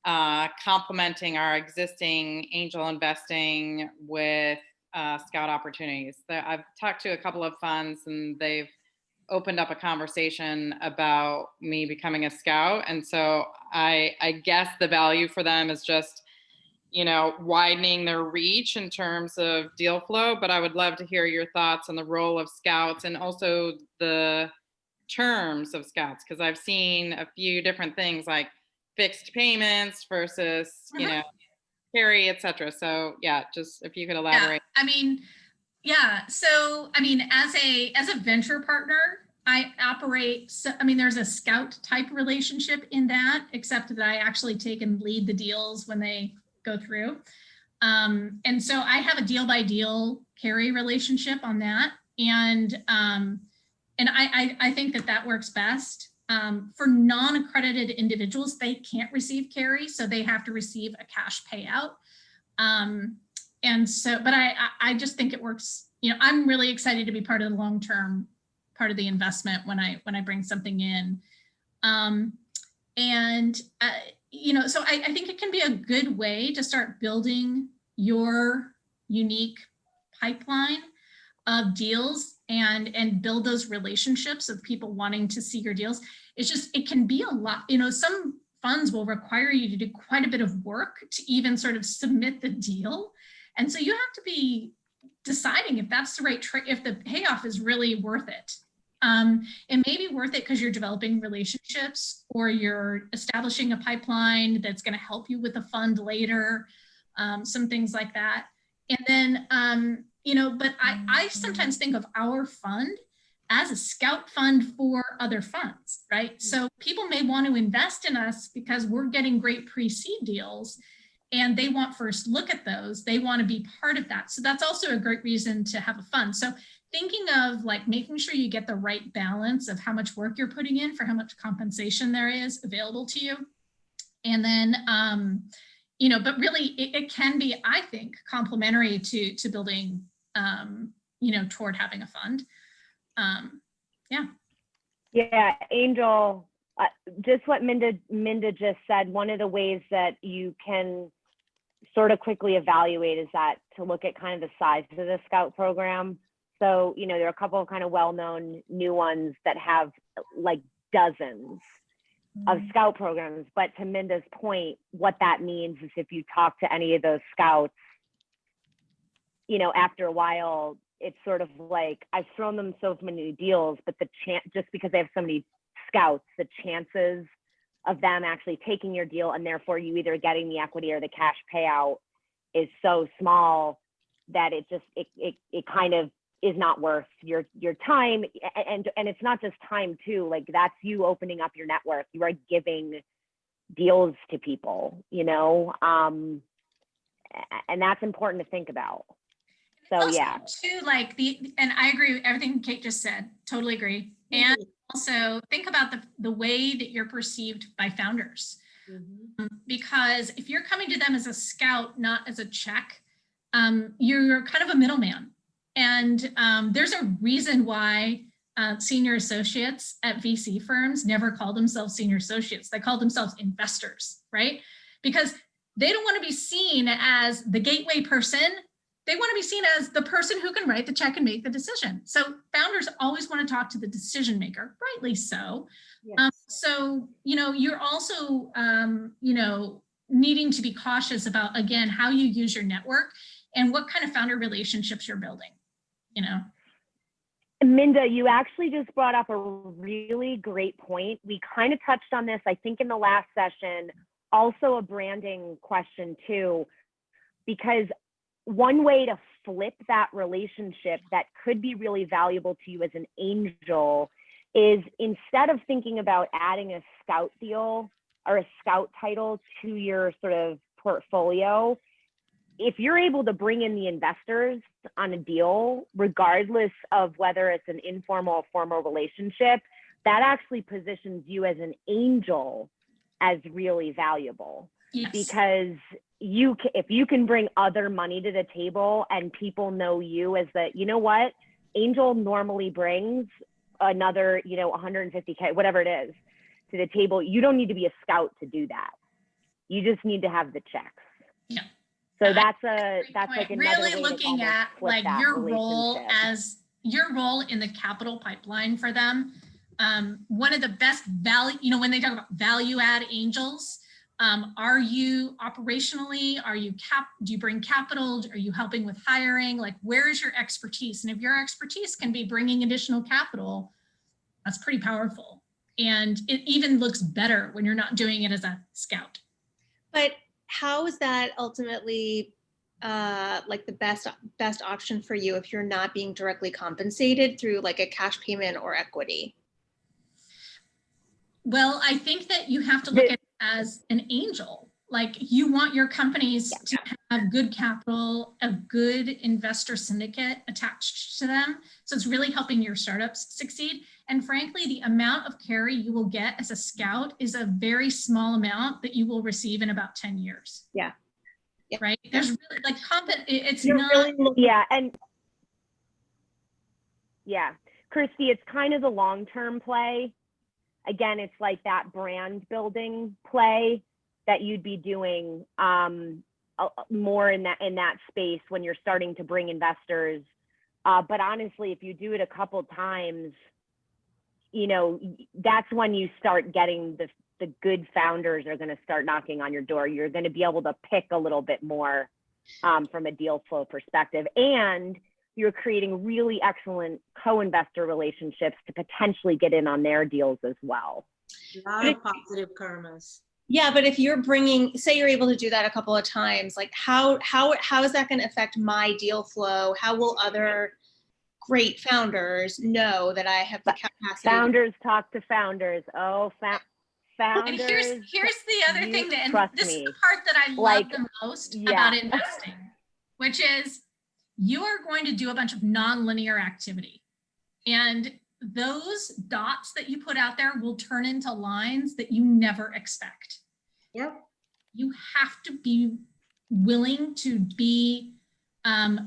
complementing our existing angel investing with scout opportunities. I've talked to a couple of funds and they've opened up a conversation about me becoming a scout. And so I guess the value for them is just, widening their reach in terms of deal flow. But I would love to hear your thoughts on the role of scouts and also the terms of scouts, because I've seen a few different things like fixed payments versus, carry, et cetera. So yeah, just if you could elaborate. So, as a venture partner, I operate, there's a scout type relationship in that, except that I actually take and lead the deals when they go through. And so I have a deal by deal carry relationship on that. And I think that works best. For non-accredited individuals, they can't receive carry, so they have to receive a cash payout. And so, but I just think it works. I'm really excited to be part of the long-term part of the investment when I bring something in. So I think it can be a good way to start building your unique pipeline of deals and build those relationships of people wanting to see your deals. It's just, it can be a lot, some funds will require you to do quite a bit of work to even sort of submit the deal. And so you have to be deciding if that's the right trade, if the payoff is really worth it. It may be worth it because you're developing relationships or you're establishing a pipeline that's going to help you with a fund later, some things like that. And then, but I sometimes think of our fund as a scout fund for other funds, right? So people may want to invest in us because we're getting great pre-seed deals and they want first look at those. They want to be part of that. So that's also a great reason to have a fund. So thinking of like making sure you get the right balance of how much work you're putting in for how much compensation there is available to you. And then, but really it can be, I think, complementary to building, toward having a fund. Yeah, Angel, just what Minda just said, one of the ways that you can sort of quickly evaluate is that to look at kind of the size of the scout program. So, there are a couple of kind of well-known new ones that have like dozens of scout programs. But to Minda's point, what that means is if you talk to any of those scouts, after a while, it's sort of like I've thrown them so many deals, but just because they have so many scouts, the chances of them actually taking your deal and therefore you either getting the equity or the cash payout is so small that it kind of is not worth your time. And it's not just time too, like that's you opening up your network. You are giving deals to people, and that's important to think about. So yeah. Too, and I agree with everything Kate just said, totally agree. And also think about the way that you're perceived by founders. Because if you're coming to them as a scout, not as a check, you're kind of a middleman. And there's a reason why senior associates at VC firms never call themselves senior associates. They call themselves investors, right? Because they don't want to be seen as the gateway person. They want to be seen as the person who can write the check and make the decision. So founders always want to talk to the decision maker, rightly so. Yes. So, you're also, needing to be cautious about, again, how you use your network and what kind of founder relationships you're building, Minda, you actually just brought up a really great point. We kind of touched on this, I think, in the last session, also a branding question too, because one way to flip that relationship that could be really valuable to you as an angel is instead of thinking about adding a scout deal or a scout title to your sort of portfolio, if you're able to bring in the investors on a deal, regardless of whether it's an informal or formal relationship, that actually positions you as an angel as really valuable. Yes. Because if you can bring other money to the table and people know you as angel normally brings another, 150K, whatever it is, to the table. You don't need to be a scout to do that. You just need to have the checks. Yeah. So that's like Point. another Really way to looking almost at flip like that your role relationship. as your role in the capital pipeline for them. One of the best value, you know, when they talk about value add angels, are you operationally, do you bring capital? Are you helping with hiring? Like, where is your expertise? And if your expertise can be bringing additional capital, that's pretty powerful. And it even looks better when you're not doing it as a scout. But how is that ultimately like the best option for you if you're not being directly compensated through like a cash payment or equity? Well, I think that you have to look at it as an angel. Like, you want your companies to have good capital, a good investor syndicate attached to them. So it's really helping your startups succeed. And frankly, the amount of carry you will get as a scout is a very small amount that you will receive in about 10 years. Yeah. Right? There's really like it's You're not really Kirsty, it's kind of the long-term play. Again, it's like that brand building play that you'd be doing more in that space when you're starting to bring investors. But honestly, if you do it a couple times, you know, that's when you start getting the good founders are going to start knocking on your door. You're going to be able to pick a little bit more from a deal flow perspective, and you're creating really excellent co-investor relationships to potentially get in on their deals as well. A lot of positive karmas. Yeah, but if you're bringing, say you're able to do that a couple of times, like how is that going to affect my deal flow? How will other great founders know that I have the capacity? Founders talk to founders. Oh, founders. And here's the other thing that, and this is the part that I like, love the most about investing, which is you are going to do a bunch of non-linear activity. And those dots that you put out there will turn into lines that you never expect. Yep. You have to be willing to be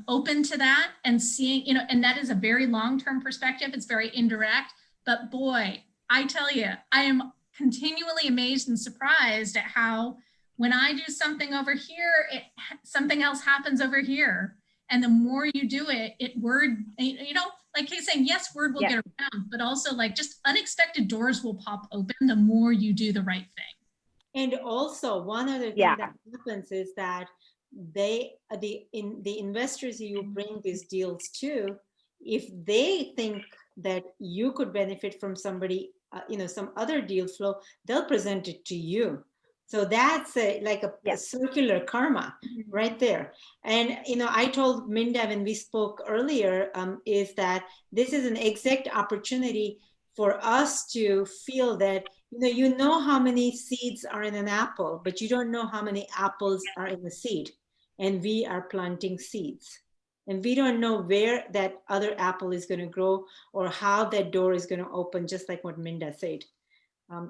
open to that and seeing, you know, and that is a very long-term perspective. It's very indirect, but boy, I tell you, I am continually amazed and surprised at how when I do something over here, something else happens over here. And the more you do it, you know, like he's saying, yes, word will get around, but also like just unexpected doors will pop open the more you do the right thing. And also one other thing that happens is that the investors you bring these deals to, if they think that you could benefit from somebody, you know, some other deal flow, they'll present it to you. So that's like a circular karma right there. And, you know, I told Minda when we spoke earlier, is that this is an exact opportunity for us to feel that, you know how many seeds are in an apple, but you don't know how many apples are in the seed. And we are planting seeds. And we don't know where that other apple is going to grow or how that door is going to open, just like what Minda said.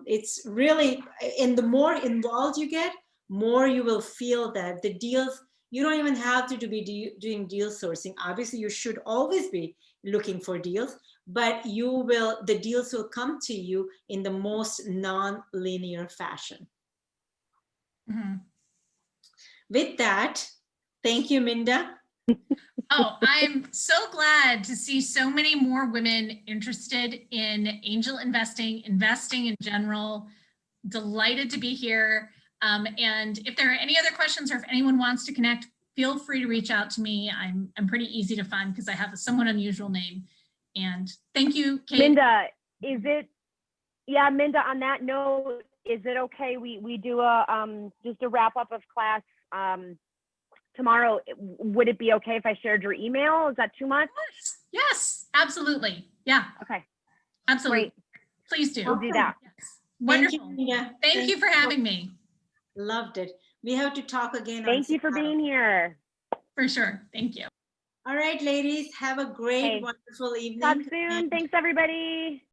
It's really, and the more involved you get, more you will feel that the deals, you don't even have to be doing deal sourcing. Obviously, you should always be looking for deals, but the deals will come to you in the most non-linear fashion. Mm-hmm. With that, thank you, Minda. Oh, I'm so glad to see so many more women interested in angel investing in general. Delighted to be here. And if there are any other questions or if anyone wants to connect, feel free to reach out to me. I'm pretty easy to find because I have a somewhat unusual name. And thank you, Kate. Minda, Minda, on that note, is it okay we do just a wrap up of class tomorrow? Would it be okay if I shared your email? Is that too much? Yes, absolutely. Yeah. Okay. Absolutely. Great. Please do. We'll do that. Yes. Wonderful. Thank you for having me. Loved it. We have to talk again. Thank you for being here. For sure. Thank you. All right, ladies, have a great, wonderful evening. Talk soon. Thanks, everybody.